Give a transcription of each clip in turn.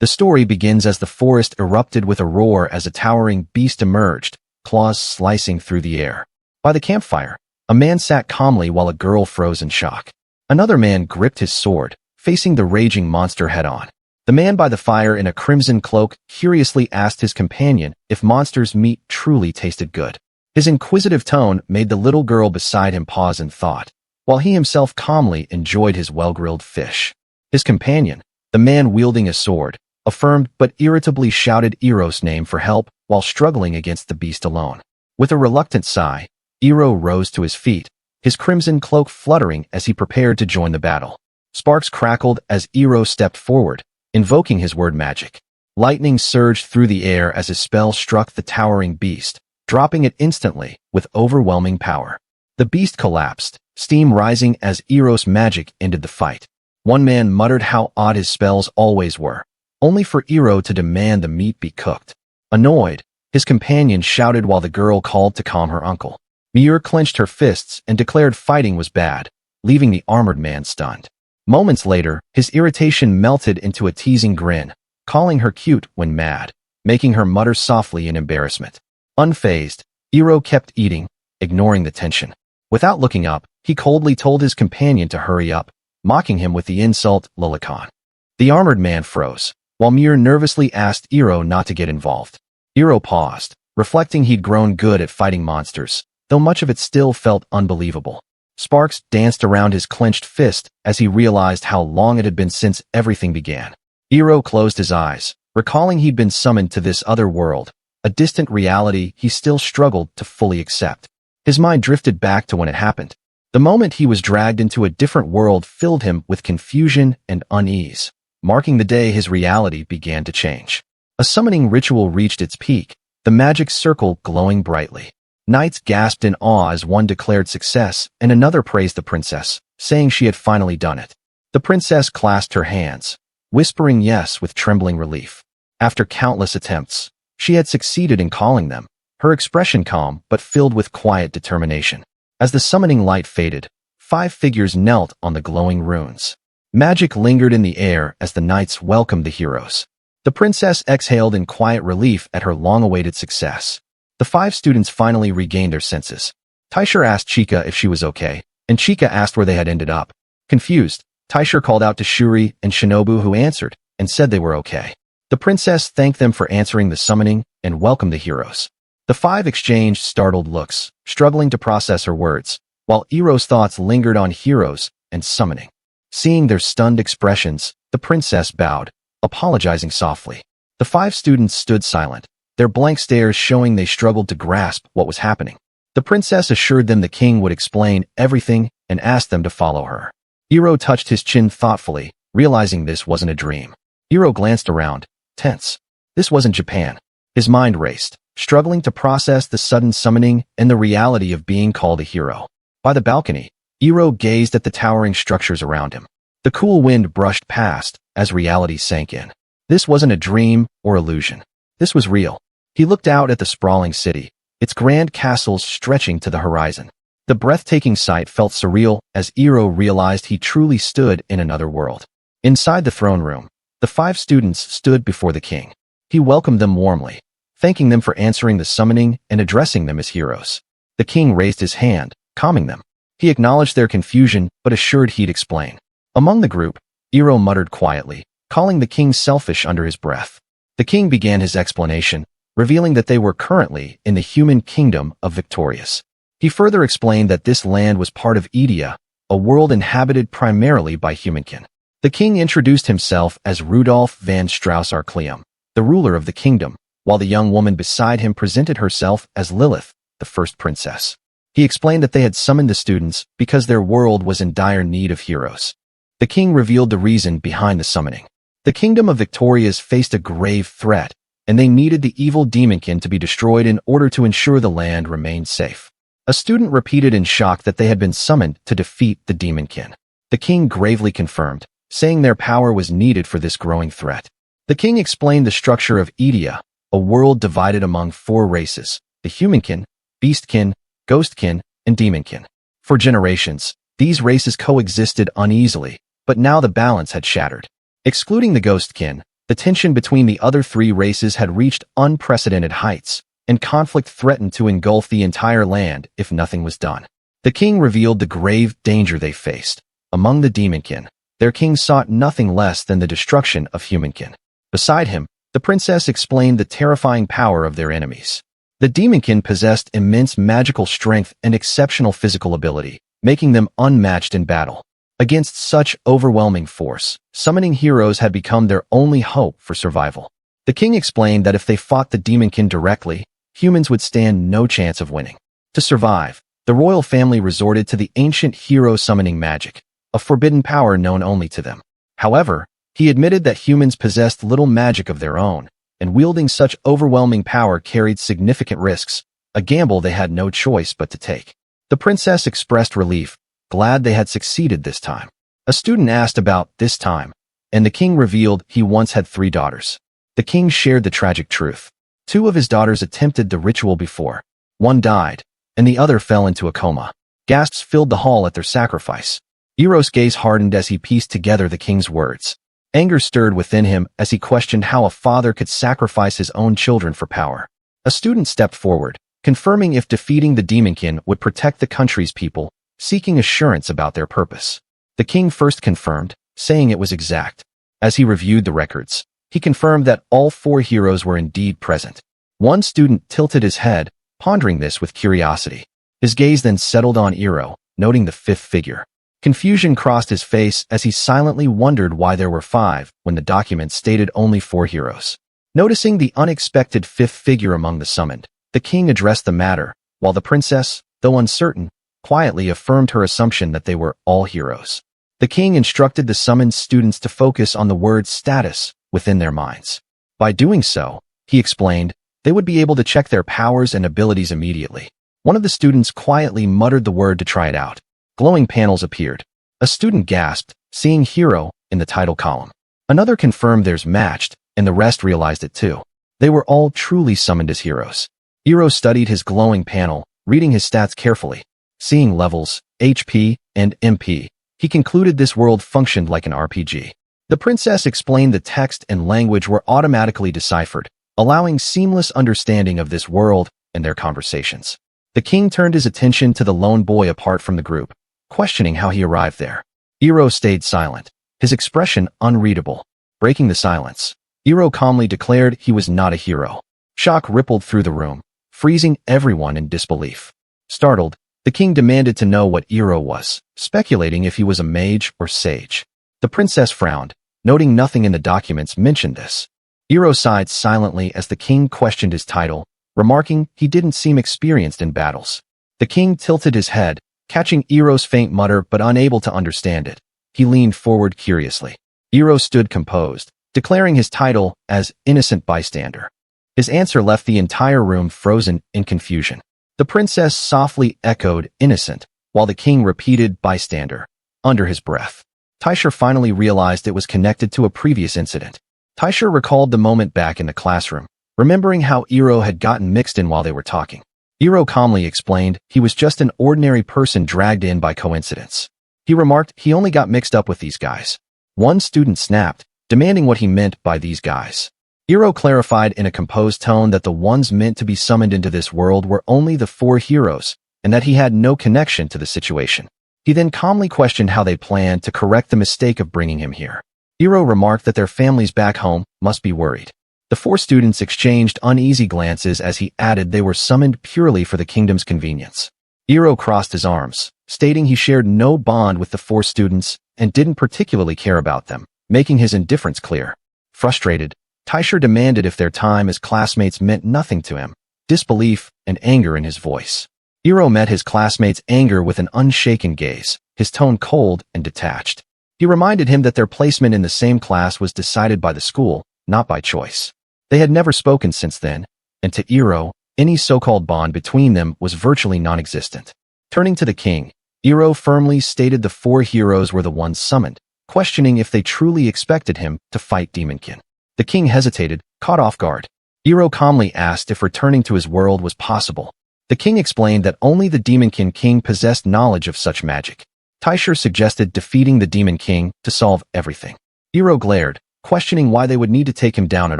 The story begins as the forest erupted with a roar as a towering beast emerged, claws slicing through the air. By the campfire, a man sat calmly while a girl froze in shock. Another man gripped his sword, facing the raging monster head-on. The man by the fire in a crimson cloak curiously asked his companion if monster's meat truly tasted good. His inquisitive tone made the little girl beside him pause in thought, while he himself calmly enjoyed his well-grilled fish. His companion, the man wielding a sword, affirmed but irritably shouted Iroh's name for help while struggling against the beast alone. With a reluctant sigh, Iroh rose to his feet, his crimson cloak fluttering as he prepared to join the battle. Sparks crackled as Iroh stepped forward, invoking his word magic. Lightning surged through the air as his spell struck the towering beast, dropping it instantly with overwhelming power. The beast collapsed, steam rising as Iroh's magic ended the fight. One man muttered how odd his spells always were, only for Iroh to demand the meat be cooked. Annoyed, his companion shouted while the girl called to calm her uncle. Miur clenched her fists and declared fighting was bad, leaving the armored man stunned. Moments later, his irritation melted into a teasing grin, calling her cute when mad, making her mutter softly in embarrassment. Unfazed, Iroh kept eating, ignoring the tension. Without looking up, he coldly told his companion to hurry up, mocking him with the insult, Lulakan. The armored man froze, while Miur nervously asked Iroh not to get involved. Iroh paused, reflecting he'd grown good at fighting monsters, though much of it still felt unbelievable. Sparks danced around his clenched fist as he realized how long it had been since everything began. Iroh closed his eyes, recalling he'd been summoned to this other world, a distant reality he still struggled to fully accept. His mind drifted back to when it happened. The moment he was dragged into a different world filled him with confusion and unease, marking the day his reality began to change. A summoning ritual reached its peak, the magic circle glowing brightly. Knights gasped in awe as one declared success and another praised the princess, saying she had finally done it. The princess clasped her hands, whispering yes with trembling relief. After countless attempts, she had succeeded in calling them, her expression calm but filled with quiet determination. As the summoning light faded, 5 figures knelt on the glowing runes. Magic lingered in the air as the knights welcomed the heroes. The princess exhaled in quiet relief at her long-awaited success. The 5 students finally regained their senses. Taisher asked Chika if she was okay, and Chika asked where they had ended up. Confused, Taisher called out to Shuri and Shinobu, who answered and said they were okay. The princess thanked them for answering the summoning and welcomed the heroes. The 5 exchanged startled looks, struggling to process her words, while Iroh's thoughts lingered on heroes and summoning. Seeing their stunned expressions, the princess bowed, apologizing softly. The 5 students stood silent, their blank stares showing they struggled to grasp what was happening. The princess assured them the king would explain everything and asked them to follow her. Iroh touched his chin thoughtfully, realizing this wasn't a dream. Iroh glanced around, tense. This wasn't Japan. His mind raced, struggling to process the sudden summoning and the reality of being called a hero. By the balcony, Iroh gazed at the towering structures around him. The cool wind brushed past as reality sank in. This wasn't a dream or illusion. This was real. He looked out at the sprawling city, its grand castles stretching to the horizon. The breathtaking sight felt surreal as Iroh realized he truly stood in another world. Inside the throne room, the 5 students stood before the king. He welcomed them warmly, thanking them for answering the summoning and addressing them as heroes. The king raised his hand, calming them. He acknowledged their confusion but assured he'd explain. Among the group, Iroh muttered quietly, calling the king selfish under his breath. The king began his explanation, revealing that they were currently in the human kingdom of Victorious. He further explained that this land was part of Edia, a world inhabited primarily by humankin. The king introduced himself as Rudolf van Strauss-Arkleum, the ruler of the kingdom, while the young woman beside him presented herself as Lilith, the first princess. He explained that they had summoned the students because their world was in dire need of heroes. The king revealed the reason behind the summoning. The kingdom of Victorious faced a grave threat, and they needed the evil demonkin to be destroyed in order to ensure the land remained safe. A student repeated in shock that they had been summoned to defeat the demonkin. The king gravely confirmed, saying their power was needed for this growing threat. The king explained the structure of Edia, a world divided among 4 races, the humankin, beastkin, ghostkin, and demonkin. For generations, these races coexisted uneasily, but now the balance had shattered. Excluding the ghostkin, The tension between the other three races had reached unprecedented heights, and conflict threatened to engulf the entire land if nothing was done. The king revealed the grave danger they faced. Among the demonkin, their king sought nothing less than the destruction of humankin. Beside him, the princess explained the terrifying power of their enemies. The demonkin possessed immense magical strength and exceptional physical ability, making them unmatched in battle. Against such overwhelming force, summoning heroes had become their only hope for survival. The king explained that if they fought the demonkin directly, humans would stand no chance of winning. To survive, the royal family resorted to the ancient hero summoning magic, a forbidden power known only to them. However, he admitted that humans possessed little magic of their own, and wielding such overwhelming power carried significant risks, a gamble they had no choice but to take. The princess expressed relief, glad they had succeeded this time. A student asked about this time, and the king revealed he once had 3 daughters. The king shared the tragic truth. 2 of his daughters attempted the ritual before. 1 died, and the other fell into a coma. Gasps filled the hall at their sacrifice. Hiiro's gaze hardened as he pieced together the king's words. Anger stirred within him as he questioned how a father could sacrifice his own children for power. A student stepped forward, confirming if defeating the demonkin would protect the country's people, seeking assurance about their purpose. The king first confirmed, saying it was exact. As he reviewed the records, he confirmed that all 4 heroes were indeed present. One student tilted his head, pondering this with curiosity. His gaze then settled on Hiiro, noting the 5th figure. Confusion crossed his face as he silently wondered why there were 5 when the document stated only 4 heroes. Noticing the unexpected 5th figure among the summoned, the king addressed the matter, while the princess, though uncertain, quietly affirmed her assumption that they were all heroes. The king instructed the summoned students to focus on the word status within their minds. By doing so, he explained, they would be able to check their powers and abilities immediately. One of the students quietly muttered the word to try it out. Glowing panels appeared. A student gasped, seeing hero in the title column. Another confirmed theirs matched, and the rest realized it too. They were all truly summoned as heroes. Hiiro studied his glowing panel, reading his stats carefully. Seeing levels, HP, and MP, he concluded this world functioned like an RPG. The princess explained the text and language were automatically deciphered, allowing seamless understanding of this world and their conversations. The king turned his attention to the lone boy apart from the group, questioning how he arrived there. Hiiro stayed silent, his expression unreadable. Breaking the silence, Hiiro calmly declared he was not a hero. Shock rippled through the room, freezing everyone in disbelief. Startled, the king demanded to know what Hiiro was, speculating if he was a mage or sage. The princess frowned, noting nothing in the documents mentioned this. Hiiro sighed silently as the king questioned his title, remarking he didn't seem experienced in battles. The king tilted his head, catching Hiiro's faint mutter but unable to understand it. He leaned forward curiously. Hiiro stood composed, declaring his title as Innocent Bystander. His answer left the entire room frozen in confusion. The princess softly echoed innocent, while the king repeated bystander, under his breath. Taisha finally realized it was connected to a previous incident. Taisha recalled the moment back in the classroom, remembering how Hiiro had gotten mixed in while they were talking. Hiiro calmly explained he was just an ordinary person dragged in by coincidence. He remarked he only got mixed up with these guys. One student snapped, demanding what he meant by these guys. Hiiro clarified in a composed tone that the ones meant to be summoned into this world were only the 4 heroes, and that he had no connection to the situation. He then calmly questioned how they planned to correct the mistake of bringing him here. Hiiro remarked that their families back home must be worried. The 4 students exchanged uneasy glances as he added they were summoned purely for the kingdom's convenience. Hiiro crossed his arms, stating he shared no bond with the 4 students and didn't particularly care about them, making his indifference clear. Frustrated, Taisha demanded if their time as classmates meant nothing to him, disbelief and anger in his voice. Hiiro met his classmates' anger with an unshaken gaze, his tone cold and detached. He reminded him that their placement in the same class was decided by the school, not by choice. They had never spoken since then, and to Hiiro, any so-called bond between them was virtually non-existent. Turning to the king, Hiiro firmly stated the 4 heroes were the ones summoned, questioning if they truly expected him to fight Demonkin. The king hesitated, caught off guard. Hiiro calmly asked if returning to his world was possible. The king explained that only the Demonkin king possessed knowledge of such magic. Taisha suggested defeating the Demon King to solve everything. Hiiro glared, questioning why they would need to take him down at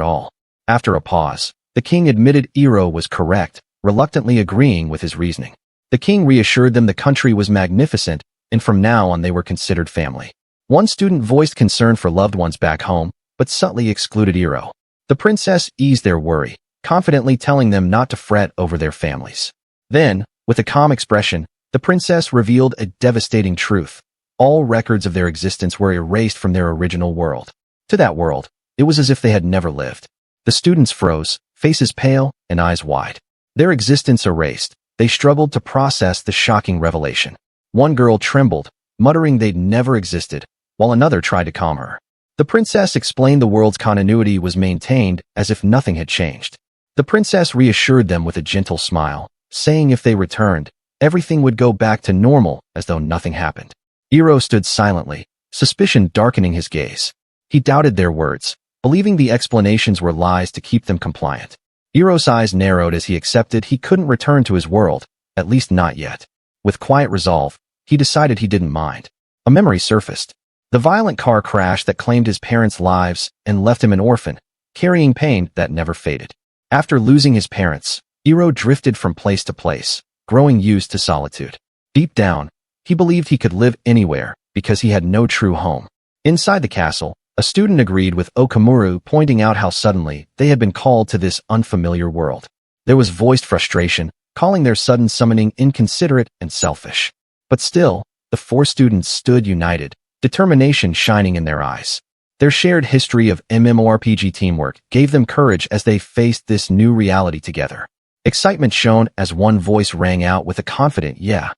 all. After a pause, the king admitted Hiiro was correct, reluctantly agreeing with his reasoning. The king reassured them the country was magnificent, and from now on they were considered family. One student voiced concern for loved ones back home, but subtly excluded Hiiro. The princess eased their worry, confidently telling them not to fret over their families. Then, with a calm expression, the princess revealed a devastating truth. All records of their existence were erased from their original world. To that world, it was as if they had never lived. The students froze, faces pale and eyes wide. Their existence erased, they struggled to process the shocking revelation. One girl trembled, muttering they'd never existed, while another tried to calm her. The princess explained the world's continuity was maintained as if nothing had changed. The princess reassured them with a gentle smile, saying if they returned, everything would go back to normal as though nothing happened. Hiiro stood silently, suspicion darkening his gaze. He doubted their words, believing the explanations were lies to keep them compliant. Hiiro's eyes narrowed as he accepted he couldn't return to his world, at least not yet. With quiet resolve, he decided he didn't mind. A memory surfaced. The violent car crash that claimed his parents' lives and left him an orphan, carrying pain that never faded. After losing his parents, Hiiro drifted from place to place, growing used to solitude. Deep down, he believed he could live anywhere because he had no true home. Inside the castle, a student agreed with Okamura, pointing out how suddenly they had been called to this unfamiliar world. There was voiced frustration, calling their sudden summoning inconsiderate and selfish. But still, the four students stood united, determination shining in their eyes. Their shared history of MMORPG teamwork gave them courage as they faced this new reality together. Excitement shone as one voice rang out with a confident yeah.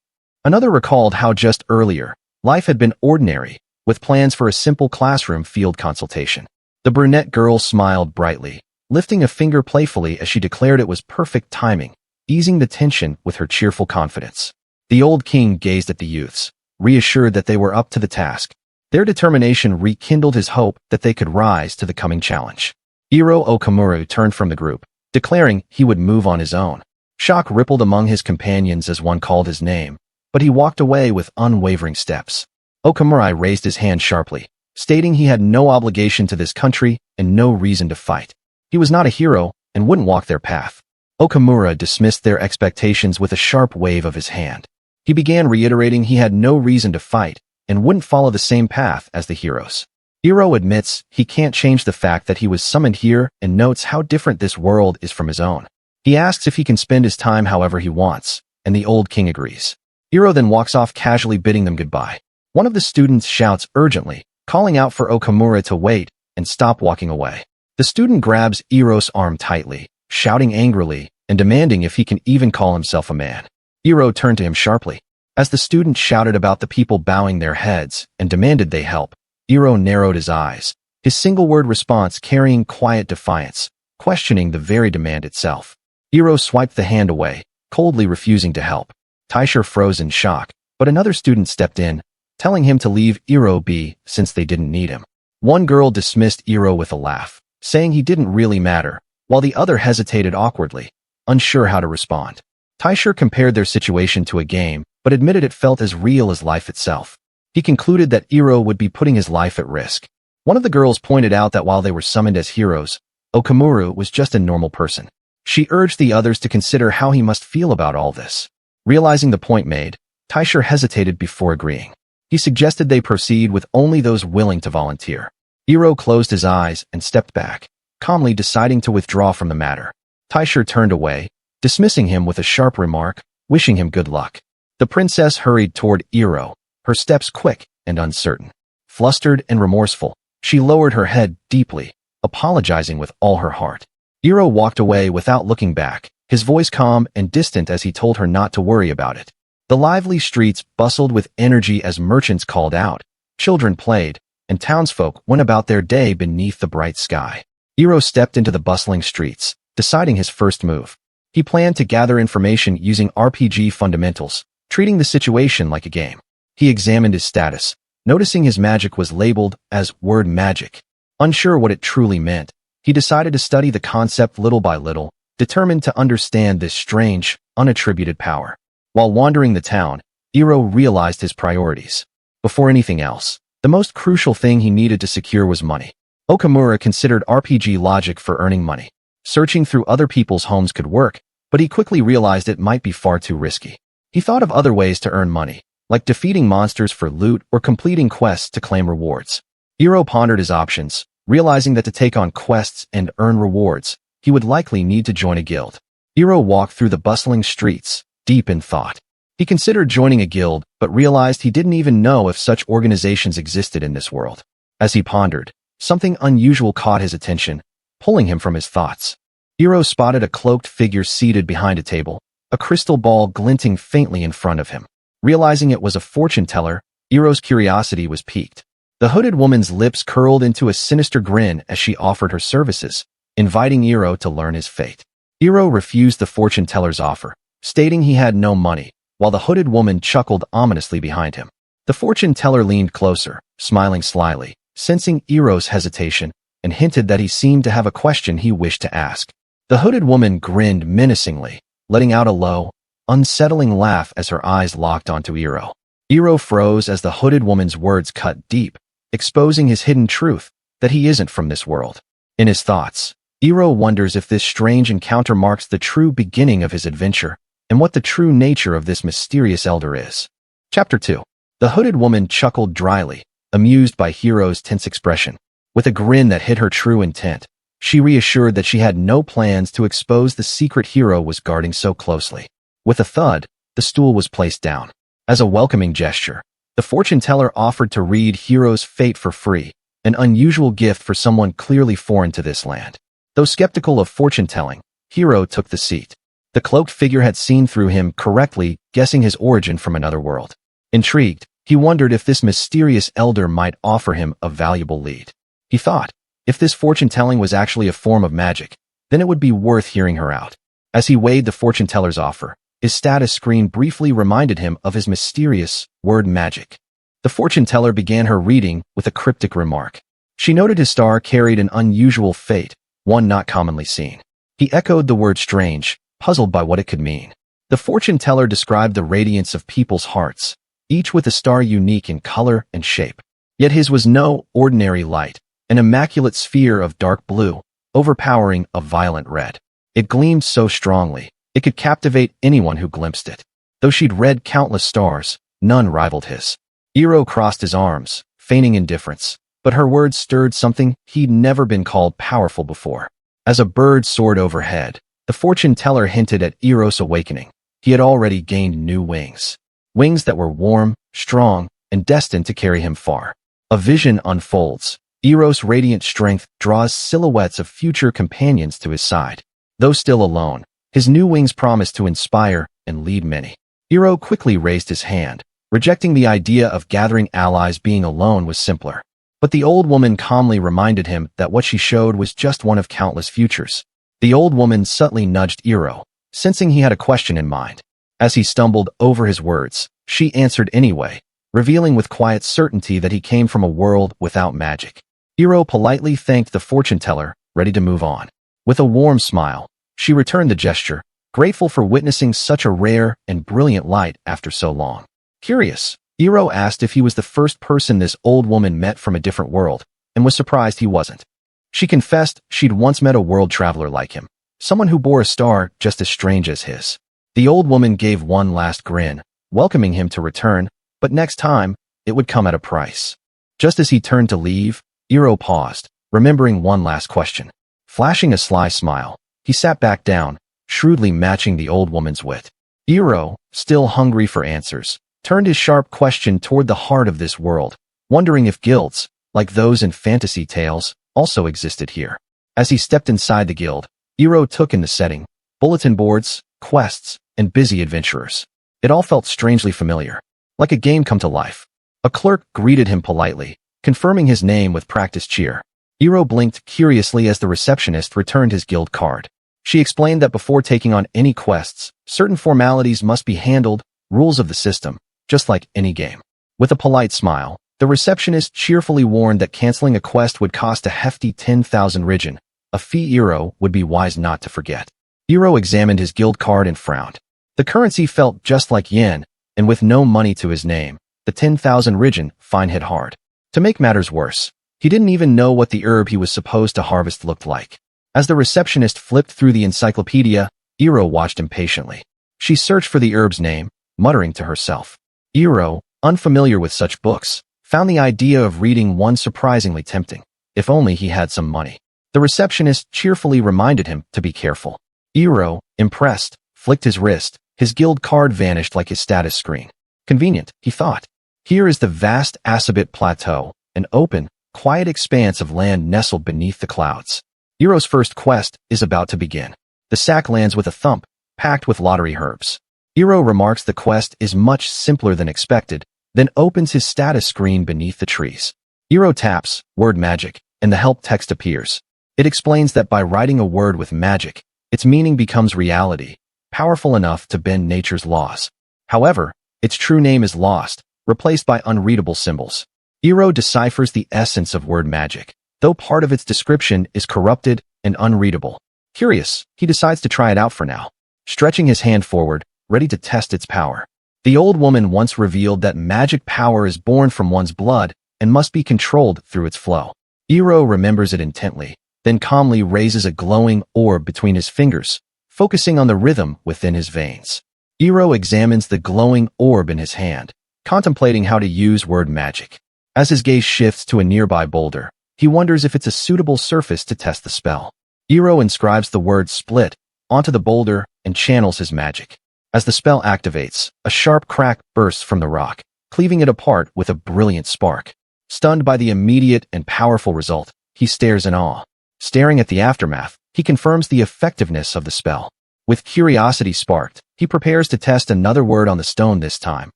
Another recalled how just earlier, life had been ordinary, with plans for a simple classroom field consultation. The brunette girl smiled brightly, lifting a finger playfully as she declared it was perfect timing, easing the tension with her cheerful confidence. The old king gazed at the youths, reassured that they were up to the task. Their determination rekindled his hope that they could rise to the coming challenge. Hiiro Okamura turned from the group, declaring he would move on his own. Shock rippled among his companions as one called his name, but he walked away with unwavering steps. Okamura raised his hand sharply, stating he had no obligation to this country and no reason to fight. He was not a hero and wouldn't walk their path. Okamura dismissed their expectations with a sharp wave of his hand. He began reiterating he had no reason to fight and wouldn't follow the same path as the heroes. Hiiro admits he can't change the fact that he was summoned here and notes how different this world is from his own. He asks if he can spend his time however he wants, and the old king agrees. Hiiro then walks off casually bidding them goodbye. One of the students shouts urgently, calling out for Okamura to wait and stop walking away. The student grabs Hiiro's arm tightly, shouting angrily and demanding if he can even call himself a man. Hiiro turned to him sharply. As the student shouted about the people bowing their heads and demanded they help, Hiiro narrowed his eyes, his single-word response carrying quiet defiance, questioning the very demand itself. Hiiro swiped the hand away, coldly refusing to help. Taisha froze in shock, but another student stepped in, telling him to leave Hiiro be since they didn't need him. One girl dismissed Hiiro with a laugh, saying he didn't really matter, while the other hesitated awkwardly, unsure how to respond. Taisha compared their situation to a game, but admitted it felt as real as life itself. He concluded that Hiiro would be putting his life at risk. One of the girls pointed out that while they were summoned as heroes, Okamura was just a normal person. She urged the others to consider how he must feel about all this. Realizing the point made, Taisha hesitated before agreeing. He suggested they proceed with only those willing to volunteer. Hiiro closed his eyes and stepped back, calmly deciding to withdraw from the matter. Taisha turned away, dismissing him with a sharp remark, wishing him good luck. The princess hurried toward Hiiro, her steps quick and uncertain. Flustered and remorseful, she lowered her head deeply, apologizing with all her heart. Hiiro walked away without looking back, his voice calm and distant as he told her not to worry about it. The lively streets bustled with energy as merchants called out, children played, and townsfolk went about their day beneath the bright sky. Hiiro stepped into the bustling streets, deciding his first move. He planned to gather information using RPG fundamentals, treating the situation like a game. He examined his status, noticing his magic was labeled as word magic. Unsure what it truly meant, he decided to study the concept little by little, determined to understand this strange, unattributed power. While wandering the town, Hiiro realized his priorities. Before anything else, the most crucial thing he needed to secure was money. Okamura considered RPG logic for earning money. Searching through other people's homes could work, but he quickly realized it might be far too risky. He thought of other ways to earn money, like defeating monsters for loot or completing quests to claim rewards. Hiiro pondered his options, realizing that to take on quests and earn rewards, he would likely need to join a guild. Hiiro walked through the bustling streets, deep in thought. He considered joining a guild, but realized he didn't even know if such organizations existed in this world. As he pondered, something unusual caught his attention, pulling him from his thoughts. Hiiro spotted a cloaked figure seated behind a table, a crystal ball glinting faintly in front of him. Realizing it was a fortune teller, Hiiro's curiosity was piqued. The hooded woman's lips curled into a sinister grin as she offered her services, inviting Hiiro to learn his fate. Hiiro refused the fortune teller's offer, stating he had no money, while the hooded woman chuckled ominously behind him. The fortune teller leaned closer, smiling slyly, sensing Hiiro's hesitation, and hinted that he seemed to have a question he wished to ask. The hooded woman grinned menacingly, letting out a low, unsettling laugh as her eyes locked onto Hiiro. Hiiro froze as the hooded woman's words cut deep, exposing his hidden truth, that he isn't from this world. In his thoughts, Hiiro wonders if this strange encounter marks the true beginning of his adventure, and what the true nature of this mysterious elder is. Chapter 2. The hooded woman chuckled dryly, amused by Hiiro's tense expression. With a grin that hid her true intent, she reassured that she had no plans to expose the secret Hiiro was guarding so closely. With a thud, the stool was placed down. As a welcoming gesture, the fortune teller offered to read Hiiro's fate for free, an unusual gift for someone clearly foreign to this land. Though skeptical of fortune-telling, Hiiro took the seat. The cloaked figure had seen through him correctly, guessing his origin from another world. Intrigued, he wondered if this mysterious elder might offer him a valuable lead. He thought, if this fortune-telling was actually a form of magic, then it would be worth hearing her out. As he weighed the fortune-teller's offer, his status screen briefly reminded him of his mysterious word magic. The fortune-teller began her reading with a cryptic remark. She noted his star carried an unusual fate, one not commonly seen. He echoed the word strange, puzzled by what it could mean. The fortune-teller described the radiance of people's hearts, each with a star unique in color and shape. Yet his was no ordinary light, an immaculate sphere of dark blue, overpowering a violent red. It gleamed so strongly, it could captivate anyone who glimpsed it. Though she'd read countless stars, none rivaled his. Hiiro crossed his arms, feigning indifference, but her words stirred something he'd never been called powerful before. As a bird soared overhead, the fortune teller hinted at Hiiro's awakening. He had already gained new wings. Wings that were warm, strong, and destined to carry him far. A vision unfolds. Hiiro's radiant strength draws silhouettes of future companions to his side. Though still alone, his new wings promise to inspire and lead many. Hiiro quickly raised his hand, rejecting the idea of gathering allies. Being alone was simpler. But the old woman calmly reminded him that what she showed was just one of countless futures. The old woman subtly nudged Hiiro, sensing he had a question in mind. As he stumbled over his words, she answered anyway, revealing with quiet certainty that he came from a world without magic. Hiiro politely thanked the fortune teller, ready to move on. With a warm smile, she returned the gesture, grateful for witnessing such a rare and brilliant light after so long. Curious, Hiiro asked if he was the first person this old woman met from a different world, and was surprised he wasn't. She confessed she'd once met a world traveler like him, someone who bore a star just as strange as his. The old woman gave one last grin, welcoming him to return, but next time, it would come at a price. Just as he turned to leave, Hiiro paused, remembering one last question. Flashing a sly smile, he sat back down, shrewdly matching the old woman's wit. Hiiro, still hungry for answers, turned his sharp question toward the heart of this world, wondering if guilds, like those in fantasy tales, also existed here. As he stepped inside the guild, Hiiro took in the setting, bulletin boards, quests, and busy adventurers. It all felt strangely familiar, like a game come to life. A clerk greeted him politely, confirming his name with practiced cheer. Hiiro blinked curiously as the receptionist returned his guild card. She explained that before taking on any quests, certain formalities must be handled, rules of the system, just like any game. With a polite smile, the receptionist cheerfully warned that canceling a quest would cost a hefty 10,000 ringen, a fee Hiiro would be wise not to forget. Hiiro examined his guild card and frowned. The currency felt just like yen, and with no money to his name, the 10,000 ringen fine hit hard. To make matters worse, He didn't even know what the herb he was supposed to harvest looked like. As the receptionist flipped through the encyclopedia, Hiiro watched impatiently. She searched for the herb's name, muttering to herself. Hiiro, unfamiliar with such books, found the idea of reading one surprisingly tempting. If only he had some money. The receptionist cheerfully reminded him to be careful. Hiiro, impressed, flicked his wrist. His guild card vanished like his status screen. Convenient, he thought. Here is the vast Asabit Plateau, an open, quiet expanse of land nestled beneath the clouds. Hiiro's first quest is about to begin. The sack lands with a thump, packed with lottery herbs. Hiiro remarks the quest is much simpler than expected, then opens his status screen beneath the trees. Hiiro taps, word magic, and the help text appears. It explains that by writing a word with magic, its meaning becomes reality, powerful enough to bend nature's laws. However, its true name is lost, replaced by unreadable symbols. Hiiro deciphers the essence of word magic, though part of its description is corrupted and unreadable. Curious, he decides to try it out for now, stretching his hand forward, ready to test its power. The old woman once revealed that magic power is born from one's blood and must be controlled through its flow. Hiiro remembers it intently, then calmly raises a glowing orb between his fingers, focusing on the rhythm within his veins. Hiiro examines the glowing orb in his hand, contemplating how to use word magic. As his gaze shifts to a nearby boulder, he wonders if it's a suitable surface to test the spell. Hiiro inscribes the word split onto the boulder and channels his magic. As the spell activates, a sharp crack bursts from the rock, cleaving it apart with a brilliant spark. Stunned by the immediate and powerful result, he stares in awe. Staring at the aftermath, he confirms the effectiveness of the spell. With curiosity sparked, he prepares to test another word on the stone this time,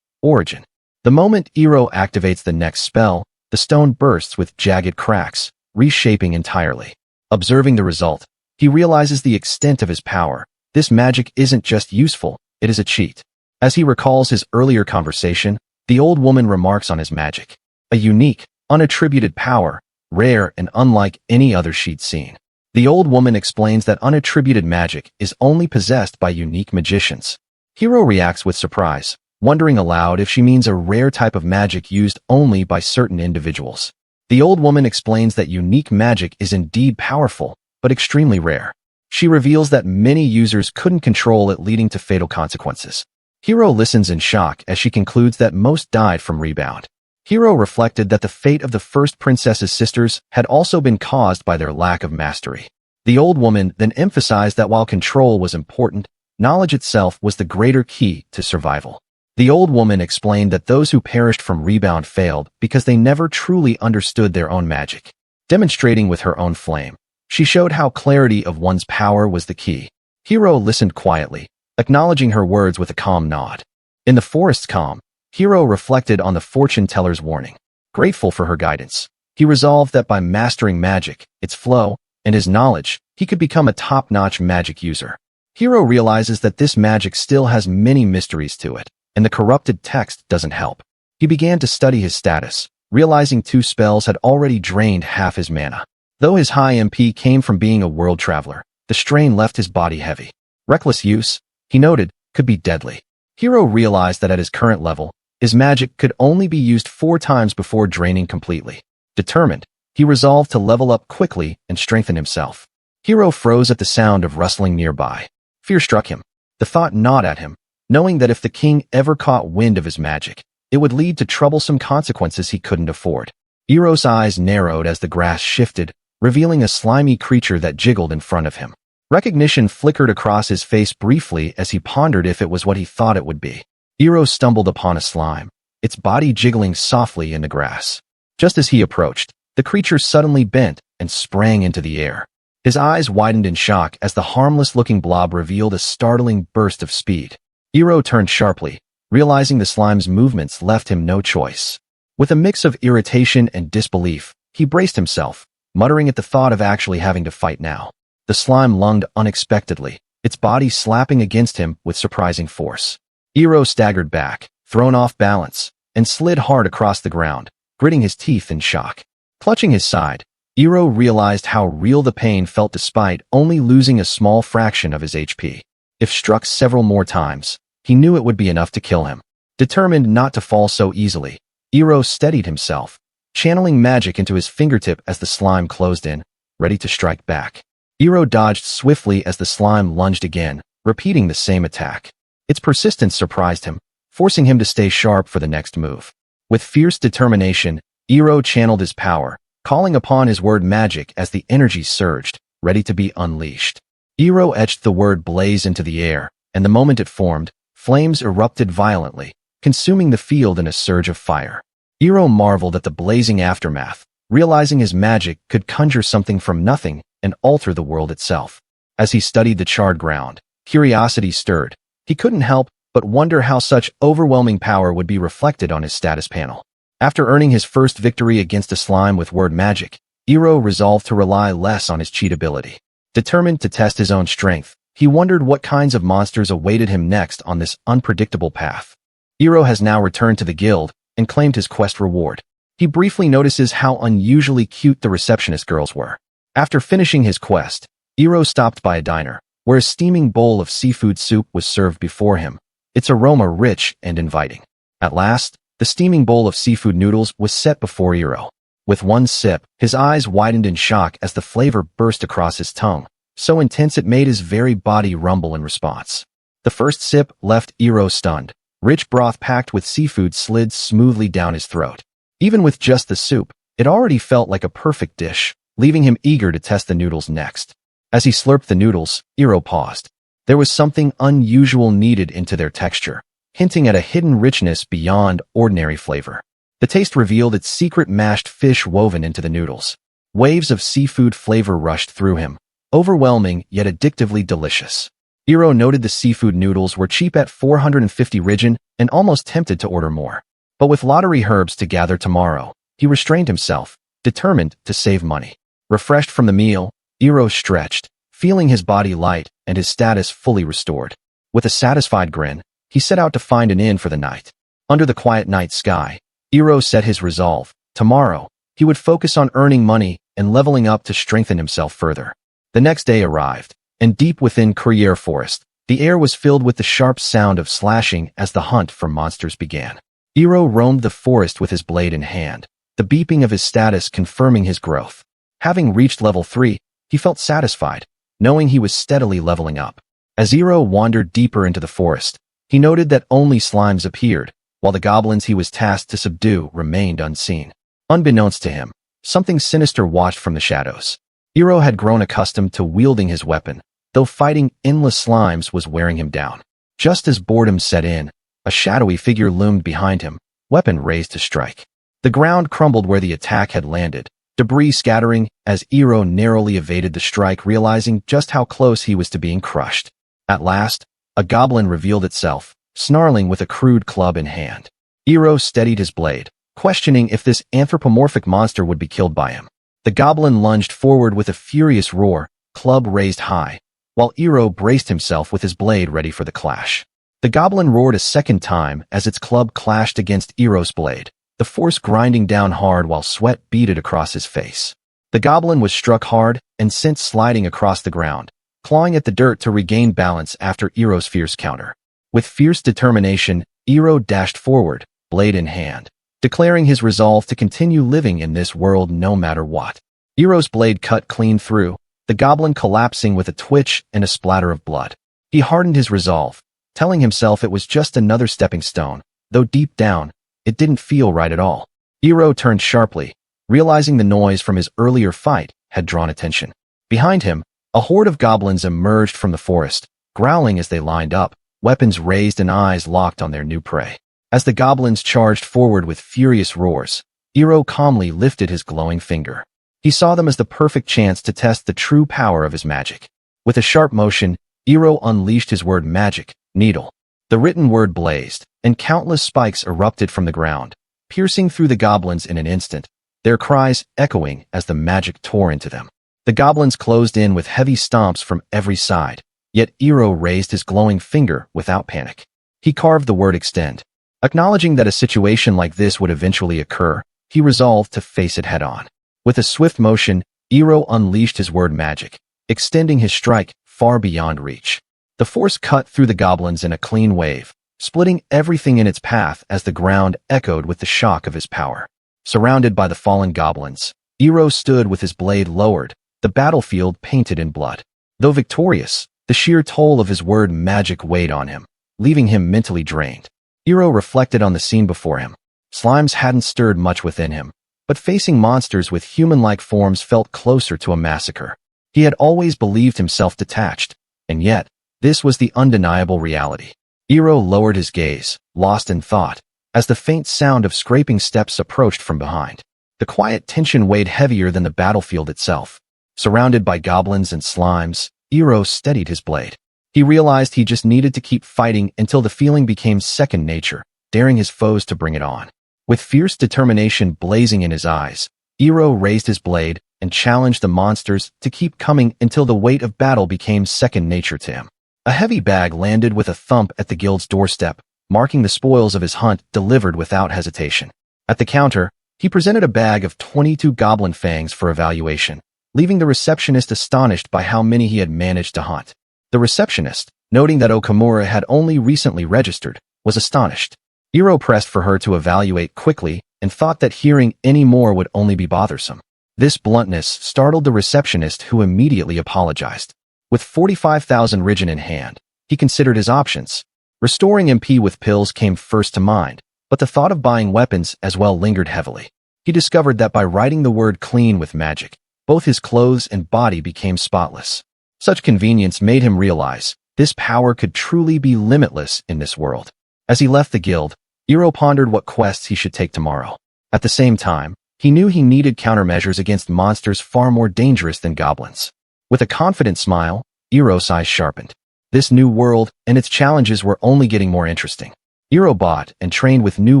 origin. The moment Hiiro activates the next spell, the stone bursts with jagged cracks, reshaping entirely. Observing the result, he realizes the extent of his power. This magic isn't just useful, it is a cheat. As he recalls his earlier conversation, the old woman remarks on his magic. A unique, unattributed power, rare and unlike any other she'd seen. The old woman explains that unattributed magic is only possessed by unique magicians. Hiiro reacts with surprise, wondering aloud if she means a rare type of magic used only by certain individuals. The old woman explains that unique magic is indeed powerful, but extremely rare. She reveals that many users couldn't control it, leading to fatal consequences. Hiiro listens in shock as she concludes that most died from rebound. Hiiro reflected that the fate of the first princess's sisters had also been caused by their lack of mastery. The old woman then emphasized that while control was important, knowledge itself was the greater key to survival. The old woman explained that those who perished from rebound failed because they never truly understood their own magic. Demonstrating with her own flame, she showed how clarity of one's power was the key. Hiiro listened quietly, acknowledging her words with a calm nod. In the forest's calm, Hiiro reflected on the fortune teller's warning. Grateful for her guidance, he resolved that by mastering magic, its flow, and his knowledge, he could become a top-notch magic user. Hiiro realizes that this magic still has many mysteries to it, and the corrupted text doesn't help. He began to study his status, realizing 2 spells had already drained half his mana. Though his high MP came from being a world traveler, the strain left his body heavy. Reckless use, he noted, could be deadly. Hiiro realized that at his current level, his magic could only be used 4 times before draining completely. Determined, he resolved to level up quickly and strengthen himself. Hiiro froze at the sound of rustling nearby. Fear struck him. The thought gnawed at him, knowing that if the king ever caught wind of his magic, it would lead to troublesome consequences he couldn't afford. Hiiro's eyes narrowed as the grass shifted, revealing a slimy creature that jiggled in front of him. Recognition flickered across his face briefly as he pondered if it was what he thought it would be. Hiiro stumbled upon a slime, its body jiggling softly in the grass. Just as he approached, the creature suddenly bent and sprang into the air. His eyes widened in shock as the harmless-looking blob revealed a startling burst of speed. Hiiro turned sharply, realizing the slime's movements left him no choice. With a mix of irritation and disbelief, he braced himself, muttering at the thought of actually having to fight now. The slime lunged unexpectedly, its body slapping against him with surprising force. Hiiro staggered back, thrown off balance, and slid hard across the ground, gritting his teeth in shock. Clutching his side, Hiiro realized how real the pain felt despite only losing a small fraction of his HP. If struck several more times, he knew it would be enough to kill him. Determined not to fall so easily, Hiiro steadied himself, channeling magic into his fingertip as the slime closed in, ready to strike back. Hiiro dodged swiftly as the slime lunged again, repeating the same attack. Its persistence surprised him, forcing him to stay sharp for the next move. With fierce determination, Hiiro channeled his power, calling upon his word magic as the energy surged, ready to be unleashed. Hiiro etched the word blaze into the air, and the moment it formed, flames erupted violently, consuming the field in a surge of fire. Hiiro marveled at the blazing aftermath, realizing his magic could conjure something from nothing and alter the world itself. As he studied the charred ground, curiosity stirred. He couldn't help but wonder how such overwhelming power would be reflected on his status panel. After earning his first victory against a slime with word magic, Hiiro resolved to rely less on his cheat ability. Determined to test his own strength, he wondered what kinds of monsters awaited him next on this unpredictable path. Hiiro has now returned to the guild and claimed his quest reward. He briefly notices how unusually cute the receptionist girls were. After finishing his quest, Hiiro stopped by a diner, where a steaming bowl of seafood soup was served before him, its aroma rich and inviting. At last, the steaming bowl of seafood noodles was set before Hiiro. With one sip, his eyes widened in shock as the flavor burst across his tongue, so intense it made his very body rumble in response. The first sip left Hiiro stunned. Rich broth packed with seafood slid smoothly down his throat. Even with just the soup, it already felt like a perfect dish, leaving him eager to test the noodles next. As he slurped the noodles, Hiiro paused. There was something unusual kneaded into their texture, hinting at a hidden richness beyond ordinary flavor. The taste revealed its secret mashed fish woven into the noodles. Waves of seafood flavor rushed through him, overwhelming yet addictively delicious. Hiiro noted the seafood noodles were cheap at 450 rijin and almost tempted to order more. But with lottery herbs to gather tomorrow, he restrained himself, determined to save money. Refreshed from the meal, Hiiro stretched, feeling his body light and his status fully restored. With a satisfied grin, he set out to find an inn for the night. Under the quiet night sky, Hiiro set his resolve. Tomorrow, he would focus on earning money and leveling up to strengthen himself further. The next day arrived, and deep within Courier Forest, the air was filled with the sharp sound of slashing as the hunt for monsters began. Hiiro roamed the forest with his blade in hand, the beeping of his status confirming his growth. Having reached level 3, he felt satisfied, knowing he was steadily leveling up. As Hiiro wandered deeper into the forest, he noted that only slimes appeared, while the goblins he was tasked to subdue remained unseen. Unbeknownst to him, something sinister watched from the shadows. Hiiro had grown accustomed to wielding his weapon, though fighting endless slimes was wearing him down. Just as boredom set in, a shadowy figure loomed behind him, weapon raised to strike. The ground crumbled where the attack had landed, debris scattering as Hiiro narrowly evaded the strike, realizing just how close he was to being crushed. At last, a goblin revealed itself, snarling with a crude club in hand. Hiiro steadied his blade, questioning if this anthropomorphic monster would be killed by him. The goblin lunged forward with a furious roar, club raised high, while Hiiro braced himself with his blade ready for the clash. The goblin roared a second time as its club clashed against Hiiro's blade, the force grinding down hard while sweat beaded across his face. The goblin was struck hard and sent sliding across the ground, clawing at the dirt to regain balance after Hiiro's fierce counter. With fierce determination, Hiiro dashed forward, blade in hand, declaring his resolve to continue living in this world no matter what. Hiiro's blade cut clean through, the goblin collapsing with a twitch and a splatter of blood. He hardened his resolve, telling himself it was just another stepping stone, though deep down, it didn't feel right at all. Hiiro turned sharply, realizing the noise from his earlier fight had drawn attention. Behind him, a horde of goblins emerged from the forest, growling as they lined up, weapons raised and eyes locked on their new prey. As the goblins charged forward with furious roars, Hiiro calmly lifted his glowing finger. He saw them as the perfect chance to test the true power of his magic. With a sharp motion, Hiiro unleashed his word magic, needle. The written word blazed, and countless spikes erupted from the ground, piercing through the goblins in an instant, their cries echoing as the magic tore into them. The goblins closed in with heavy stomps from every side, yet Hiiro raised his glowing finger without panic. He carved the word extend. Acknowledging that a situation like this would eventually occur, he resolved to face it head-on. With a swift motion, Hiiro unleashed his word magic, extending his strike far beyond reach. The force cut through the goblins in a clean wave, splitting everything in its path as the ground echoed with the shock of his power. Surrounded by the fallen goblins, Hiiro stood with his blade lowered, the battlefield painted in blood. Though victorious, the sheer toll of his word magic weighed on him, leaving him mentally drained. Hiiro reflected on the scene before him. Slimes hadn't stirred much within him, but facing monsters with human-like forms felt closer to a massacre. He had always believed himself detached, and yet, this was the undeniable reality. Hiiro lowered his gaze, lost in thought, as the faint sound of scraping steps approached from behind. The quiet tension weighed heavier than the battlefield itself. Surrounded by goblins and slimes, Hiiro steadied his blade. He realized he just needed to keep fighting until the feeling became second nature, daring his foes to bring it on. With fierce determination blazing in his eyes, Hiiro raised his blade and challenged the monsters to keep coming until the weight of battle became second nature to him. A heavy bag landed with a thump at the guild's doorstep, marking the spoils of his hunt delivered without hesitation. At the counter, he presented a bag of 22 goblin fangs for evaluation, leaving the receptionist astonished by how many he had managed to hunt. The receptionist, noting that Okamura had only recently registered, was astonished. Hiiro pressed for her to evaluate quickly and thought that hearing any more would only be bothersome. This bluntness startled the receptionist, who immediately apologized. With 45,000 Rijin in hand, he considered his options. Restoring MP with pills came first to mind, but the thought of buying weapons as well lingered heavily. He discovered that by writing the word clean with magic, both his clothes and body became spotless. Such convenience made him realize this power could truly be limitless in this world. As he left the guild, Hiiro pondered what quests he should take tomorrow. At the same time, he knew he needed countermeasures against monsters far more dangerous than goblins. With a confident smile, Hiiro's eyes sharpened. This new world and its challenges were only getting more interesting. Hiiro bought and trained with new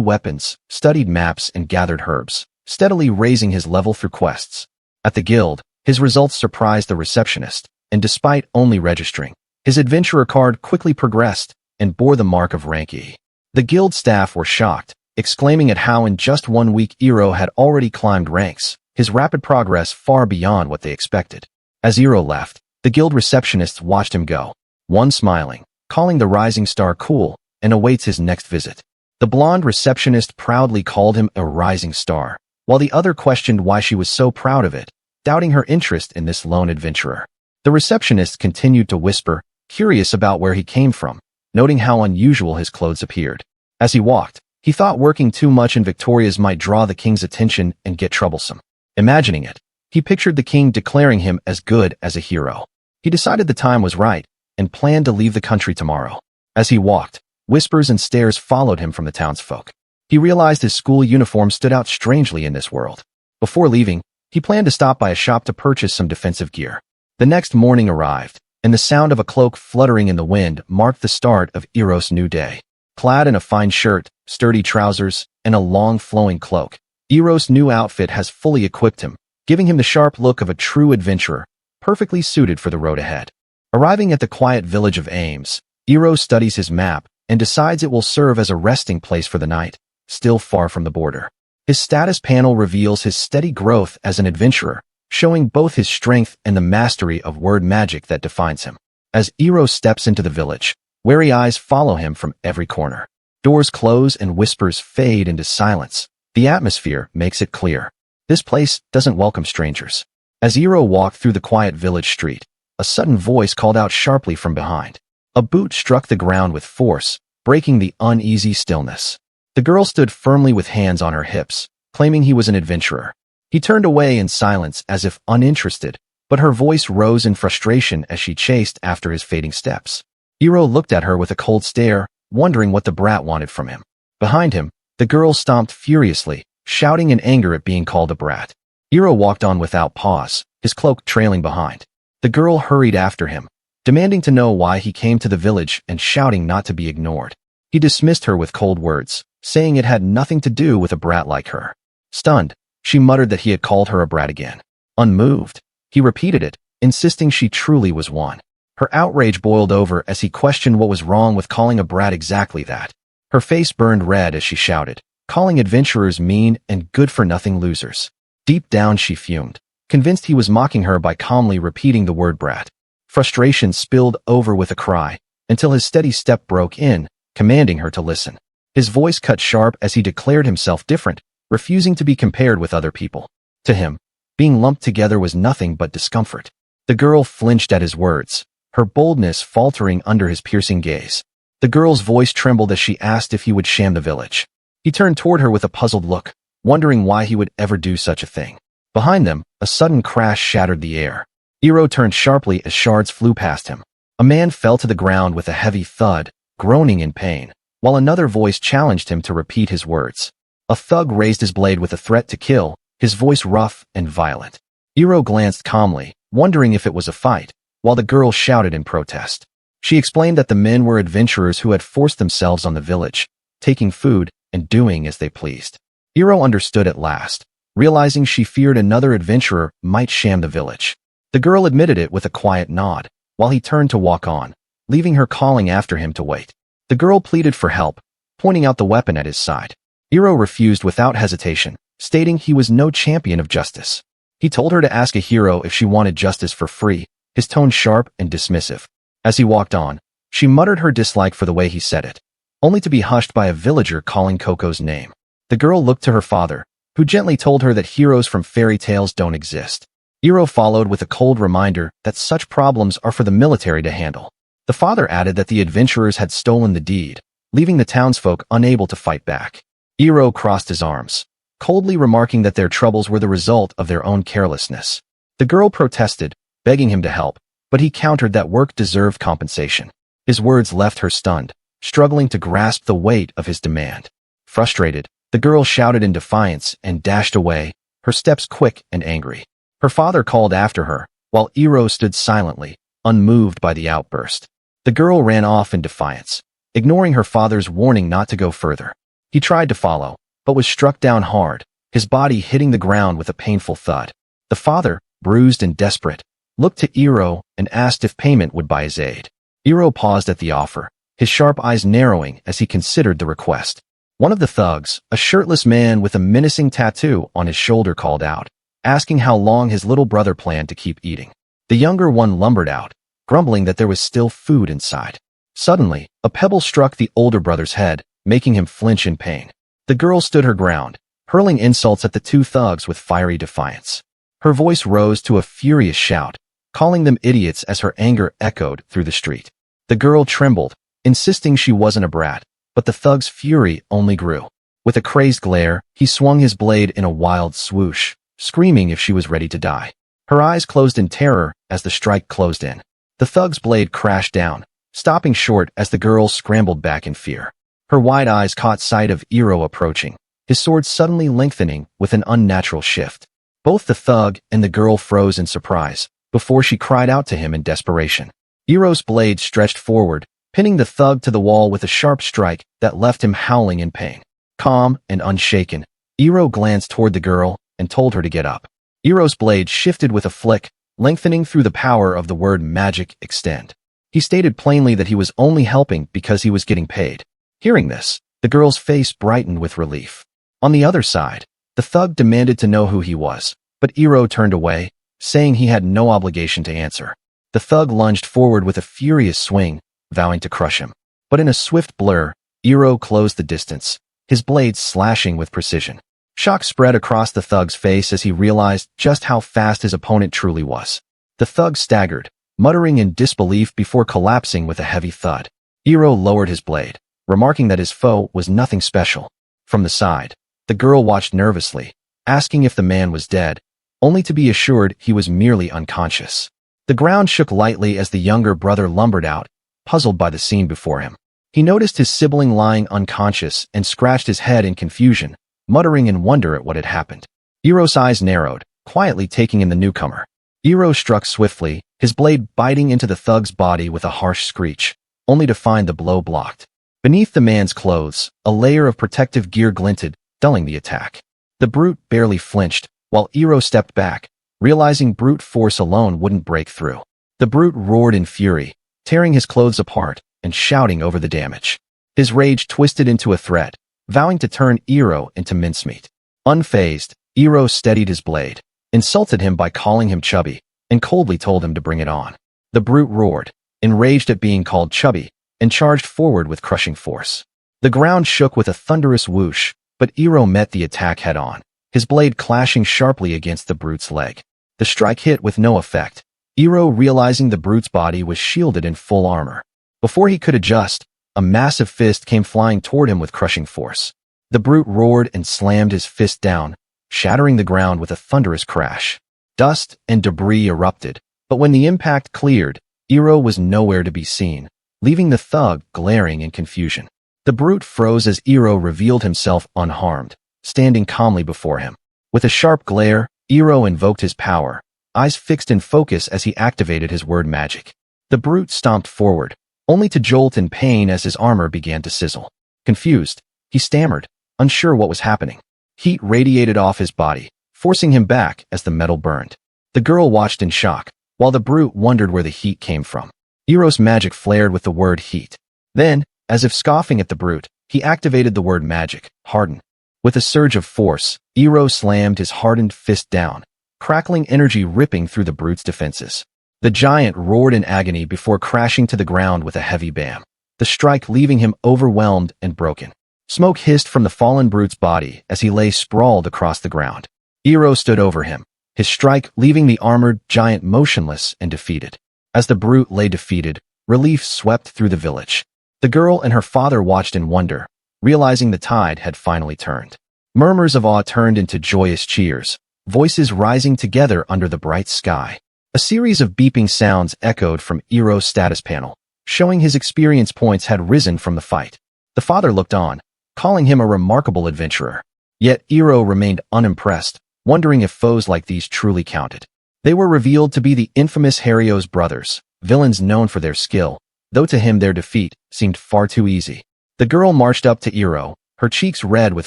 weapons, studied maps, and gathered herbs, steadily raising his level through quests. At the guild, his results surprised the receptionist, and despite only registering, his adventurer card quickly progressed and bore the mark of rank E. The guild staff were shocked, exclaiming at how in just 1 week Hiiro had already climbed ranks, his rapid progress far beyond what they expected. As Hiiro left, the guild receptionists watched him go, one smiling, calling the rising star cool, and awaits his next visit. The blonde receptionist proudly called him a rising star, while the other questioned why she was so proud of it, doubting her interest in this lone adventurer. The receptionist continued to whisper, curious about where he came from, noting how unusual his clothes appeared. As he walked, he thought working too much in Victoria's might draw the king's attention and get troublesome. Imagining it, he pictured the king declaring him as good as a hero. He decided the time was right and planned to leave the country tomorrow. As he walked, whispers and stares followed him from the townsfolk. He realized his school uniform stood out strangely in this world. Before leaving, he planned to stop by a shop to purchase some defensive gear. The next morning arrived, and the sound of a cloak fluttering in the wind marked the start of Hiiro's new day. Clad in a fine shirt, sturdy trousers, and a long flowing cloak, Hiiro's new outfit has fully equipped him, giving him the sharp look of a true adventurer, perfectly suited for the road ahead. Arriving at the quiet village of Ames, Hiiro studies his map and decides it will serve as a resting place for the night, still far from the border. His status panel reveals his steady growth as an adventurer, showing both his strength and the mastery of word magic that defines him. As Hiiro steps into the village, wary eyes follow him from every corner. Doors close and whispers fade into silence. The atmosphere makes it clear. This place doesn't welcome strangers. As Hiiro walked through the quiet village street, a sudden voice called out sharply from behind. A boot struck the ground with force, breaking the uneasy stillness. The girl stood firmly with hands on her hips, claiming he was an adventurer. He turned away in silence as if uninterested, but her voice rose in frustration as she chased after his fading steps. Hiiro looked at her with a cold stare, wondering what the brat wanted from him. Behind him, the girl stomped furiously, shouting in anger at being called a brat. Hiiro walked on without pause, his cloak trailing behind. The girl hurried after him, demanding to know why he came to the village and shouting not to be ignored. He dismissed her with cold words, saying it had nothing to do with a brat like her. Stunned, she muttered that he had called her a brat again. Unmoved, he repeated it, insisting she truly was one. Her outrage boiled over as he questioned what was wrong with calling a brat exactly that. Her face burned red as she shouted, calling adventurers mean and good-for-nothing losers. Deep down she fumed, convinced he was mocking her by calmly repeating the word brat. Frustration spilled over with a cry, until his steady step broke in, commanding her to listen. His voice cut sharp as he declared himself different, refusing to be compared with other people. To him, being lumped together was nothing but discomfort. The girl flinched at his words, her boldness faltering under his piercing gaze. The girl's voice trembled as she asked if he would sham the village. He turned toward her with a puzzled look, wondering why he would ever do such a thing. Behind them, a sudden crash shattered the air. Hiiro turned sharply as shards flew past him. A man fell to the ground with a heavy thud, groaning in pain, while another voice challenged him to repeat his words. A thug raised his blade with a threat to kill, his voice rough and violent. Hiiro glanced calmly, wondering if it was a fight, while the girl shouted in protest. She explained that the men were adventurers who had forced themselves on the village, taking food and doing as they pleased. Hiiro understood at last, realizing she feared another adventurer might sham the village. The girl admitted it with a quiet nod, while he turned to walk on, leaving her calling after him to wait. The girl pleaded for help, pointing out the weapon at his side. Hiiro refused without hesitation, stating he was no champion of justice. He told her to ask a hero if she wanted justice for free, his tone sharp and dismissive. As he walked on, she muttered her dislike for the way he said it, only to be hushed by a villager calling Coco's name. The girl looked to her father, who gently told her that heroes from fairy tales don't exist. Hiiro followed with a cold reminder that such problems are for the military to handle. The father added that the adventurers had stolen the deed, leaving the townsfolk unable to fight back. Hiiro crossed his arms, coldly remarking that their troubles were the result of their own carelessness. The girl protested, begging him to help, but he countered that work deserved compensation. His words left her stunned, struggling to grasp the weight of his demand. Frustrated, the girl shouted in defiance and dashed away, her steps quick and angry. Her father called after her, while Hiiro stood silently, unmoved by the outburst. The girl ran off in defiance, ignoring her father's warning not to go further. He tried to follow, but was struck down hard, his body hitting the ground with a painful thud. The father, bruised and desperate, looked to Hiiro and asked if payment would buy his aid. Hiiro paused at the offer, his sharp eyes narrowing as he considered the request. One of the thugs, a shirtless man with a menacing tattoo on his shoulder, called out, asking how long his little brother planned to keep eating. The younger one lumbered out, grumbling that there was still food inside. Suddenly, a pebble struck the older brother's head, making him flinch in pain. The girl stood her ground, hurling insults at the two thugs with fiery defiance. Her voice rose to a furious shout, calling them idiots as her anger echoed through the street. The girl trembled, insisting she wasn't a brat, but the thug's fury only grew. With a crazed glare, he swung his blade in a wild swoosh, screaming if she was ready to die. Her eyes closed in terror as the strike closed in. The thug's blade crashed down, stopping short as the girl scrambled back in fear. Her wide eyes caught sight of Hiiro approaching, his sword suddenly lengthening with an unnatural shift. Both the thug and the girl froze in surprise, before she cried out to him in desperation. Hiiro's blade stretched forward, pinning the thug to the wall with a sharp strike that left him howling in pain. Calm and unshaken, Hiiro glanced toward the girl and told her to get up. Hiiro's blade shifted with a flick, lengthening through the power of the word magic extend. He stated plainly that he was only helping because he was getting paid. Hearing this, the girl's face brightened with relief. On the other side, the thug demanded to know who he was, but Hiiro turned away, saying he had no obligation to answer. The thug lunged forward with a furious swing, vowing to crush him. But in a swift blur, Hiiro closed the distance, his blade slashing with precision. Shock spread across the thug's face as he realized just how fast his opponent truly was. The thug staggered, muttering in disbelief before collapsing with a heavy thud. Hiiro lowered his blade, remarking that his foe was nothing special. From the side, the girl watched nervously, asking if the man was dead, only to be assured he was merely unconscious. The ground shook lightly as the younger brother lumbered out, puzzled by the scene before him. He noticed his sibling lying unconscious and scratched his head in confusion, muttering in wonder at what had happened. Hiiro's eyes narrowed, quietly taking in the newcomer. Hiiro struck swiftly, his blade biting into the thug's body with a harsh screech, only to find the blow blocked. Beneath the man's clothes, a layer of protective gear glinted, dulling the attack. The brute barely flinched, while Hiiro stepped back, realizing brute force alone wouldn't break through. The brute roared in fury, tearing his clothes apart and shouting over the damage. His rage twisted into a threat, vowing to turn Hiiro into mincemeat. Unfazed, Hiiro steadied his blade, insulted him by calling him chubby, and coldly told him to bring it on. The brute roared, enraged at being called chubby, and charged forward with crushing force. The ground shook with a thunderous whoosh, but Hiiro met the attack head-on, his blade clashing sharply against the brute's leg. The strike hit with no effect, Hiiro realizing the brute's body was shielded in full armor. Before he could adjust, a massive fist came flying toward him with crushing force. The brute roared and slammed his fist down, shattering the ground with a thunderous crash. Dust and debris erupted, but when the impact cleared, Hiiro was nowhere to be seen, leaving the thug glaring in confusion. The brute froze as Hiiro revealed himself unharmed, standing calmly before him. With a sharp glare, Hiiro invoked his power, eyes fixed in focus as he activated his word magic. The brute stomped forward, only to jolt in pain as his armor began to sizzle. Confused, he stammered, unsure what was happening. Heat radiated off his body, forcing him back as the metal burned. The girl watched in shock, while the brute wondered where the heat came from. Hiiro's magic flared with the word heat. Then, as if scoffing at the brute, he activated the word magic, harden. With a surge of force, Hiiro slammed his hardened fist down, crackling energy ripping through the brute's defenses. The giant roared in agony before crashing to the ground with a heavy bam, the strike leaving him overwhelmed and broken. Smoke hissed from the fallen brute's body as he lay sprawled across the ground. Hiiro stood over him, his strike leaving the armored giant motionless and defeated. As the brute lay defeated, relief swept through the village. The girl and her father watched in wonder, realizing the tide had finally turned. Murmurs of awe turned into joyous cheers, voices rising together under the bright sky. A series of beeping sounds echoed from Hiiro's status panel, showing his experience points had risen from the fight. The father looked on, calling him a remarkable adventurer. Yet Hiiro remained unimpressed, wondering if foes like these truly counted. They were revealed to be the infamous Hirio's brothers, villains known for their skill, though to him their defeat seemed far too easy. The girl marched up to Hiiro, her cheeks red with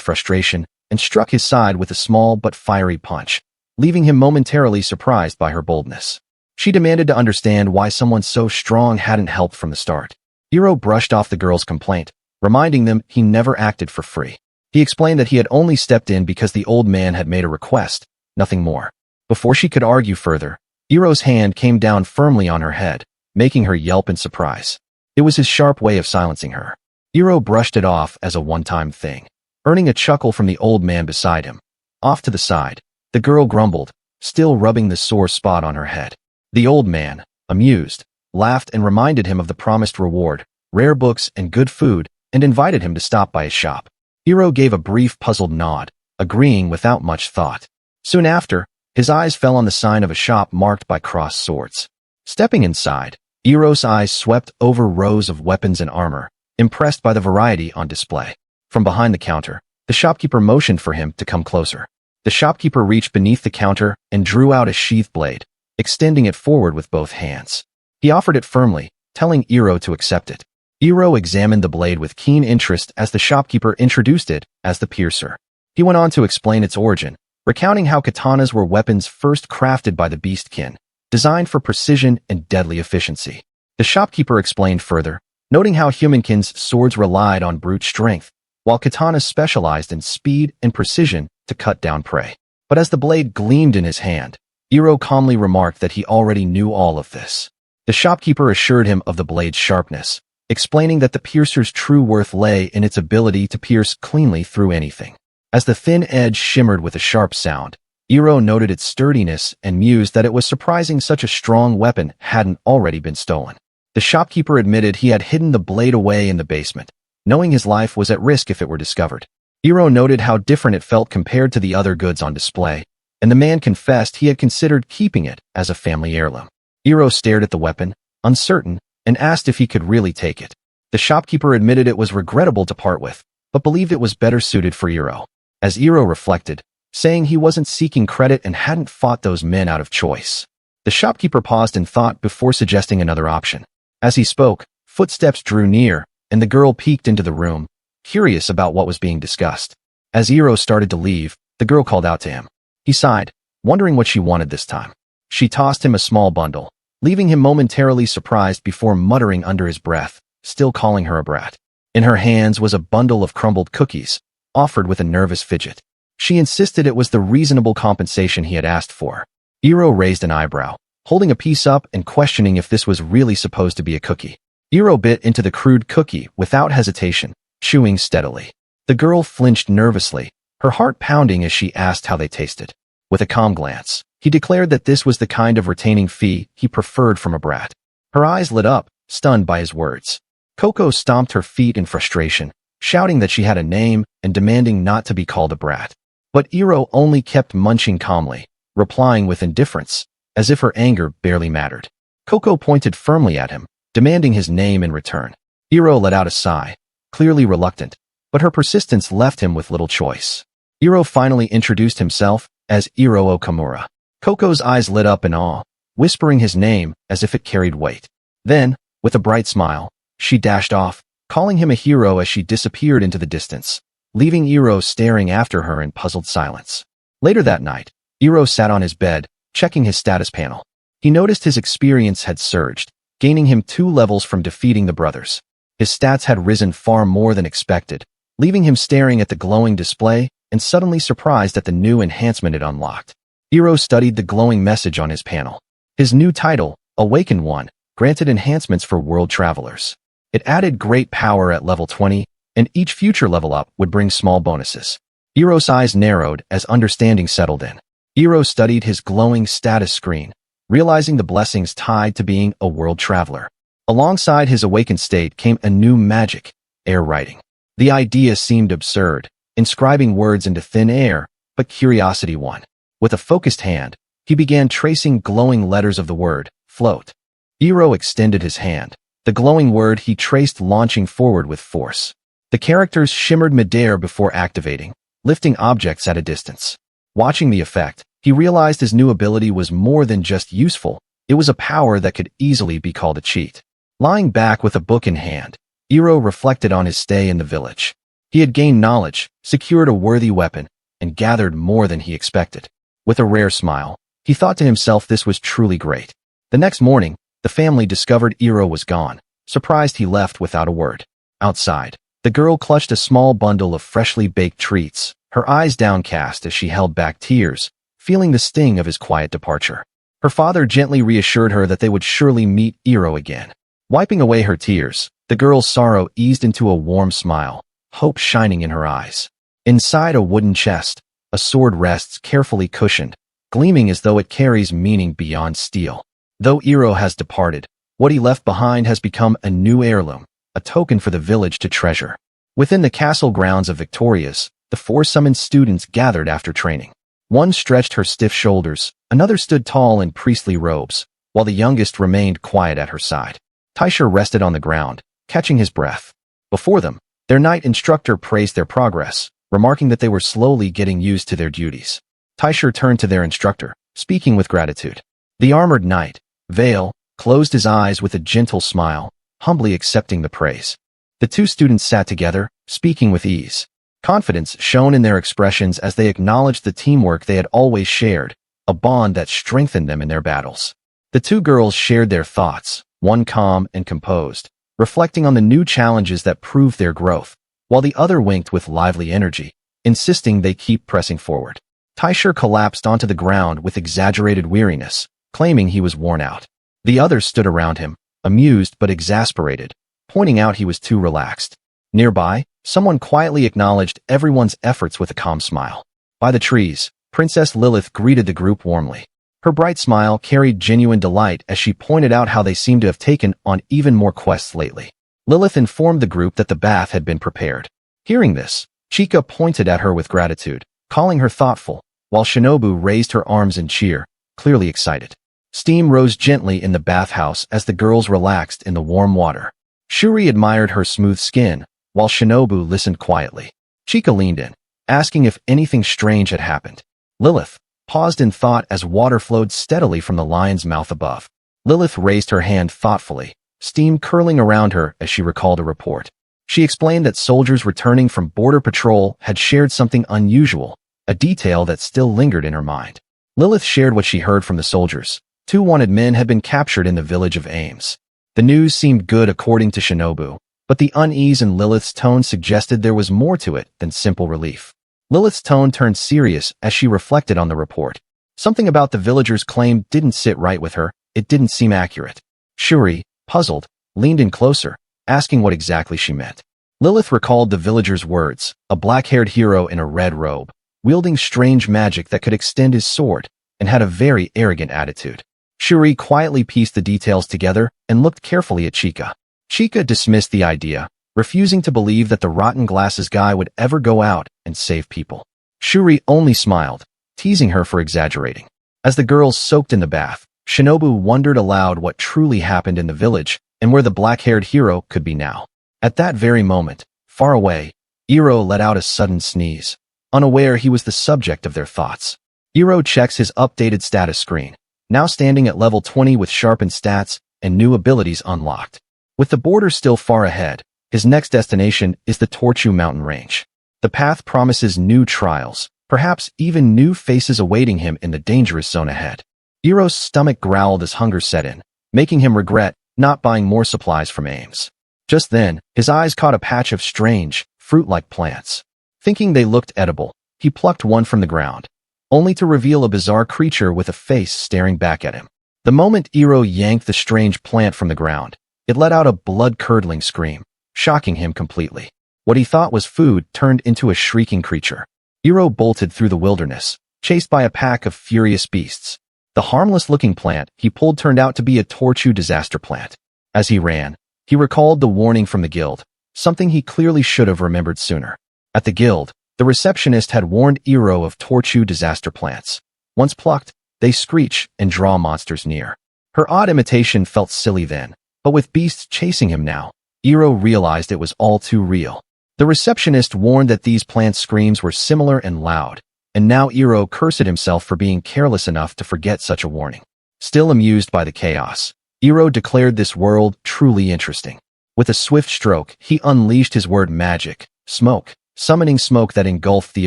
frustration, and struck his side with a small but fiery punch, leaving him momentarily surprised by her boldness. She demanded to understand why someone so strong hadn't helped from the start. Hiiro brushed off the girl's complaint, reminding them he never acted for free. He explained that he had only stepped in because the old man had made a request, nothing more. Before she could argue further, Hiiro's hand came down firmly on her head, making her yelp in surprise. It was his sharp way of silencing her. Hiiro brushed it off as a one-time thing, earning a chuckle from the old man beside him. Off to the side, the girl grumbled, still rubbing the sore spot on her head. The old man, amused, laughed and reminded him of the promised reward, rare books and good food, and invited him to stop by his shop. Hiiro gave a brief puzzled nod, agreeing without much thought. Soon after, his eyes fell on the sign of a shop marked by crossed swords. Stepping inside, Hiiro's eyes swept over rows of weapons and armor, impressed by the variety on display. From behind the counter, the shopkeeper motioned for him to come closer. The shopkeeper reached beneath the counter and drew out a sheath blade, extending it forward with both hands. He offered it firmly, telling Hiiro to accept it. Hiiro examined the blade with keen interest as the shopkeeper introduced it as the piercer. He went on to explain its origin, recounting how katanas were weapons first crafted by the Beastkin, designed for precision and deadly efficiency. The shopkeeper explained further, noting how humankin's swords relied on brute strength, while katanas specialized in speed and precision to cut down prey. But as the blade gleamed in his hand, Hiiro calmly remarked that he already knew all of this. The shopkeeper assured him of the blade's sharpness, explaining that the piercer's true worth lay in its ability to pierce cleanly through anything. As the thin edge shimmered with a sharp sound, Hiiro noted its sturdiness and mused that it was surprising such a strong weapon hadn't already been stolen. The shopkeeper admitted he had hidden the blade away in the basement, knowing his life was at risk if it were discovered. Hiiro noted how different it felt compared to the other goods on display, and the man confessed he had considered keeping it as a family heirloom. Hiiro stared at the weapon, uncertain, and asked if he could really take it. The shopkeeper admitted it was regrettable to part with, but believed it was better suited for Hiiro. As Hiiro reflected, saying he wasn't seeking credit and hadn't fought those men out of choice. The shopkeeper paused in thought before suggesting another option. As he spoke, footsteps drew near, and the girl peeked into the room, curious about what was being discussed. As Hiiro started to leave, the girl called out to him. He sighed, wondering what she wanted this time. She tossed him a small bundle, leaving him momentarily surprised before muttering under his breath, still calling her a brat. In her hands was a bundle of crumbled cookies, offered with a nervous fidget. She insisted it was the reasonable compensation he had asked for. Hiiro raised an eyebrow, holding a piece up and questioning if this was really supposed to be a cookie. Hiiro bit into the crude cookie without hesitation, chewing steadily. The girl flinched nervously, her heart pounding as she asked how they tasted. With a calm glance, he declared that this was the kind of retaining fee he preferred from a brat. Her eyes lit up, stunned by his words. Coco stomped her feet in frustration, shouting that she had a name and demanding not to be called a brat. But Iro only kept munching calmly, replying with indifference, as if her anger barely mattered. Coco pointed firmly at him, demanding his name in return. Iro let out a sigh, clearly reluctant, but her persistence left him with little choice. Iro finally introduced himself as Iro Okamura. Coco's eyes lit up in awe, whispering his name as if it carried weight. Then, with a bright smile, she dashed off, calling him a hero as she disappeared into the distance, leaving Iro staring after her in puzzled silence. Later that night, Iro sat on his bed, checking his status panel. He noticed his experience had surged, gaining him 2 levels from defeating the brothers. His stats had risen far more than expected, leaving him staring at the glowing display and suddenly surprised at the new enhancement it unlocked. Iro studied the glowing message on his panel. His new title, Awakened One, granted enhancements for world travelers. It added great power at level 20, and each future level up would bring small bonuses. Iro's eyes narrowed as understanding settled in. Iro studied his glowing status screen, realizing the blessings tied to being a world traveler. Alongside his awakened state came a new magic, airwriting. The idea seemed absurd, inscribing words into thin air, but curiosity won. With a focused hand, he began tracing glowing letters of the word, float. Iro extended his hand, the glowing word he traced launching forward with force. The characters shimmered midair before activating, lifting objects at a distance. Watching the effect, he realized his new ability was more than just useful, it was a power that could easily be called a cheat. Lying back with a book in hand, Iro reflected on his stay in the village. He had gained knowledge, secured a worthy weapon, and gathered more than he expected. With a rare smile, he thought to himself this was truly great. The next morning, the family discovered Iro was gone. Surprised, he left without a word. Outside, the girl clutched a small bundle of freshly baked treats, her eyes downcast as she held back tears, feeling the sting of his quiet departure. Her father gently reassured her that they would surely meet Iro again. Wiping away her tears, the girl's sorrow eased into a warm smile, hope shining in her eyes. Inside a wooden chest, a sword rests carefully cushioned, gleaming as though it carries meaning beyond steel. Though Iro has departed, what he left behind has become a new heirloom, a token for the village to treasure. Within the castle grounds of Victoria's, the 4 summoned students gathered after training. One stretched her stiff shoulders, another stood tall in priestly robes, while the youngest remained quiet at her side. Taisha rested on the ground, catching his breath. Before them, their knight instructor praised their progress, remarking that they were slowly getting used to their duties. Taisha turned to their instructor, speaking with gratitude. The armored knight, Vale, closed his eyes with a gentle smile, humbly accepting the praise. The 2 students sat together, speaking with ease. Confidence shone in their expressions as they acknowledged the teamwork they had always shared, a bond that strengthened them in their battles. The 2 girls shared their thoughts, one calm and composed, reflecting on the new challenges that proved their growth, while the other winked with lively energy, insisting they keep pressing forward. Taisha collapsed onto the ground with exaggerated weariness, claiming he was worn out. The others stood around him, amused but exasperated, pointing out he was too relaxed. Nearby, someone quietly acknowledged everyone's efforts with a calm smile. By the trees, Princess Lilith greeted the group warmly. Her bright smile carried genuine delight as she pointed out how they seemed to have taken on even more quests lately. Lilith informed the group that the bath had been prepared. Hearing this, Chika pointed at her with gratitude, calling her thoughtful, while Shinobu raised her arms in cheer, clearly excited. Steam rose gently in the bathhouse as the girls relaxed in the warm water. Shuri admired her smooth skin, while Shinobu listened quietly. Chika leaned in, asking if anything strange had happened. Lilith paused in thought as water flowed steadily from the lion's mouth above. Lilith raised her hand thoughtfully, steam curling around her as she recalled a report. She explained that soldiers returning from border patrol had shared something unusual, a detail that still lingered in her mind. Lilith shared what she heard from the soldiers. 2 wanted men had been captured in the village of Ames. The news seemed good according to Shinobu, but the unease in Lilith's tone suggested there was more to it than simple relief. Lilith's tone turned serious as she reflected on the report. Something about the villagers' claim didn't sit right with her, it didn't seem accurate. Shuri, puzzled, leaned in closer, asking what exactly she meant. Lilith recalled the villager's words, a black-haired hero in a red robe, wielding strange magic that could extend his sword, and had a very arrogant attitude. Shuri quietly pieced the details together and looked carefully at Chika. Chika dismissed the idea, refusing to believe that the rotten glasses guy would ever go out and save people. Shuri only smiled, teasing her for exaggerating. As the girls soaked in the bath, Shinobu wondered aloud what truly happened in the village and where the black-haired hero could be now. At that very moment, far away, Iro let out a sudden sneeze, unaware he was the subject of their thoughts. Iro checks his updated status screen, now standing at level 20 with sharpened stats and new abilities unlocked. With the border still far ahead, his next destination is the Torchu mountain range. The path promises new trials, perhaps even new faces awaiting him in the dangerous zone ahead. Iro's stomach growled as hunger set in, making him regret not buying more supplies from Ames. Just then, his eyes caught a patch of strange, fruit-like plants. Thinking they looked edible, he plucked one from the ground, only to reveal a bizarre creature with a face staring back at him. The moment Iro yanked the strange plant from the ground, it let out a blood-curdling scream, shocking him completely. What he thought was food turned into a shrieking creature. Iro bolted through the wilderness, chased by a pack of furious beasts. The harmless-looking plant he pulled turned out to be a Torchu disaster plant. As he ran, he recalled the warning from the guild, something he clearly should have remembered sooner. At the guild, the receptionist had warned Iro of Torchu disaster plants. Once plucked, they screech and draw monsters near. Her odd imitation felt silly then, but with beasts chasing him now, Iro realized it was all too real. The receptionist warned that these plant screams were similar and loud, and now Iro cursed himself for being careless enough to forget such a warning. Still amused by the chaos, Iro declared this world truly interesting. With a swift stroke, he unleashed his word magic, smoke, summoning smoke that engulfed the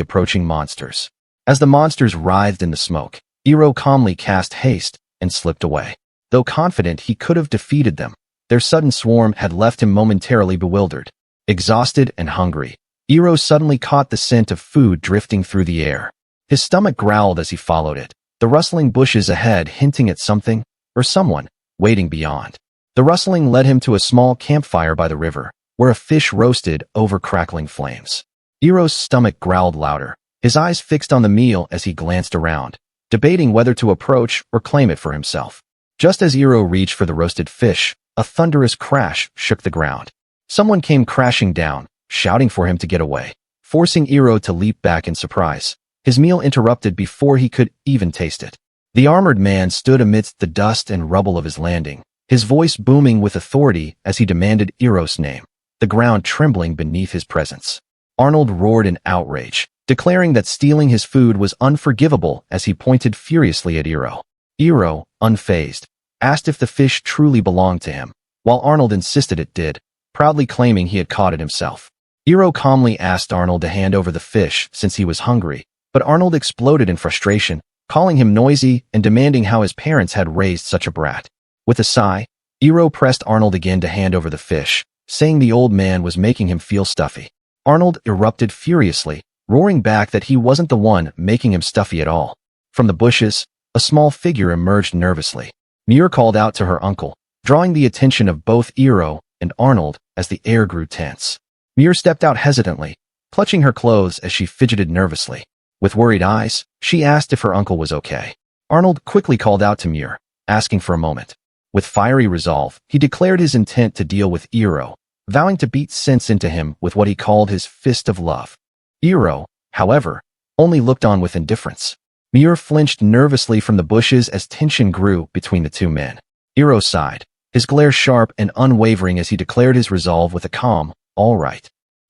approaching monsters. As the monsters writhed in the smoke, Iro calmly cast haste and slipped away. Though confident he could have defeated them, their sudden swarm had left him momentarily bewildered. Exhausted and hungry, Iro suddenly caught the scent of food drifting through the air. His stomach growled as he followed it, the rustling bushes ahead hinting at something, or someone, waiting beyond. The rustling led him to a small campfire by the river, where a fish roasted over crackling flames. Iro's stomach growled louder, his eyes fixed on the meal as he glanced around, debating whether to approach or claim it for himself. Just as Iro reached for the roasted fish, a thunderous crash shook the ground. Someone came crashing down, shouting for him to get away, forcing Iro to leap back in surprise. His meal interrupted before he could even taste it. The armored man stood amidst the dust and rubble of his landing, his voice booming with authority as he demanded Iro's name, the ground trembling beneath his presence. Arnold roared in outrage, declaring that stealing his food was unforgivable as he pointed furiously at Iro. Iro, unfazed, asked if the fish truly belonged to him, while Arnold insisted it did, proudly claiming he had caught it himself. Iro calmly asked Arnold to hand over the fish since he was hungry, but Arnold exploded in frustration, calling him noisy and demanding how his parents had raised such a brat. With a sigh, Iro pressed Arnold again to hand over the fish, saying the old man was making him feel stuffy. Arnold erupted furiously, roaring back that he wasn't the one making him stuffy at all. From the bushes, a small figure emerged nervously. Muir called out to her uncle, drawing the attention of both Iro and Arnold as the air grew tense. Muir stepped out hesitantly, clutching her clothes as she fidgeted nervously. With worried eyes, she asked if her uncle was okay. Arnold quickly called out to Muir, asking for a moment. With fiery resolve, he declared his intent to deal with Iro, vowing to beat sense into him with what he called his fist of love. Iro, however, only looked on with indifference. Muir flinched nervously from the bushes as tension grew between the two men. Iro sighed, his glare sharp and unwavering as he declared his resolve with a calm, "All right."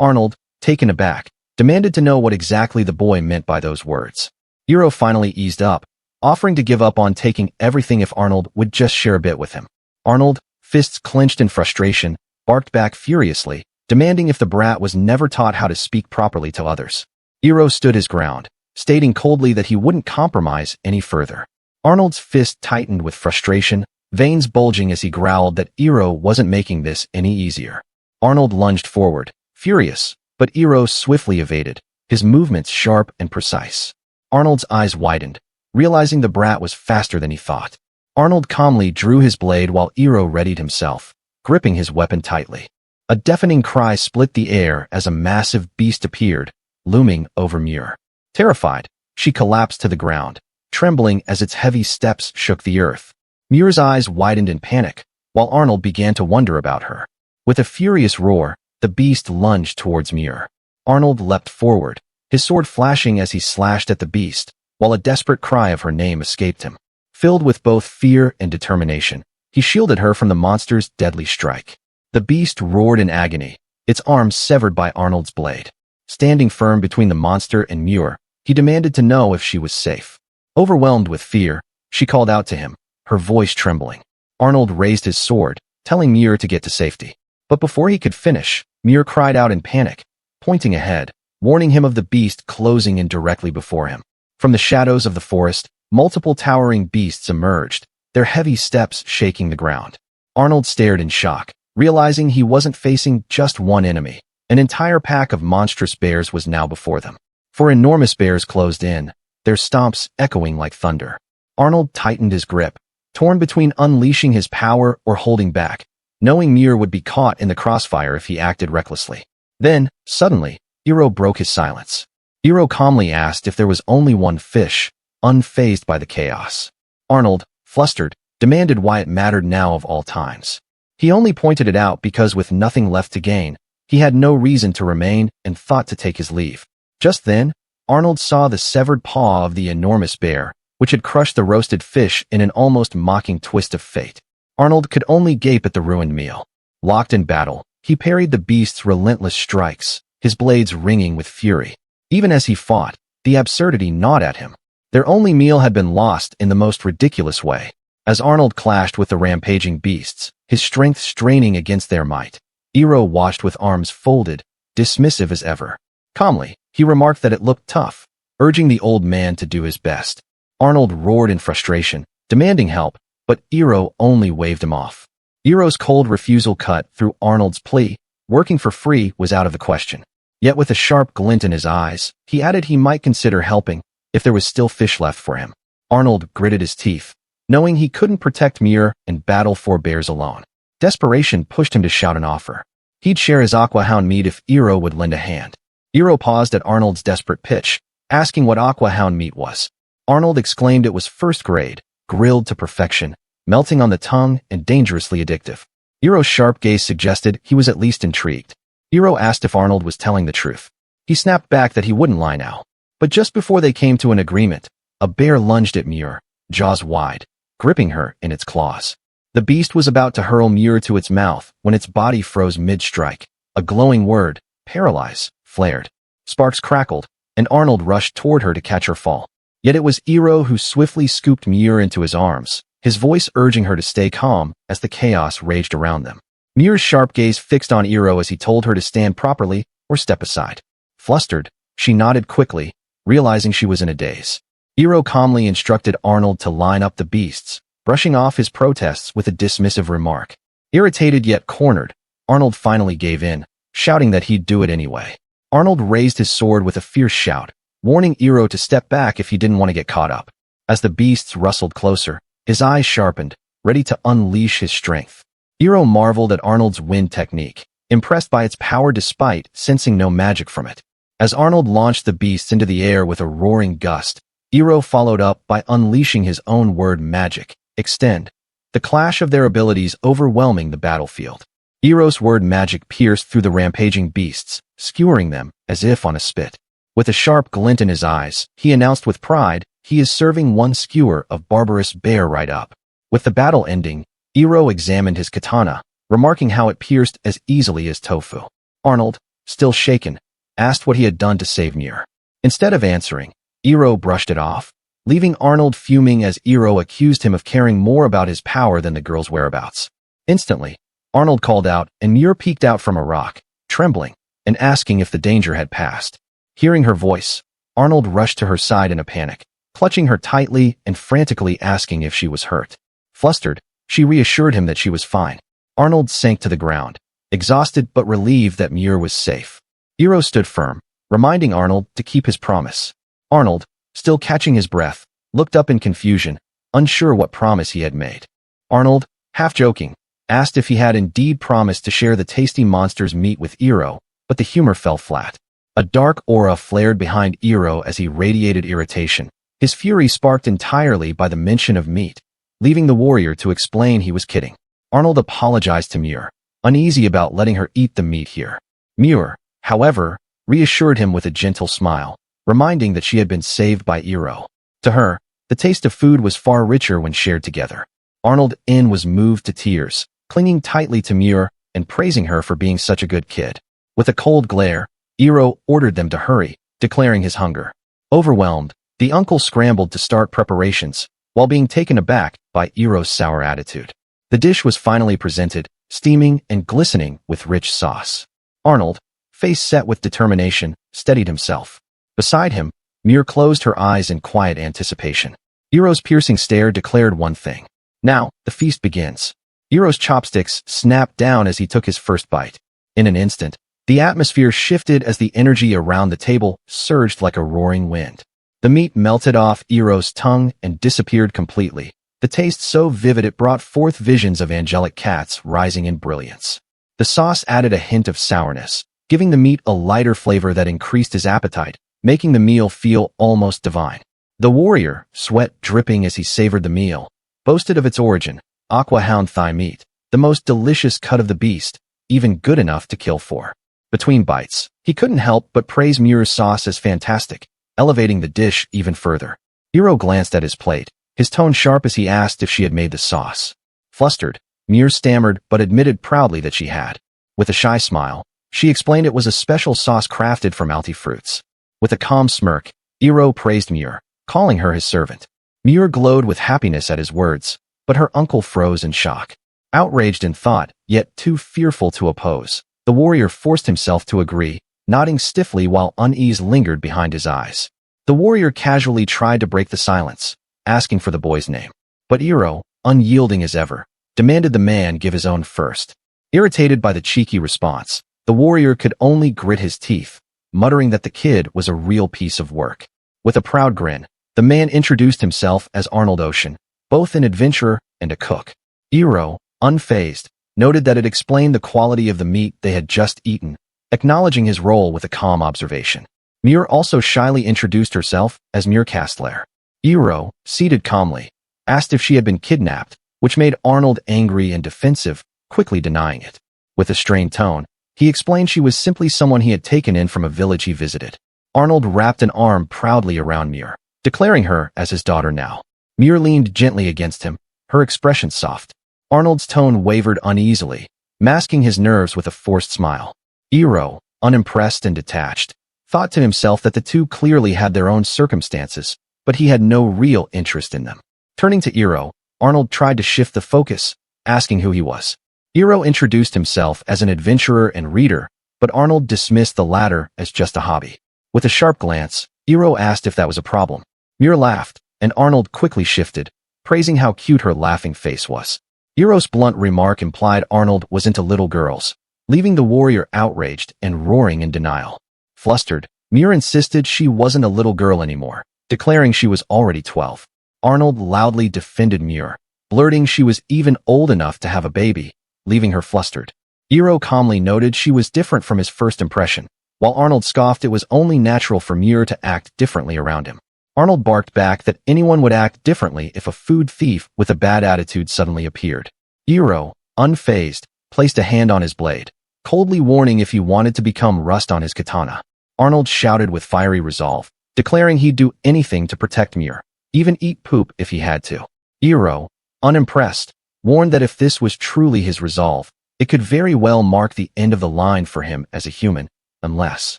Arnold, taken aback, demanded to know what exactly the boy meant by those words. Iro finally eased up, offering to give up on taking everything if Arnold would just share a bit with him. Arnold, fists clenched in frustration, barked back furiously, demanding if the brat was never taught how to speak properly to others. Iro stood his ground, stating coldly that he wouldn't compromise any further. Arnold's fist tightened with frustration, veins bulging as he growled that Iro wasn't making this any easier. Arnold lunged forward, furious, but Iro swiftly evaded, his movements sharp and precise. Arnold's eyes widened, realizing the brat was faster than he thought. Arnold calmly drew his blade while Iro readied himself, gripping his weapon tightly. A deafening cry split the air as a massive beast appeared, looming over Muir. Terrified, she collapsed to the ground, trembling as its heavy steps shook the earth. Muir's eyes widened in panic, while Arnold began to wonder about her. With a furious roar, the beast lunged towards Muir. Arnold leapt forward, his sword flashing as he slashed at the beast, while a desperate cry of her name escaped him. Filled with both fear and determination, he shielded her from the monster's deadly strike. The beast roared in agony, its arms severed by Arnold's blade. Standing firm between the monster and Muir, he demanded to know if she was safe. Overwhelmed with fear, she called out to him, her voice trembling. Arnold raised his sword, telling Muir to get to safety. But before he could finish, Muir cried out in panic, pointing ahead, warning him of the beast closing in directly before him. From the shadows of the forest, multiple towering beasts emerged, their heavy steps shaking the ground. Arnold stared in shock, realizing he wasn't facing just one enemy. An entire pack of monstrous bears was now before them. Four enormous bears closed in, their stomps echoing like thunder. Arnold tightened his grip, torn between unleashing his power or holding back, knowing Muir would be caught in the crossfire if he acted recklessly. Then, suddenly, Hiiro broke his silence. Hiiro calmly asked if there was only one fish, unfazed by the chaos. Arnold, flustered, demanded why it mattered now of all times. He only pointed it out because with nothing left to gain, he had no reason to remain and thought to take his leave. Just then, Arnold saw the severed paw of the enormous bear, which had crushed the roasted fish in an almost mocking twist of fate. Arnold could only gape at the ruined meal. Locked in battle, he parried the beast's relentless strikes, his blades ringing with fury. Even as he fought, the absurdity gnawed at him. Their only meal had been lost in the most ridiculous way. As Arnold clashed with the rampaging beasts, his strength straining against their might, Hiiro watched with arms folded, dismissive as ever. Calmly, he remarked that it looked tough, urging the old man to do his best. Arnold roared in frustration, demanding help, but Hiiro only waved him off. Hiiro's cold refusal cut through Arnold's plea. Working for free was out of the question. Yet with a sharp glint in his eyes, he added he might consider helping if there was still fish left for him. Arnold gritted his teeth, knowing he couldn't protect Muir and battle four bears alone. Desperation pushed him to shout an offer. He'd share his aquahound meat if Hiiro would lend a hand. Hiiro paused at Arnold's desperate pitch, asking what aquahound meat was. Arnold exclaimed it was first grade, grilled to perfection, melting on the tongue and dangerously addictive. Hiiro's sharp gaze suggested he was at least intrigued. Hiiro asked if Arnold was telling the truth. He snapped back that he wouldn't lie now. But just before they came to an agreement, a bear lunged at Muir, jaws wide, gripping her in its claws. The beast was about to hurl Muir to its mouth when its body froze mid-strike. A glowing word, paralyze, flared. Sparks crackled, and Arnold rushed toward her to catch her fall. Yet it was Hiiro who swiftly scooped Muir into his arms, his voice urging her to stay calm as the chaos raged around them. Muir's sharp gaze fixed on Hiiro as he told her to stand properly or step aside. Flustered, she nodded quickly, realizing she was in a daze. Hiiro calmly instructed Arnold to line up the beasts, brushing off his protests with a dismissive remark. Irritated yet cornered, Arnold finally gave in, shouting that he'd do it anyway. Arnold raised his sword with a fierce shout, warning Hiiro to step back if he didn't want to get caught up. As the beasts rustled closer, his eyes sharpened, ready to unleash his strength. Hiiro marveled at Arnold's wind technique, impressed by its power despite sensing no magic from it. As Arnold launched the beasts into the air with a roaring gust, Hiiro followed up by unleashing his own word magic, extend, the clash of their abilities overwhelming the battlefield. Hiiro's word magic pierced through the rampaging beasts, skewering them as if on a spit. With a sharp glint in his eyes, he announced with pride, he is serving one skewer of barbarous bear right up. With the battle ending, Hiiro examined his katana, remarking how it pierced as easily as tofu. Arnold, still shaken, asked what he had done to save Muir. Instead of answering, Hiiro brushed it off, leaving Arnold fuming as Hiiro accused him of caring more about his power than the girl's whereabouts. Instantly, Arnold called out and Muir peeked out from a rock, trembling, and asking if the danger had passed. Hearing her voice, Arnold rushed to her side in a panic, clutching her tightly and frantically asking if she was hurt. Flustered, she reassured him that she was fine. Arnold sank to the ground, exhausted but relieved that Muir was safe. Hiiro stood firm, reminding Arnold to keep his promise. Arnold, still catching his breath, looked up in confusion, unsure what promise he had made. Arnold, half joking, asked if he had indeed promised to share the tasty monster's meat with Iroh, but the humor fell flat. A dark aura flared behind Iroh as he radiated irritation, his fury sparked entirely by the mention of meat, leaving the warrior to explain he was kidding. Arnold apologized to Muir, uneasy about letting her eat the meat here. Muir, however, reassured him with a gentle smile, reminding that she had been saved by Iroh. To her, the taste of food was far richer when shared together. Arnold was moved to tears, clinging tightly to Muir and praising her for being such a good kid. With a cold glare, Iroh ordered them to hurry, declaring his hunger. Overwhelmed, the uncle scrambled to start preparations, while being taken aback by Iroh's sour attitude. The dish was finally presented, steaming and glistening with rich sauce. Arnold, face set with determination, steadied himself. Beside him, Muir closed her eyes in quiet anticipation. Iroh's piercing stare declared one thing. Now, the feast begins. Iroh's chopsticks snapped down as he took his first bite. In an instant, the atmosphere shifted as the energy around the table surged like a roaring wind. The meat melted off Iroh's tongue and disappeared completely, the taste so vivid it brought forth visions of angelic cats rising in brilliance. The sauce added a hint of sourness, giving the meat a lighter flavor that increased his appetite, making the meal feel almost divine. The warrior, sweat dripping as he savored the meal, boasted of its origin, aqua hound thigh meat, the most delicious cut of the beast, even good enough to kill for. Between bites, he couldn't help but praise Muir's sauce as fantastic, elevating the dish even further. Iroh glanced at his plate, his tone sharp as he asked if she had made the sauce. Flustered, Muir stammered but admitted proudly that she had. With a shy smile, she explained it was a special sauce crafted from alti fruits. With a calm smirk, Iroh praised Muir, calling her his servant. Muir glowed with happiness at his words, but her uncle froze in shock. Outraged in thought, yet too fearful to oppose, the warrior forced himself to agree, nodding stiffly while unease lingered behind his eyes. The warrior casually tried to break the silence, asking for the boy's name. But Iroh, unyielding as ever, demanded the man give his own first. Irritated by the cheeky response, the warrior could only grit his teeth, muttering that the kid was a real piece of work. With a proud grin, the man introduced himself as Arnold Ocean, both an adventurer and a cook. Iroh, unfazed, noted that it explained the quality of the meat they had just eaten, acknowledging his role with a calm observation. Muir also shyly introduced herself as Muir Castler. Iroh, seated calmly, asked if she had been kidnapped, which made Arnold angry and defensive, quickly denying it. With a strained tone, he explained she was simply someone he had taken in from a village he visited. Arnold wrapped an arm proudly around Muir, declaring her as his daughter now. Muir leaned gently against him, her expression soft. Arnold's tone wavered uneasily, masking his nerves with a forced smile. Iroh, unimpressed and detached, thought to himself that the two clearly had their own circumstances, but he had no real interest in them. Turning to Iroh, Arnold tried to shift the focus, asking who he was. Iroh introduced himself as an adventurer and reader, but Arnold dismissed the latter as just a hobby. With a sharp glance, Iroh asked if that was a problem. Muir laughed, and Arnold quickly shifted, praising how cute her laughing face was. Iroh's blunt remark implied Arnold was into little girls, leaving the warrior outraged and roaring in denial. Flustered, Muir insisted she wasn't a little girl anymore, declaring she was already 12. Arnold loudly defended Muir, blurting she was even old enough to have a baby, leaving her flustered. Iroh calmly noted she was different from his first impression, while Arnold scoffed it was only natural for Muir to act differently around him. Arnold barked back that anyone would act differently if a food thief with a bad attitude suddenly appeared. Iroh, unfazed, placed a hand on his blade, coldly warning if he wanted to become rust on his katana. Arnold shouted with fiery resolve, declaring he'd do anything to protect Muir, even eat poop if he had to. Iroh, unimpressed, warned that if this was truly his resolve, it could very well mark the end of the line for him as a human, unless...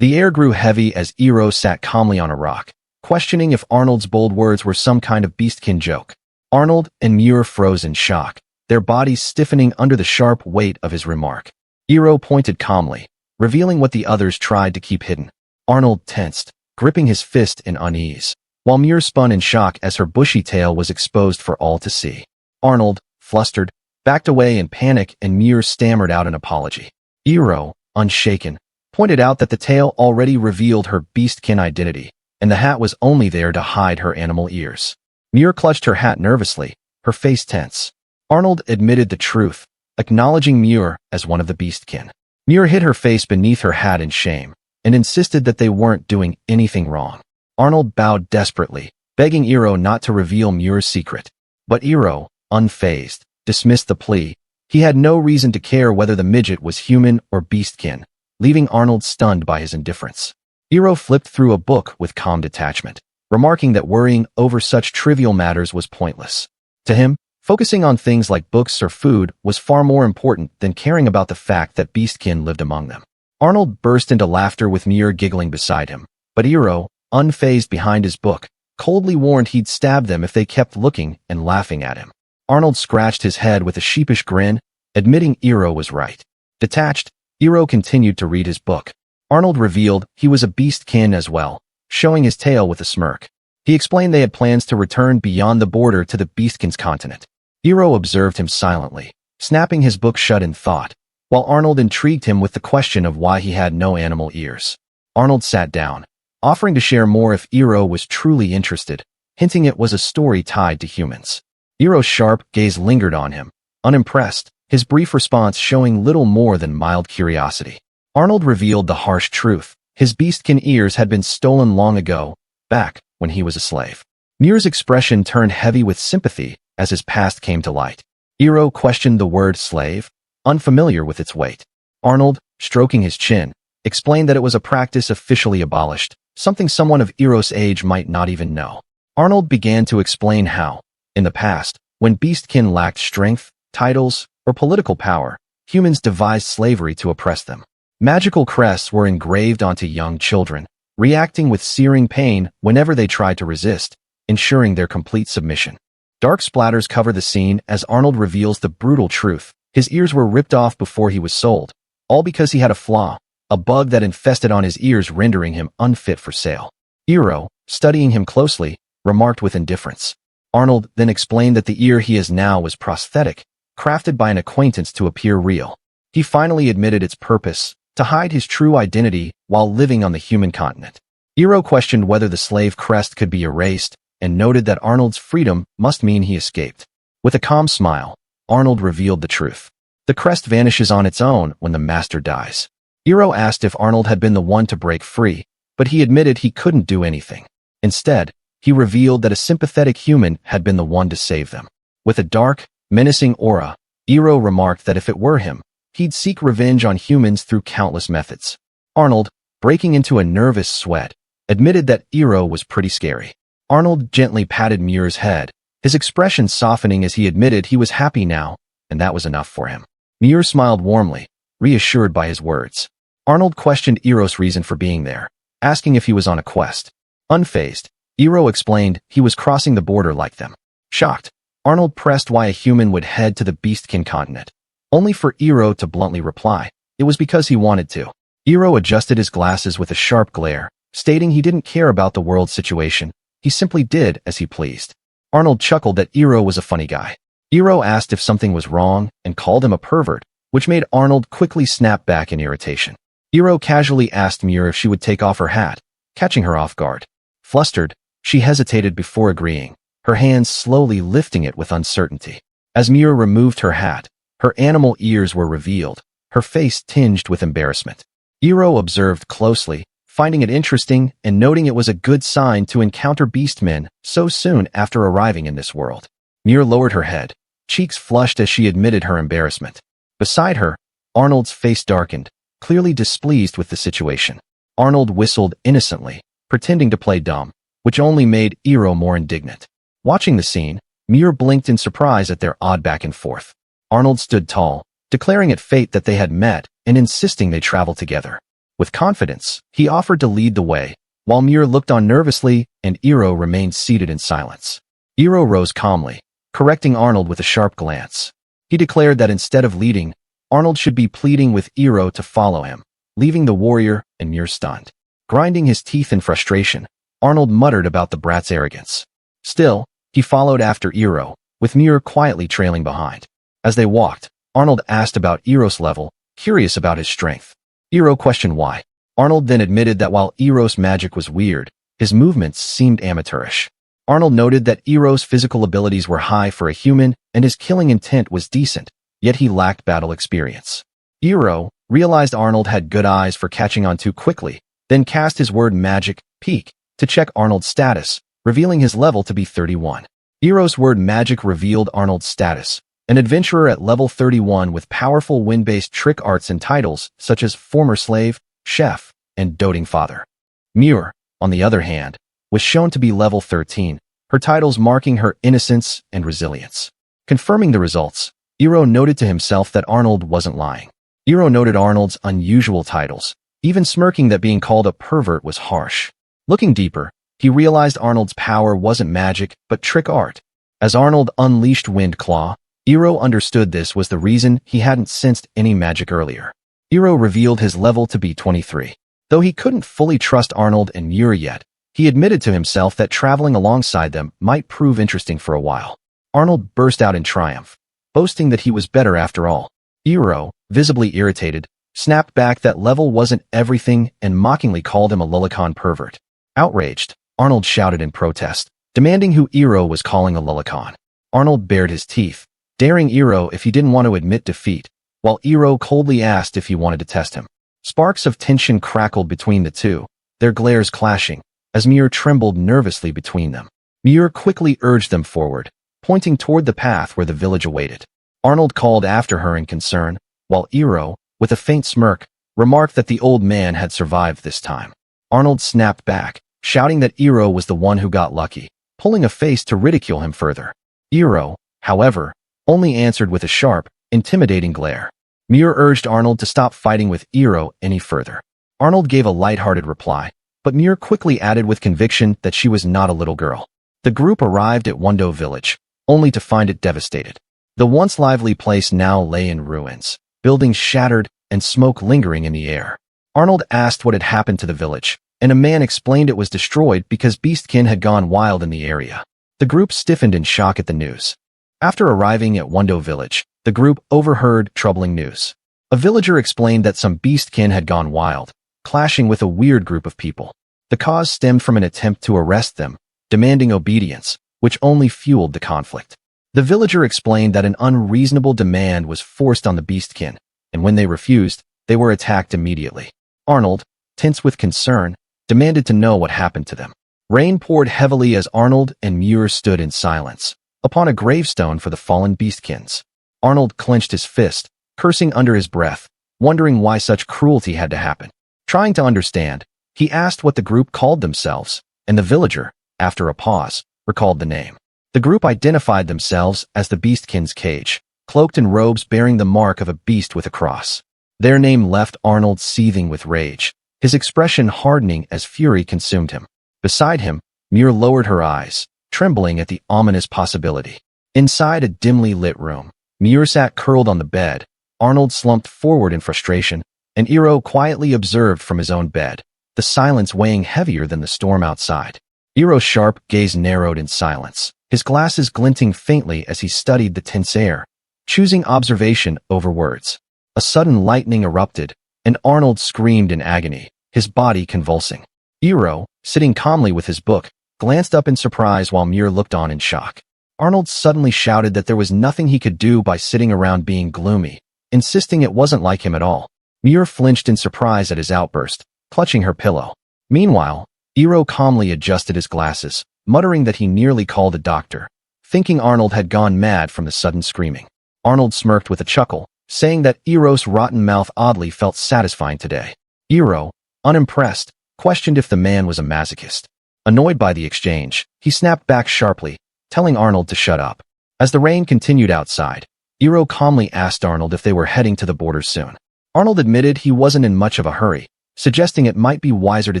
The air grew heavy as Iroh sat calmly on a rock, questioning if Arnold's bold words were some kind of Beastkin joke. Arnold and Muir froze in shock, their bodies stiffening under the sharp weight of his remark. Iroh pointed calmly, revealing what the others tried to keep hidden. Arnold tensed, gripping his fist in unease, while Muir spun in shock as her bushy tail was exposed for all to see. Arnold, flustered, backed away in panic and Muir stammered out an apology. Iroh, unshaken, pointed out that the tail already revealed her Beastkin identity, and the hat was only there to hide her animal ears. Muir clutched her hat nervously, her face tense. Arnold admitted the truth, acknowledging Muir as one of the Beastkin. Muir hid her face beneath her hat in shame and insisted that they weren't doing anything wrong. Arnold bowed desperately, begging Hiiro not to reveal Muir's secret. But Hiiro, unfazed, dismissed the plea. He had no reason to care whether the midget was human or Beastkin, leaving Arnold stunned by his indifference. Hiiro flipped through a book with calm detachment, remarking that worrying over such trivial matters was pointless. To him, focusing on things like books or food was far more important than caring about the fact that Beastkin lived among them. Arnold burst into laughter with Muir giggling beside him, but Hiiro, unfazed behind his book, coldly warned he'd stab them if they kept looking and laughing at him. Arnold scratched his head with a sheepish grin, admitting Hiiro was right. Detached, Hiiro continued to read his book. Arnold revealed he was a Beastkin as well, showing his tail with a smirk. He explained they had plans to return beyond the border to the Beastkin's continent. Hiiro observed him silently, snapping his book shut in thought, while Arnold intrigued him with the question of why he had no animal ears. Arnold sat down, offering to share more if Hiiro was truly interested, hinting it was a story tied to humans. Hiiro's sharp gaze lingered on him, unimpressed, his brief response showing little more than mild curiosity. Arnold revealed the harsh truth. His Beastkin ears had been stolen long ago, back when he was a slave. Muir's expression turned heavy with sympathy as his past came to light. Hiiro questioned the word slave, unfamiliar with its weight. Arnold, stroking his chin, explained that it was a practice officially abolished, something someone of Hiiro's age might not even know. Arnold began to explain how, in the past, when Beastkin lacked strength, titles, or political power, humans devised slavery to oppress them. Magical crests were engraved onto young children, reacting with searing pain whenever they tried to resist, ensuring their complete submission. Dark splatters cover the scene as Arnold reveals the brutal truth. His ears were ripped off before he was sold, all because he had a flaw, a bug that infested on his ears, rendering him unfit for sale. Hiiro, studying him closely, remarked with indifference. Arnold then explained that the ear he has now was prosthetic, crafted by an acquaintance to appear real. He finally admitted its purpose, to hide his true identity while living on the human continent. Hiiro questioned whether the slave crest could be erased, and noted that Arnold's freedom must mean he escaped. With a calm smile, Arnold revealed the truth. The crest vanishes on its own when the master dies. Hiiro asked if Arnold had been the one to break free, but he admitted he couldn't do anything. Instead, he revealed that a sympathetic human had been the one to save them. With a dark, menacing aura, Hiiro remarked that if it were him, he'd seek revenge on humans through countless methods. Arnold, breaking into a nervous sweat, admitted that Hiiro was pretty scary. Arnold gently patted Muir's head, his expression softening as he admitted he was happy now, and that was enough for him. Muir smiled warmly, reassured by his words. Arnold questioned Hiiro's reason for being there, asking if he was on a quest. Unfazed, Hiiro explained he was crossing the border like them. Shocked, Arnold pressed why a human would head to the Beastkin continent, only for Hiiro to bluntly reply, it was because he wanted to. Hiiro adjusted his glasses with a sharp glare, stating he didn't care about the world situation, he simply did as he pleased. Arnold chuckled that Hiiro was a funny guy. Hiiro asked if something was wrong and called him a pervert, which made Arnold quickly snap back in irritation. Hiiro casually asked Muir if she would take off her hat, catching her off guard. Flustered, she hesitated before agreeing, her hands slowly lifting it with uncertainty. As Muir removed her hat, her animal ears were revealed, her face tinged with embarrassment. Hiiro observed closely, finding it interesting and noting it was a good sign to encounter beastmen so soon after arriving in this world. Muir lowered her head, cheeks flushed as she admitted her embarrassment. Beside her, Arnold's face darkened, clearly displeased with the situation. Arnold whistled innocently, pretending to play dumb, which only made Hiiro more indignant. Watching the scene, Muir blinked in surprise at their odd back and forth. Arnold stood tall, declaring it fate that they had met and insisting they travel together. With confidence, he offered to lead the way, while Muir looked on nervously and Hiiro remained seated in silence. Hiiro rose calmly, correcting Arnold with a sharp glance. He declared that instead of leading, Arnold should be pleading with Hiiro to follow him, leaving the warrior and Muir stunned. Grinding his teeth in frustration, Arnold muttered about the brat's arrogance. Still, he followed after Hiiro, with Muir quietly trailing behind. As they walked, Arnold asked about Hiiro's level, curious about his strength. Hiiro questioned why. Arnold then admitted that while Hiiro's magic was weird, his movements seemed amateurish. Arnold noted that Hiiro's physical abilities were high for a human and his killing intent was decent, yet he lacked battle experience. Hiiro realized Arnold had good eyes for catching on too quickly, then cast his word magic, peek, to check Arnold's status, revealing his level to be 31. Hiiro's word magic revealed Arnold's status, an adventurer at level 31 with powerful wind-based trick arts and titles such as former slave, chef, and doting father. Muir, on the other hand, was shown to be level 13, her titles marking her innocence and resilience. Confirming the results, Hiiro noted to himself that Arnold wasn't lying. Hiiro noted Arnold's unusual titles, even smirking that being called a pervert was harsh. Looking deeper, he realized Arnold's power wasn't magic, but trick art. As Arnold unleashed Wind Claw, Hiiro understood this was the reason he hadn't sensed any magic earlier. Hiiro revealed his level to be 23. Though he couldn't fully trust Arnold and Muir yet, he admitted to himself that traveling alongside them might prove interesting for a while. Arnold burst out in triumph, boasting that he was better after all. Hiiro, visibly irritated, snapped back that level wasn't everything and mockingly called him a lolicon pervert. Outraged, Arnold shouted in protest, demanding who Hiiro was calling a lolicon. Arnold bared his teeth, daring Hiiro if he didn't want to admit defeat, while Hiiro coldly asked if he wanted to test him. Sparks of tension crackled between the two, their glares clashing, as Muir trembled nervously between them. Muir quickly urged them forward, pointing toward the path where the village awaited. Arnold called after her in concern, while Hiiro, with a faint smirk, remarked that the old man had survived this time. Arnold snapped back, shouting that Hiiro was the one who got lucky, pulling a face to ridicule him further. Hiiro, however, only answered with a sharp, intimidating glare. Muir urged Arnold to stop fighting with Hiiro any further. Arnold gave a light-hearted reply, but Muir quickly added with conviction that she was not a little girl. The group arrived at Wando village, only to find it devastated. The once lively place now lay in ruins, buildings shattered and smoke lingering in the air. Arnold asked what had happened to the village, and a man explained it was destroyed because Beastkin had gone wild in the area. The group stiffened in shock at the news. After arriving at Wando village, the group overheard troubling news. A villager explained that some Beastkin had gone wild, clashing with a weird group of people. The cause stemmed from an attempt to arrest them, demanding obedience, which only fueled the conflict. The villager explained that an unreasonable demand was forced on the Beastkin, and when they refused, they were attacked immediately. Arnold, tense with concern, demanded to know what happened to them. Rain poured heavily as Arnold and Muir stood in silence, upon a gravestone for the fallen Beastkins. Arnold clenched his fist, cursing under his breath, wondering why such cruelty had to happen. Trying to understand, he asked what the group called themselves, and the villager, after a pause, recalled the name. The group identified themselves as the Beastkin's Cage, cloaked in robes bearing the mark of a beast with a cross. Their name left Arnold seething with rage, his expression hardening as fury consumed him. Beside him, Muir lowered her eyes, trembling at the ominous possibility. Inside a dimly lit room, Muir sat curled on the bed, Arnold slumped forward in frustration, and Hiiro quietly observed from his own bed, the silence weighing heavier than the storm outside. Hiiro's sharp gaze narrowed in silence, his glasses glinting faintly as he studied the tense air, choosing observation over words. A sudden lightning erupted, and Arnold screamed in agony, his body convulsing. Hiiro, sitting calmly with his book, glanced up in surprise while Muir looked on in shock. Arnold suddenly shouted that there was nothing he could do by sitting around being gloomy, insisting it wasn't like him at all. Muir flinched in surprise at his outburst, clutching her pillow. Meanwhile, Hiiro calmly adjusted his glasses, muttering that he nearly called a doctor, thinking Arnold had gone mad from the sudden screaming. Arnold smirked with a chuckle, saying that Hiiro's rotten mouth oddly felt satisfying today. Hiiro, unimpressed, questioned if the man was a masochist. Annoyed by the exchange, he snapped back sharply, telling Arnold to shut up. As the rain continued outside, Hiiro calmly asked Arnold if they were heading to the borders soon. Arnold admitted he wasn't in much of a hurry, suggesting it might be wiser to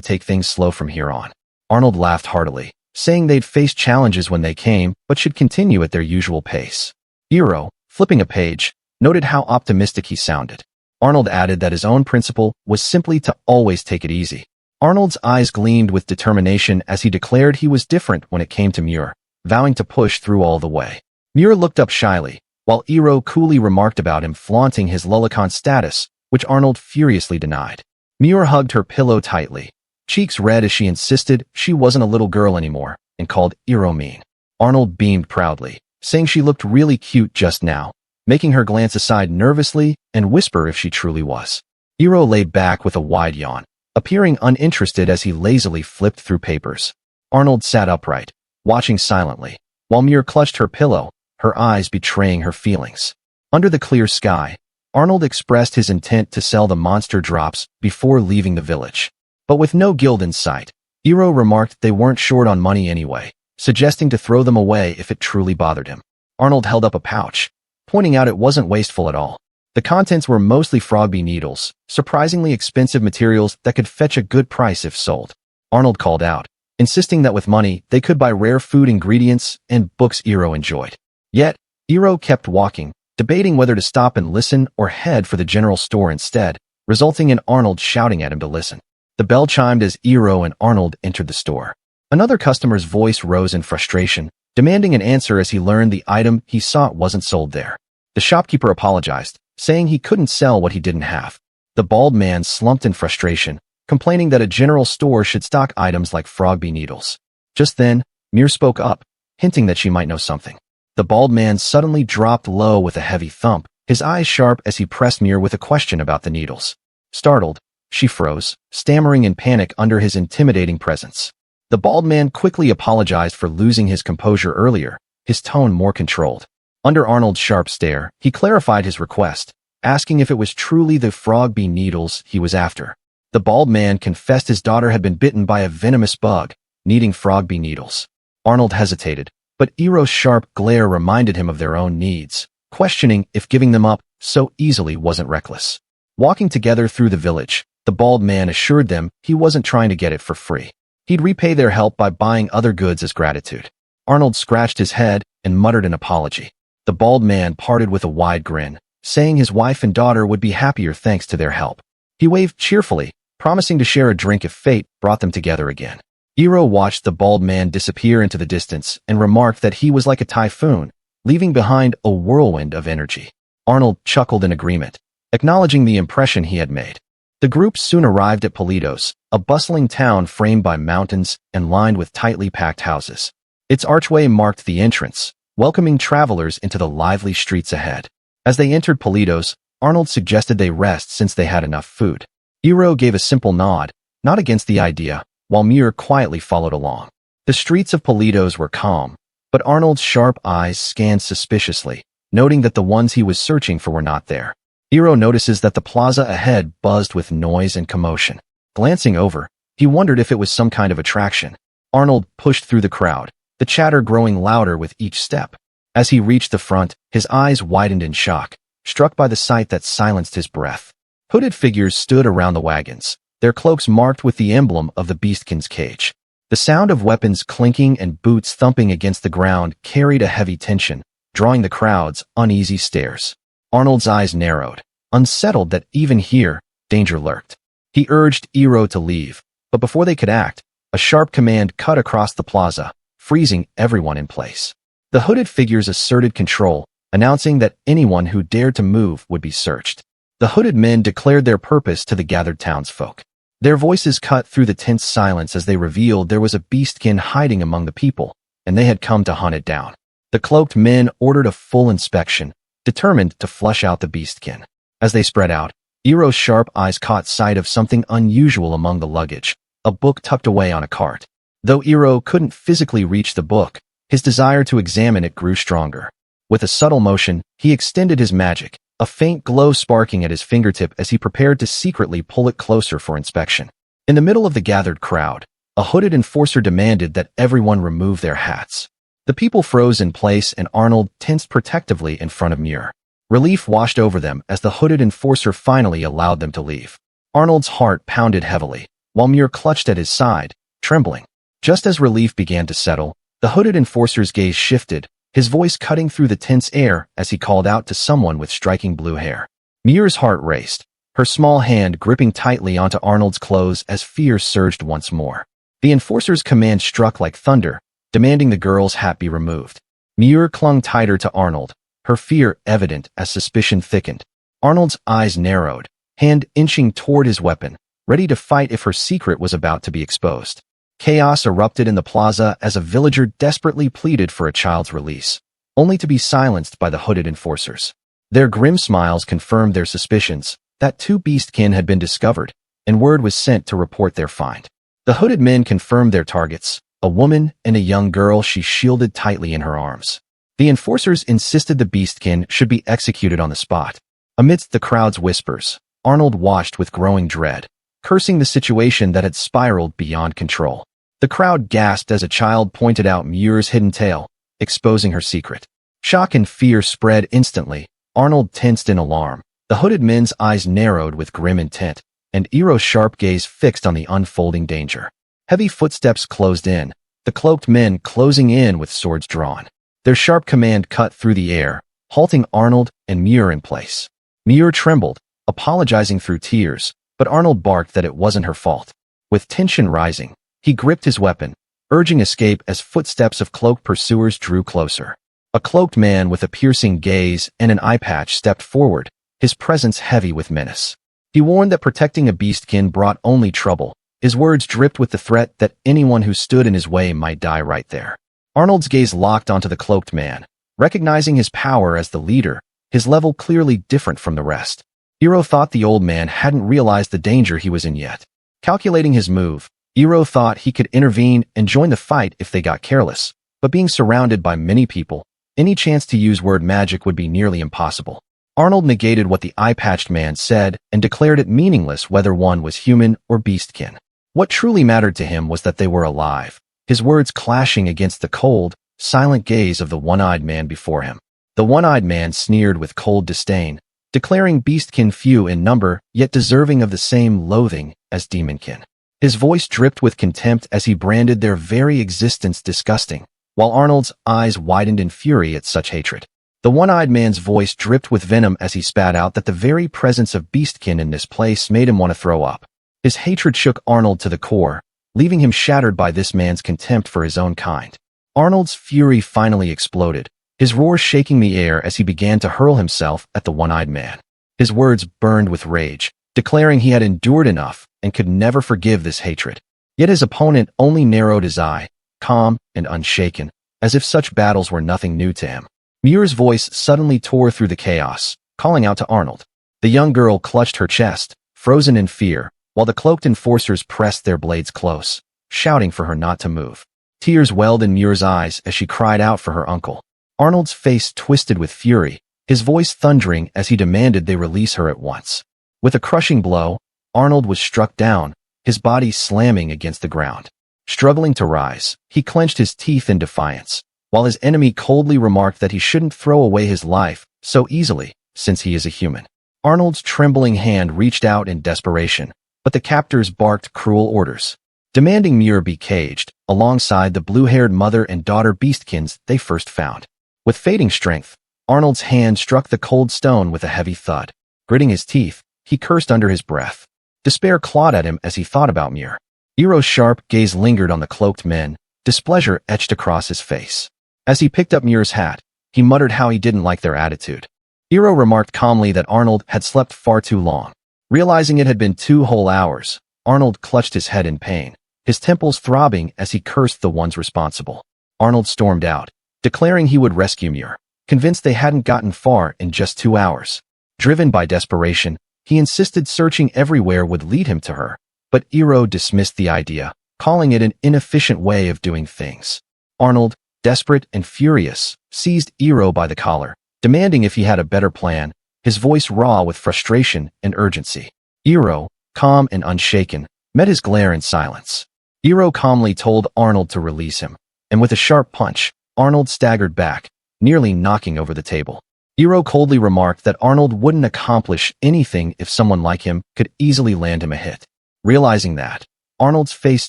take things slow from here on. Arnold laughed heartily, saying they'd face challenges when they came, but should continue at their usual pace. Hiiro, flipping a page, noted how optimistic he sounded. Arnold added that his own principle was simply to always take it easy. Arnold's eyes gleamed with determination as he declared he was different when it came to Muir, vowing to push through all the way. Muir looked up shyly, while Hiiro coolly remarked about him flaunting his lolicon status, which Arnold furiously denied. Muir hugged her pillow tightly, cheeks red as she insisted she wasn't a little girl anymore, and called Hiiro mean. Arnold beamed proudly, saying she looked really cute just now, making her glance aside nervously and whisper if she truly was. Hiiro lay back with a wide yawn, appearing uninterested as he lazily flipped through papers. Arnold sat upright, watching silently, while Muir clutched her pillow, her eyes betraying her feelings. Under the clear sky, Arnold expressed his intent to sell the monster drops before leaving the village. But with no guild in sight, Hiiro remarked they weren't short on money anyway, suggesting to throw them away if it truly bothered him. Arnold held up a pouch, pointing out it wasn't wasteful at all. The contents were mostly frogbee needles, surprisingly expensive materials that could fetch a good price if sold. Arnold called out, insisting that with money they could buy rare food ingredients and books Hiiro enjoyed. Yet, Hiiro kept walking, debating whether to stop and listen or head for the general store instead, resulting in Arnold shouting at him to listen. The bell chimed as Hiiro and Arnold entered the store. Another customer's voice rose in frustration, demanding an answer as he learned the item he sought wasn't sold there. The shopkeeper apologized, saying he couldn't sell what he didn't have. The bald man slumped in frustration, complaining that a general store should stock items like frogbee needles. Just then, Muir spoke up, hinting that she might know something. The bald man suddenly dropped low with a heavy thump, his eyes sharp as he pressed Muir with a question about the needles. Startled, she froze, stammering in panic under his intimidating presence. The bald man quickly apologized for losing his composure earlier, his tone more controlled. Under Arnold's sharp stare, he clarified his request, asking if it was truly the frogbee needles he was after. The bald man confessed his daughter had been bitten by a venomous bug, needing frogbee needles. Arnold hesitated, but Hiiro's sharp glare reminded him of their own needs, questioning if giving them up so easily wasn't reckless. Walking together through the village, the bald man assured them he wasn't trying to get it for free. He'd repay their help by buying other goods as gratitude. Arnold scratched his head and muttered an apology. The bald man parted with a wide grin, saying his wife and daughter would be happier thanks to their help. He waved cheerfully, promising to share a drink if fate brought them together again. Hiiro watched the bald man disappear into the distance and remarked that he was like a typhoon, leaving behind a whirlwind of energy. Arnold chuckled in agreement, acknowledging the impression he had made. The group soon arrived at Politos, a bustling town framed by mountains and lined with tightly packed houses. Its archway marked the entrance, welcoming travelers into the lively streets ahead. As they entered Politos, Arnold suggested they rest since they had enough food. Hiiro gave a simple nod, not against the idea, while Muir quietly followed along. The streets of Politos were calm, but Arnold's sharp eyes scanned suspiciously, noting that the ones he was searching for were not there. Hiiro notices that the plaza ahead buzzed with noise and commotion. Glancing over, he wondered if it was some kind of attraction. Arnold pushed through the crowd, the chatter growing louder with each step. As he reached the front, his eyes widened in shock, struck by the sight that silenced his breath. Hooded figures stood around the wagons, their cloaks marked with the emblem of the Beastkin's cage. The sound of weapons clinking and boots thumping against the ground carried a heavy tension, drawing the crowd's uneasy stares. Arnold's eyes narrowed, unsettled that even here, danger lurked. He urged Hiiro to leave, but before they could act, a sharp command cut across the plaza, freezing everyone in place. The hooded figures asserted control, announcing that anyone who dared to move would be searched. The hooded men declared their purpose to the gathered townsfolk. Their voices cut through the tense silence as they revealed there was a beastkin hiding among the people, and they had come to hunt it down. The cloaked men ordered a full inspection, determined to flush out the beastkin. As they spread out, Hiiro's sharp eyes caught sight of something unusual among the luggage, a book tucked away on a cart. Though Hiiro couldn't physically reach the book, his desire to examine it grew stronger. With a subtle motion, he extended his magic, a faint glow sparking at his fingertip as he prepared to secretly pull it closer for inspection. In the middle of the gathered crowd, a hooded enforcer demanded that everyone remove their hats. The people froze in place and Arnold tensed protectively in front of Muir. Relief washed over them as the hooded enforcer finally allowed them to leave. Arnold's heart pounded heavily, while Muir clutched at his side, trembling. Just as relief began to settle, the hooded enforcer's gaze shifted, his voice cutting through the tense air as he called out to someone with striking blue hair. Muir's heart raced, her small hand gripping tightly onto Arnold's clothes as fear surged once more. The enforcer's command struck like thunder, demanding the girl's hat be removed. Muir clung tighter to Arnold, her fear evident as suspicion thickened. Arnold's eyes narrowed, hand inching toward his weapon, ready to fight if her secret was about to be exposed. Chaos erupted in the plaza as a villager desperately pleaded for a child's release, only to be silenced by the hooded enforcers. Their grim smiles confirmed their suspicions that 2 Beastkin had been discovered, and word was sent to report their find. The hooded men confirmed their targets, a woman and a young girl she shielded tightly in her arms. The enforcers insisted the Beastkin should be executed on the spot. Amidst the crowd's whispers, Arnold watched with growing dread, cursing the situation that had spiraled beyond control. The crowd gasped as a child pointed out Muir's hidden tail, exposing her secret. Shock and fear spread instantly. Arnold tensed in alarm. The hooded men's eyes narrowed with grim intent, and Hiiro's sharp gaze fixed on the unfolding danger. Heavy footsteps closed in, the cloaked men closing in with swords drawn. Their sharp command cut through the air, halting Arnold and Muir in place. Muir trembled, apologizing through tears, but Arnold barked that it wasn't her fault. With tension rising, he gripped his weapon, urging escape as footsteps of cloaked pursuers drew closer. A cloaked man with a piercing gaze and an eye patch stepped forward, his presence heavy with menace. He warned that protecting a Beastkin brought only trouble. His words dripped with the threat that anyone who stood in his way might die right there. Arnold's gaze locked onto the cloaked man, recognizing his power as the leader, his level clearly different from the rest. Hiiro thought the old man hadn't realized the danger he was in yet. Calculating his move, Hiiro thought he could intervene and join the fight if they got careless, but being surrounded by many people, any chance to use word magic would be nearly impossible. Arnold negated what the eye-patched man said and declared it meaningless whether one was human or Beastkin. What truly mattered to him was that they were alive, his words clashing against the cold, silent gaze of the one-eyed man before him. The one-eyed man sneered with cold disdain, declaring Beastkin few in number yet deserving of the same loathing as Demonkin. His voice dripped with contempt as he branded their very existence disgusting, while Arnold's eyes widened in fury at such hatred. The one-eyed man's voice dripped with venom as he spat out that the very presence of Beastkin in this place made him want to throw up. His hatred shook Arnold to the core, leaving him shattered by this man's contempt for his own kind. Arnold's fury finally exploded, his roar shaking the air as he began to hurl himself at the one-eyed man. His words burned with rage, declaring he had endured enough and could never forgive this hatred. Yet his opponent only narrowed his eye, calm and unshaken, as if such battles were nothing new to him. Muir's voice suddenly tore through the chaos, calling out to Arnold. The young girl clutched her chest, frozen in fear, while the cloaked enforcers pressed their blades close, shouting for her not to move. Tears welled in Muir's eyes as she cried out for her uncle. Arnold's face twisted with fury, his voice thundering as he demanded they release her at once. With a crushing blow, Arnold was struck down, his body slamming against the ground. Struggling to rise, he clenched his teeth in defiance, while his enemy coldly remarked that he shouldn't throw away his life so easily, since he is a human. Arnold's trembling hand reached out in desperation, but the captors barked cruel orders, demanding Muir be caged, alongside the blue-haired mother and daughter Beastkins they first found. With fading strength, Arnold's hand struck the cold stone with a heavy thud. Gritting his teeth, he cursed under his breath. Despair clawed at him as he thought about Muir. Hiiro's sharp gaze lingered on the cloaked men, displeasure etched across his face. As he picked up Muir's hat, he muttered how he didn't like their attitude. Hiiro remarked calmly that Arnold had slept far too long. Realizing it had been 2 whole hours, Arnold clutched his head in pain, his temples throbbing as he cursed the ones responsible. Arnold stormed out, declaring he would rescue Muir, convinced they hadn't gotten far in just 2 hours. Driven by desperation, he insisted searching everywhere would lead him to her, but Hiiro dismissed the idea, calling it an inefficient way of doing things. Arnold, desperate and furious, seized Hiiro by the collar, demanding if he had a better plan, his voice raw with frustration and urgency. Hiiro, calm and unshaken, met his glare in silence. Hiiro calmly told Arnold to release him, and with a sharp punch, Arnold staggered back, nearly knocking over the table. Hiiro coldly remarked that Arnold wouldn't accomplish anything if someone like him could easily land him a hit. Realizing that, Arnold's face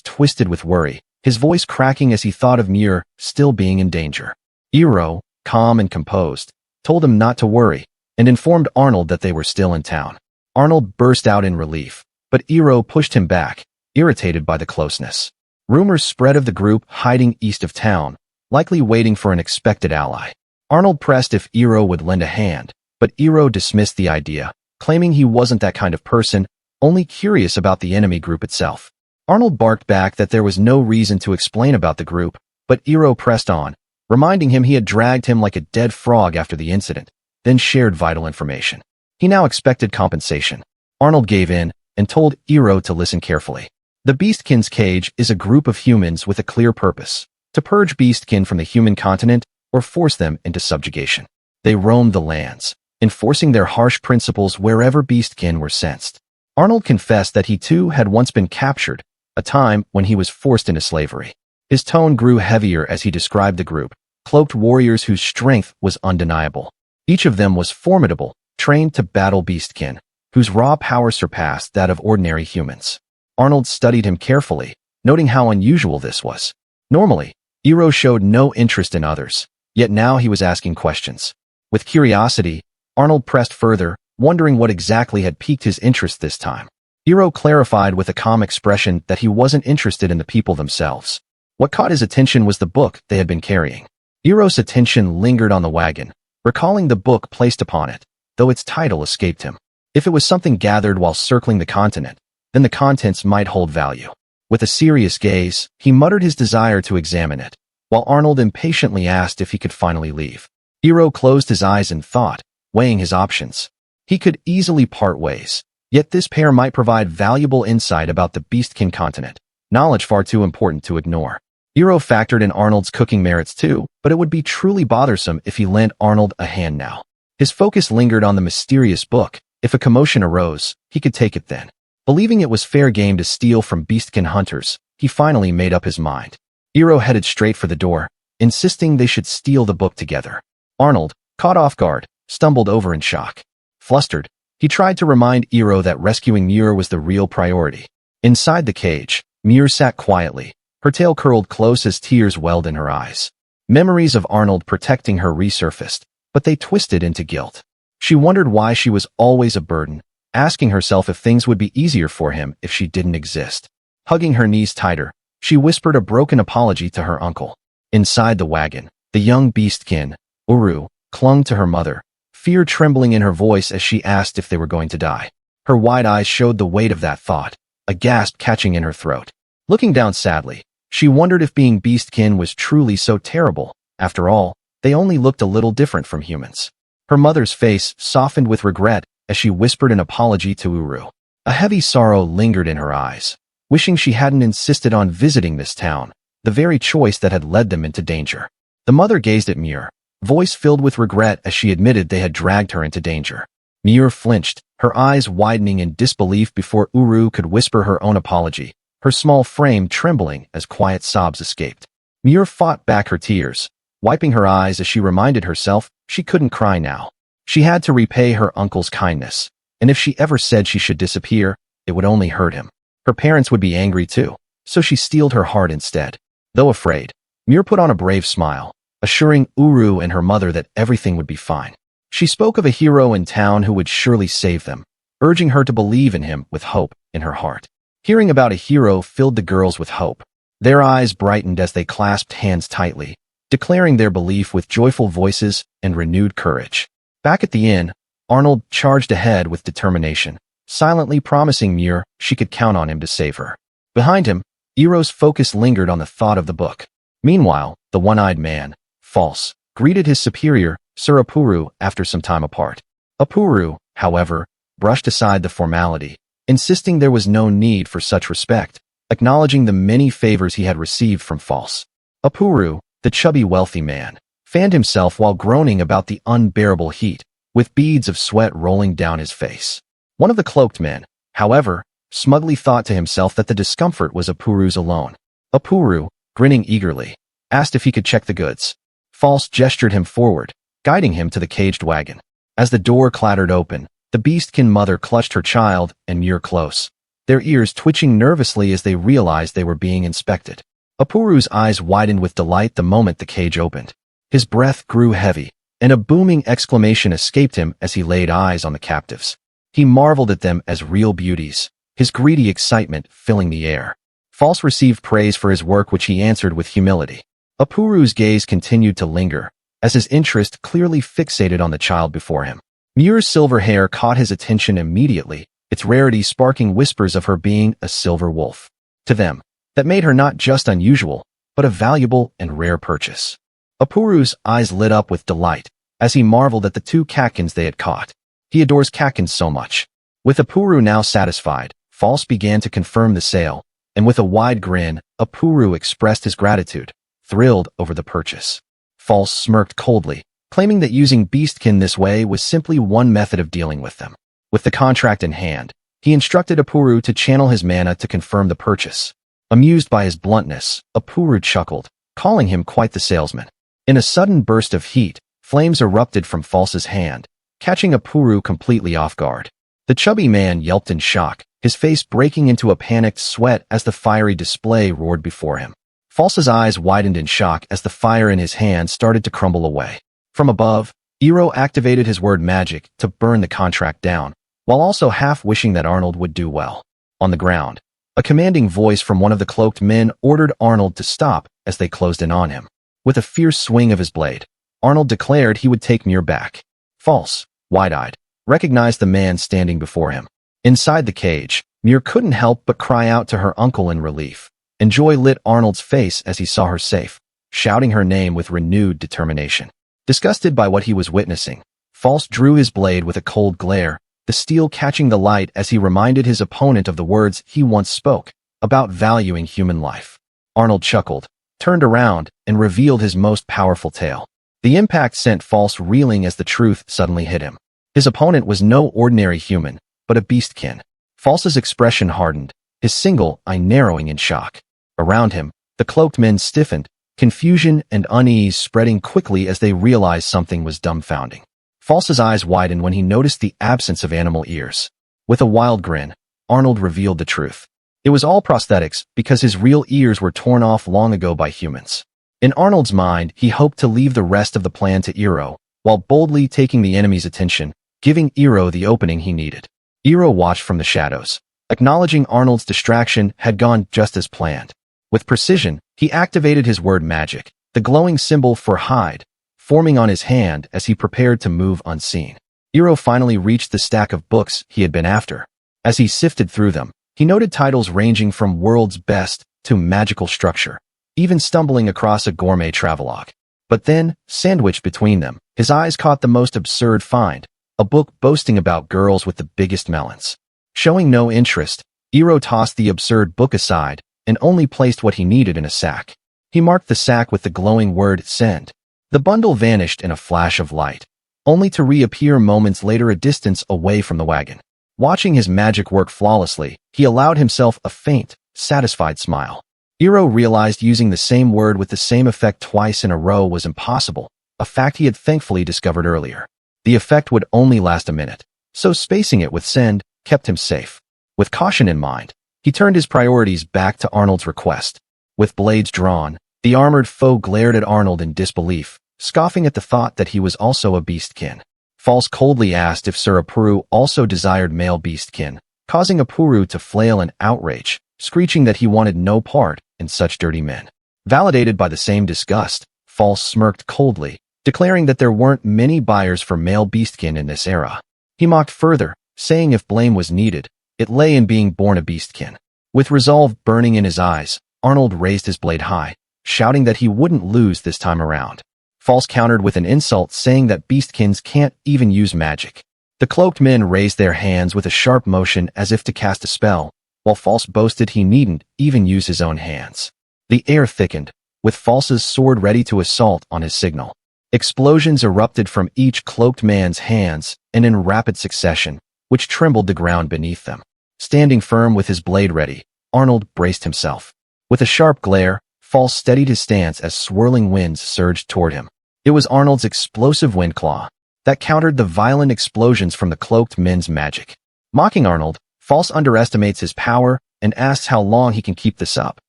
twisted with worry, his voice cracking as he thought of Muir still being in danger. Hiiro, calm and composed, told him not to worry, and informed Arnold that they were still in town. Arnold burst out in relief, but Hiiro pushed him back, irritated by the closeness. Rumors spread of the group hiding east of town, likely waiting for an expected ally. Arnold pressed if Hiiro would lend a hand, but Hiiro dismissed the idea, claiming he wasn't that kind of person, only curious about the enemy group itself. Arnold barked back that there was no reason to explain about the group, but Hiiro pressed on, reminding him he had dragged him like a dead frog after the incident, then shared vital information. He now expected compensation. Arnold gave in and told Hiiro to listen carefully. The Beastkin's cage is a group of humans with a clear purpose: to purge Beastkin from the human continent or force them into subjugation. They roamed the lands, enforcing their harsh principles wherever Beastkin were sensed. Arnold confessed that he too had once been captured, a time when he was forced into slavery. His tone grew heavier as he described the group, cloaked warriors whose strength was undeniable. Each of them was formidable, trained to battle Beastkin, whose raw power surpassed that of ordinary humans. Arnold studied him carefully, noting how unusual this was. Normally, Hiiro showed no interest in others, yet now he was asking questions. With curiosity, Arnold pressed further, wondering what exactly had piqued his interest this time. Hiiro clarified with a calm expression that he wasn't interested in the people themselves. What caught his attention was the book they had been carrying. Hiiro's attention lingered on the wagon, recalling the book placed upon it, though its title escaped him. If it was something gathered while circling the continent, then the contents might hold value. With a serious gaze, he muttered his desire to examine it, while Arnold impatiently asked if he could finally leave. Hiiro closed his eyes in thought, weighing his options. He could easily part ways, yet this pair might provide valuable insight about the Beastkin continent, knowledge far too important to ignore. Hiiro factored in Arnold's cooking merits too, but it would be truly bothersome if he lent Arnold a hand now. His focus lingered on the mysterious book. If a commotion arose, he could take it then. Believing it was fair game to steal from Beastkin hunters, he finally made up his mind. Hiiro headed straight for the door, insisting they should steal the book together. Arnold, caught off guard, stumbled over in shock. Flustered, he tried to remind Hiiro that rescuing Muir was the real priority. Inside the cage, Muir sat quietly, her tail curled close as tears welled in her eyes. Memories of Arnold protecting her resurfaced, but they twisted into guilt. She wondered why she was always a burden, asking herself if things would be easier for him if she didn't exist. Hugging her knees tighter, she whispered a broken apology to her uncle. Inside the wagon, the young Beastkin, Uru, clung to her mother, fear trembling in her voice as she asked if they were going to die. Her wide eyes showed the weight of that thought, a gasp catching in her throat. Looking down sadly, she wondered if being Beastkin was truly so terrible. After all, they only looked a little different from humans. Her mother's face softened with regret as she whispered an apology to Uru. A heavy sorrow lingered in her eyes, wishing she hadn't insisted on visiting this town, the very choice that had led them into danger. The mother gazed at Muir, voice filled with regret as she admitted they had dragged her into danger. Muir flinched, her eyes widening in disbelief before Uru could whisper her own apology, her small frame trembling as quiet sobs escaped. Muir fought back her tears, wiping her eyes as she reminded herself she couldn't cry now. She had to repay her uncle's kindness, and if she ever said she should disappear, it would only hurt him. Her parents would be angry too, so she steeled her heart instead. Though afraid, Muir put on a brave smile, assuring Uru and her mother that everything would be fine. She spoke of a hero in town who would surely save them, urging her to believe in him with hope in her heart. Hearing about a hero filled the girls with hope. Their eyes brightened as they clasped hands tightly, declaring their belief with joyful voices and renewed courage. Back at the inn, Arnold charged ahead with determination, silently promising Muir she could count on him to save her. Behind him, Hiiro's focus lingered on the thought of the book. Meanwhile, the one-eyed man, False, greeted his superior, Sir Apuru, after some time apart. Apuru, however, brushed aside the formality, insisting there was no need for such respect, acknowledging the many favors he had received from False. Apuru, the chubby wealthy man, fanned himself while groaning about the unbearable heat, with beads of sweat rolling down his face. One of the cloaked men, however, smugly thought to himself that the discomfort was Apuru's alone. Apuru, grinning eagerly, asked if he could check the goods. False gestured him forward, guiding him to the caged wagon. As the door clattered open, the Beastkin mother clutched her child and Muir close, their ears twitching nervously as they realized they were being inspected. Apuru's eyes widened with delight the moment the cage opened. His breath grew heavy, and a booming exclamation escaped him as he laid eyes on the captives. He marveled at them as real beauties, his greedy excitement filling the air. False received praise for his work, which he answered with humility. Apuru's gaze continued to linger, as his interest clearly fixated on the child before him. Muir's silver hair caught his attention immediately, its rarity sparking whispers of her being a silver wolf. To them, that made her not just unusual, but a valuable and rare purchase. Apuru's eyes lit up with delight, as he marveled at the 2 katkins they had caught. He adores katkins so much. With Apuru now satisfied, False began to confirm the sale, and with a wide grin, Apuru expressed his gratitude, thrilled over the purchase. False smirked coldly, claiming that using Beastkin this way was simply one method of dealing with them. With the contract in hand, he instructed Apuru to channel his mana to confirm the purchase. Amused by his bluntness, Apuru chuckled, calling him quite the salesman. In a sudden burst of heat, flames erupted from False's hand, catching Apuru completely off guard. The chubby man yelped in shock, his face breaking into a panicked sweat as the fiery display roared before him. False's eyes widened in shock as the fire in his hand started to crumble away. From above, Hiiro activated his word magic to burn the contract down, while also half wishing that Arnold would do well. On the ground, a commanding voice from one of the cloaked men ordered Arnold to stop as they closed in on him. With a fierce swing of his blade, Arnold declared he would take Muir back. False, wide-eyed, recognized the man standing before him. Inside the cage, Muir couldn't help but cry out to her uncle in relief, and joy lit Arnold's face as he saw her safe, shouting her name with renewed determination. Disgusted by what he was witnessing, False drew his blade with a cold glare, the steel catching the light as he reminded his opponent of the words he once spoke about valuing human life. Arnold chuckled, turned around, and revealed his most powerful tale. The impact sent False reeling as the truth suddenly hit him. His opponent was no ordinary human, but a beastkin. False's expression hardened, his single eye narrowing in shock. Around him, the cloaked men stiffened, confusion and unease spreading quickly as they realized something was dumbfounding. False's eyes widened when he noticed the absence of animal ears. With a wild grin, Arnold revealed the truth. It was all prosthetics because his real ears were torn off long ago by humans. In Arnold's mind, he hoped to leave the rest of the plan to Hiiro, while boldly taking the enemy's attention, giving Hiiro the opening he needed. Hiiro watched from the shadows, acknowledging Arnold's distraction had gone just as planned. With precision, he activated his word magic, the glowing symbol for hide, forming on his hand as he prepared to move unseen. Hiiro finally reached the stack of books he had been after. As he sifted through them, he noted titles ranging from World's Best to Magical Structure, even stumbling across a gourmet travelogue. But then, sandwiched between them, his eyes caught the most absurd find, a book boasting about girls with the biggest melons. Showing no interest, Hiiro tossed the absurd book aside and only placed what he needed in a sack. He marked the sack with the glowing word send. The bundle vanished in a flash of light, only to reappear moments later a distance away from the wagon. Watching his magic work flawlessly, he allowed himself a faint, satisfied smile. Hiiro realized using the same word with the same effect twice in a row was impossible, a fact he had thankfully discovered earlier. The effect would only last a minute, so spacing it with send kept him safe. With caution in mind, he turned his priorities back to Arnold's request. With blades drawn, the armored foe glared at Arnold in disbelief, scoffing at the thought that he was also a beastkin. False coldly asked if Sir Apuru also desired male beastkin, causing Apuru to flail in outrage, screeching that he wanted no part in such dirty men. Validated by the same disgust, False smirked coldly, declaring that there weren't many buyers for male beastkin in this era. He mocked further, saying if blame was needed, it lay in being born a beastkin. With resolve burning in his eyes, Arnold raised his blade high, shouting that he wouldn't lose this time around. False countered with an insult saying that beastkins can't even use magic. The cloaked men raised their hands with a sharp motion as if to cast a spell, while False boasted he needn't even use his own hands. The air thickened, with False's sword ready to assault on his signal. Explosions erupted from each cloaked man's hands and in rapid succession, which trembled the ground beneath them. Standing firm with his blade ready, Arnold braced himself. With a sharp glare, False steadied his stance as swirling winds surged toward him. It was Arnold's explosive wind claw that countered the violent explosions from the cloaked men's magic. Mocking Arnold, False underestimates his power and asks how long he can keep this up.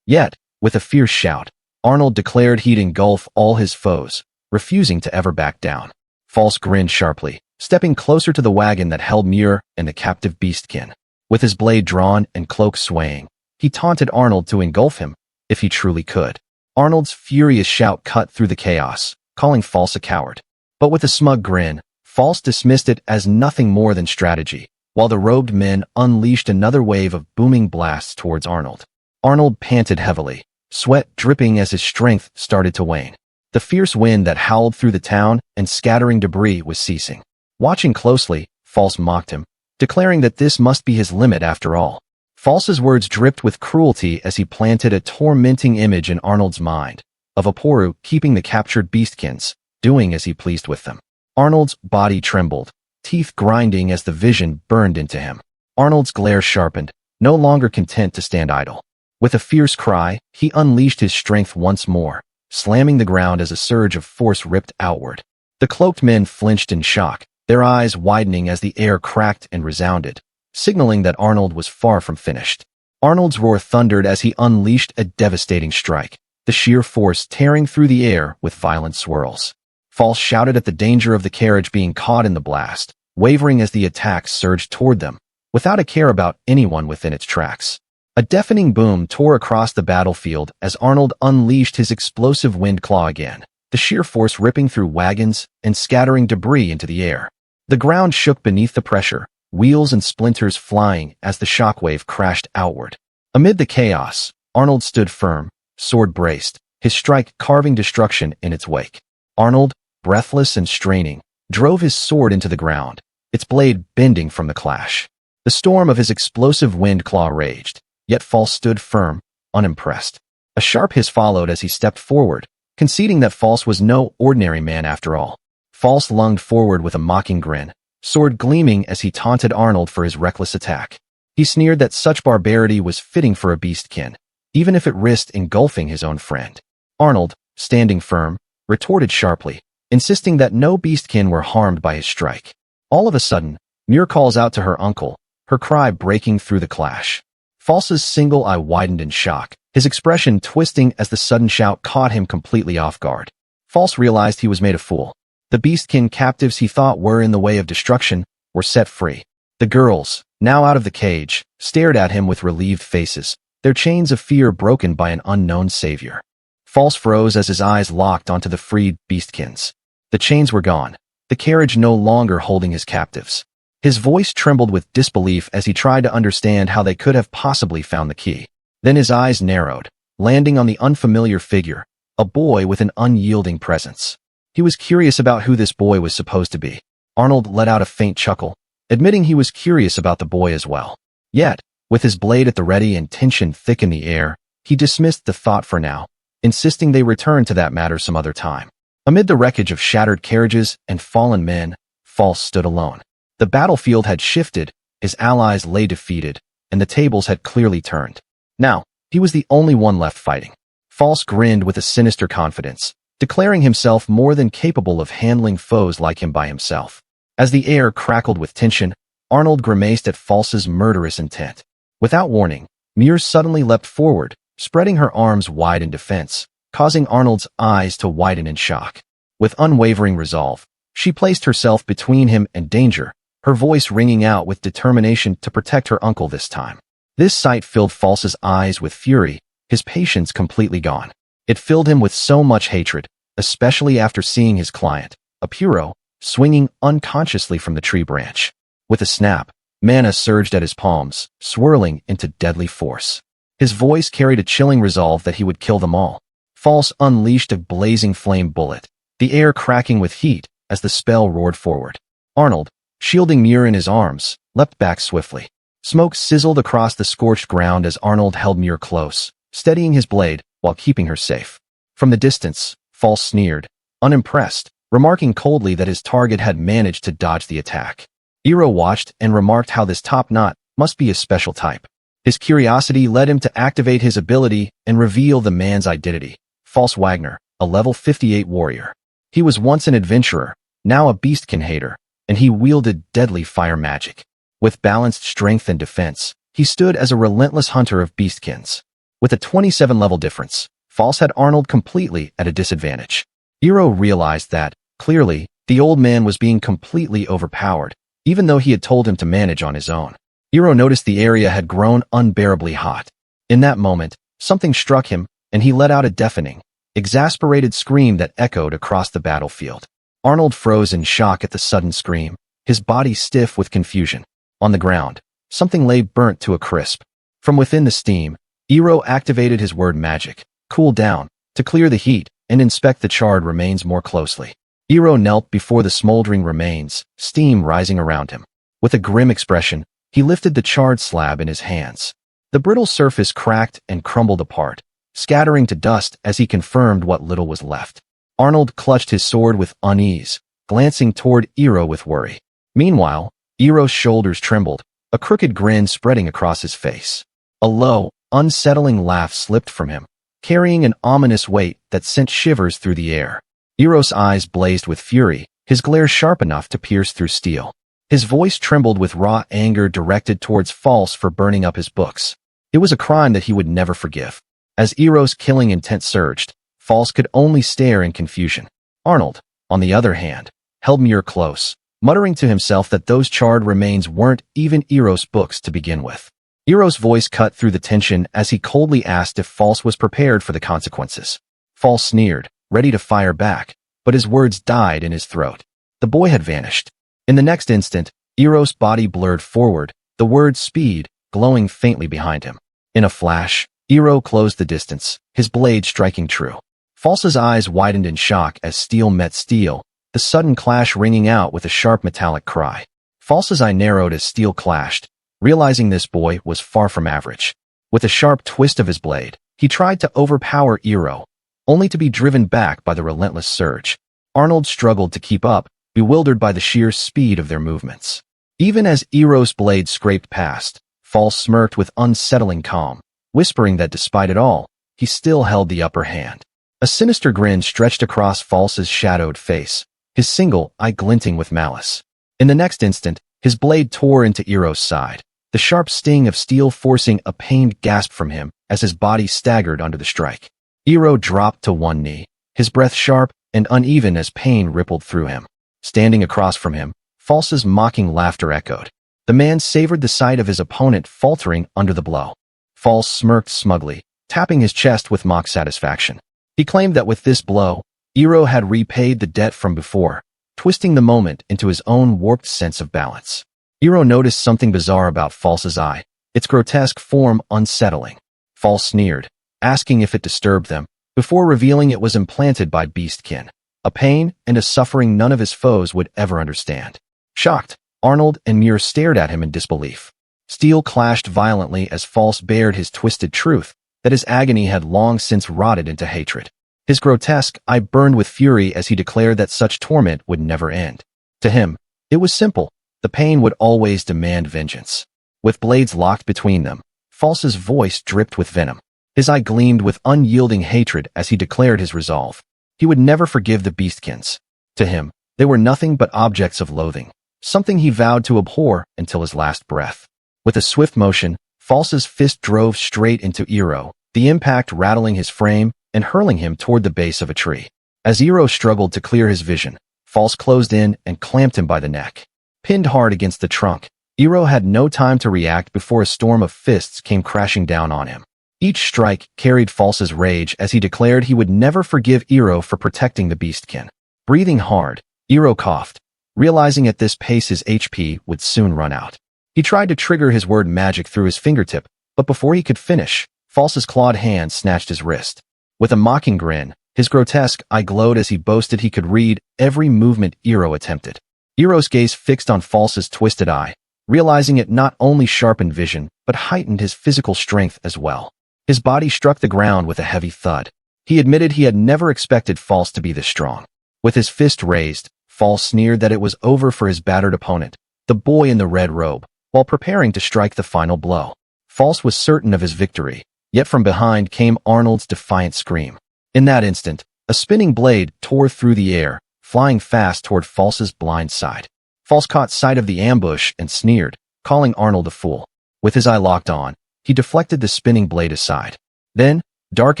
Yet, with a fierce shout, Arnold declared he'd engulf all his foes, refusing to ever back down. False grinned sharply, stepping closer to the wagon that held Muir and the captive beastkin. With his blade drawn and cloak swaying, he taunted Arnold to engulf him, if he truly could. Arnold's furious shout cut through the chaos, calling False a coward. But with a smug grin, False dismissed it as nothing more than strategy, while the robed men unleashed another wave of booming blasts towards Arnold. Arnold panted heavily, sweat dripping as his strength started to wane. The fierce wind that howled through the town and scattering debris was ceasing. Watching closely, False mocked him, declaring that this must be his limit after all. False's words dripped with cruelty as he planted a tormenting image in Arnold's mind, of Oporu keeping the captured beastkins, doing as he pleased with them. Arnold's body trembled, teeth grinding as the vision burned into him. Arnold's glare sharpened, no longer content to stand idle. With a fierce cry, he unleashed his strength once more, slamming the ground as a surge of force ripped outward. The cloaked men flinched in shock, their eyes widening as the air cracked and resounded, signaling that Arnold was far from finished. Arnold's roar thundered as he unleashed a devastating strike, the sheer force tearing through the air with violent swirls. False shouted at the danger of the carriage being caught in the blast, wavering as the attack surged toward them, without a care about anyone within its tracks. A deafening boom tore across the battlefield as Arnold unleashed his explosive wind claw again, the sheer force ripping through wagons and scattering debris into the air. The ground shook beneath the pressure, wheels and splinters flying as the shockwave crashed outward. Amid the chaos, Arnold stood firm, sword braced, his strike carving destruction in its wake. Arnold, breathless and straining, drove his sword into the ground, its blade bending from the clash. The storm of his explosive wind claw raged, yet False stood firm, unimpressed. A sharp hiss followed as he stepped forward, conceding that False was no ordinary man after all. False lunged forward with a mocking grin, sword gleaming as he taunted Arnold for his reckless attack. He sneered that such barbarity was fitting for a beastkin, even if it risked engulfing his own friend. Arnold, standing firm, retorted sharply, insisting that no beastkin were harmed by his strike. All of a sudden, Muir calls out to her uncle, her cry breaking through the clash. False's single eye widened in shock, his expression twisting as the sudden shout caught him completely off guard. False realized he was made a fool. The beastkin captives he thought were in the way of destruction were set free. The girls, now out of the cage, stared at him with relieved faces, their chains of fear broken by an unknown savior. False froze as his eyes locked onto the freed beastkins. The chains were gone, the carriage no longer holding his captives. His voice trembled with disbelief as he tried to understand how they could have possibly found the key. Then his eyes narrowed, landing on the unfamiliar figure, a boy with an unyielding presence. He was curious about who this boy was supposed to be. Arnold let out a faint chuckle, admitting he was curious about the boy as well. Yet, with his blade at the ready and tension thick in the air, he dismissed the thought for now, insisting they return to that matter some other time. Amid the wreckage of shattered carriages and fallen men, False stood alone. The battlefield had shifted, his allies lay defeated, and the tables had clearly turned. Now, he was the only one left fighting. False grinned with a sinister confidence, declaring himself more than capable of handling foes like him by himself. As the air crackled with tension, Arnold grimaced at False's murderous intent. Without warning, Muir suddenly leapt forward, spreading her arms wide in defense, causing Arnold's eyes to widen in shock. With unwavering resolve, she placed herself between him and danger, her voice ringing out with determination to protect her uncle this time. This sight filled False's eyes with fury, his patience completely gone. It filled him with so much hatred, especially after seeing his client, Oporu, swinging unconsciously from the tree branch. With a snap, mana surged at his palms, swirling into deadly force. His voice carried a chilling resolve that he would kill them all. False unleashed a blazing flame bullet, the air cracking with heat as the spell roared forward. Arnold, shielding Muir in his arms, leapt back swiftly. Smoke sizzled across the scorched ground as Arnold held Muir close, steadying his blade while keeping her safe. From the distance, False sneered, unimpressed, remarking coldly that his target had managed to dodge the attack. Hiiro watched and remarked how this top knot must be a special type. His curiosity led him to activate his ability and reveal the man's identity. False Wagner, a level 58 warrior. He was once an adventurer, now a beastkin hater, and he wielded deadly fire magic. With balanced strength and defense, he stood as a relentless hunter of beastkins. With a 27-level difference, False had Arnold completely at a disadvantage. Hiiro realized that, clearly, the old man was being completely overpowered, even though he had told him to manage on his own. Hiiro noticed the area had grown unbearably hot. In that moment, something struck him, and he let out a deafening, exasperated scream that echoed across the battlefield. Arnold froze in shock at the sudden scream, his body stiff with confusion. On the ground, something lay burnt to a crisp. From within the steam, Hiiro activated his word magic, cool down, to clear the heat, and inspect the charred remains more closely. Hiiro knelt before the smoldering remains, steam rising around him. With a grim expression, he lifted the charred slab in his hands. The brittle surface cracked and crumbled apart, scattering to dust as he confirmed what little was left. Arnold clutched his sword with unease, glancing toward Hiiro with worry. Meanwhile, Hiiro's shoulders trembled, a crooked grin spreading across his face. A low, unsettling laugh slipped from him, carrying an ominous weight that sent shivers through the air. Hiiro's eyes blazed with fury, his glare sharp enough to pierce through steel. His voice trembled with raw anger directed towards False for burning up his books. It was a crime that he would never forgive. As Hiiro's killing intent surged, False could only stare in confusion. Arnold, on the other hand, held Muir close, muttering to himself that those charred remains weren't even Hiiro's books to begin with. Hiiro's voice cut through the tension as he coldly asked if False was prepared for the consequences. False sneered, ready to fire back, but his words died in his throat. The boy had vanished. In the next instant, Hiiro's body blurred forward, the word speed glowing faintly behind him. In a flash, Hiiro closed the distance, his blade striking true. False's eyes widened in shock as steel met steel, the sudden clash ringing out with a sharp metallic cry. False's eye narrowed as steel clashed, realizing this boy was far from average. With a sharp twist of his blade, he tried to overpower Hiiro, only to be driven back by the relentless surge. Arnold struggled to keep up, bewildered by the sheer speed of their movements. Even as Hiiro's blade scraped past, False smirked with unsettling calm, whispering that despite it all, he still held the upper hand. A sinister grin stretched across False's shadowed face, his single eye glinting with malice. In the next instant, his blade tore into Hiiro's side, the sharp sting of steel forcing a pained gasp from him as his body staggered under the strike. Hiiro dropped to one knee, his breath sharp and uneven as pain rippled through him. Standing across from him, False's mocking laughter echoed. The man savored the sight of his opponent faltering under the blow. False smirked smugly, tapping his chest with mock satisfaction. He claimed that with this blow, Hiiro had repaid the debt from before, twisting the moment into his own warped sense of balance. Hiiro noticed something bizarre about False's eye, its grotesque form unsettling. False sneered, asking if it disturbed them, before revealing it was implanted by Beastkin, a pain and a suffering none of his foes would ever understand. Shocked, Arnold and Muir stared at him in disbelief. Steel clashed violently as False bared his twisted truth, that his agony had long since rotted into hatred. His grotesque eye burned with fury as he declared that such torment would never end. To him, it was simple. The pain would always demand vengeance. With blades locked between them, False's voice dripped with venom. His eye gleamed with unyielding hatred as he declared his resolve. He would never forgive the Beastkins. To him, they were nothing but objects of loathing, something he vowed to abhor until his last breath. With a swift motion, False's fist drove straight into Hiiro, the impact rattling his frame and hurling him toward the base of a tree. As Hiiro struggled to clear his vision, False closed in and clamped him by the neck. Pinned hard against the trunk, Hiiro had no time to react before a storm of fists came crashing down on him. Each strike carried False's rage as he declared he would never forgive Hiiro for protecting the Beastkin. Breathing hard, Hiiro coughed, realizing at this pace his HP would soon run out. He tried to trigger his word magic through his fingertip, but before he could finish, False's clawed hand snatched his wrist. With a mocking grin, his grotesque eye glowed as he boasted he could read every movement Hiiro attempted. Hiiro's gaze fixed on False's twisted eye, realizing it not only sharpened vision, but heightened his physical strength as well. His body struck the ground with a heavy thud. He admitted he had never expected False to be this strong. With his fist raised, False sneered that it was over for his battered opponent, the boy in the red robe, while preparing to strike the final blow. False was certain of his victory, yet from behind came Arnold's defiant scream. In that instant, a spinning blade tore through the air, flying fast toward False's blind side. False caught sight of the ambush and sneered, calling Arnold a fool. With his eye locked on, he deflected the spinning blade aside. Then, dark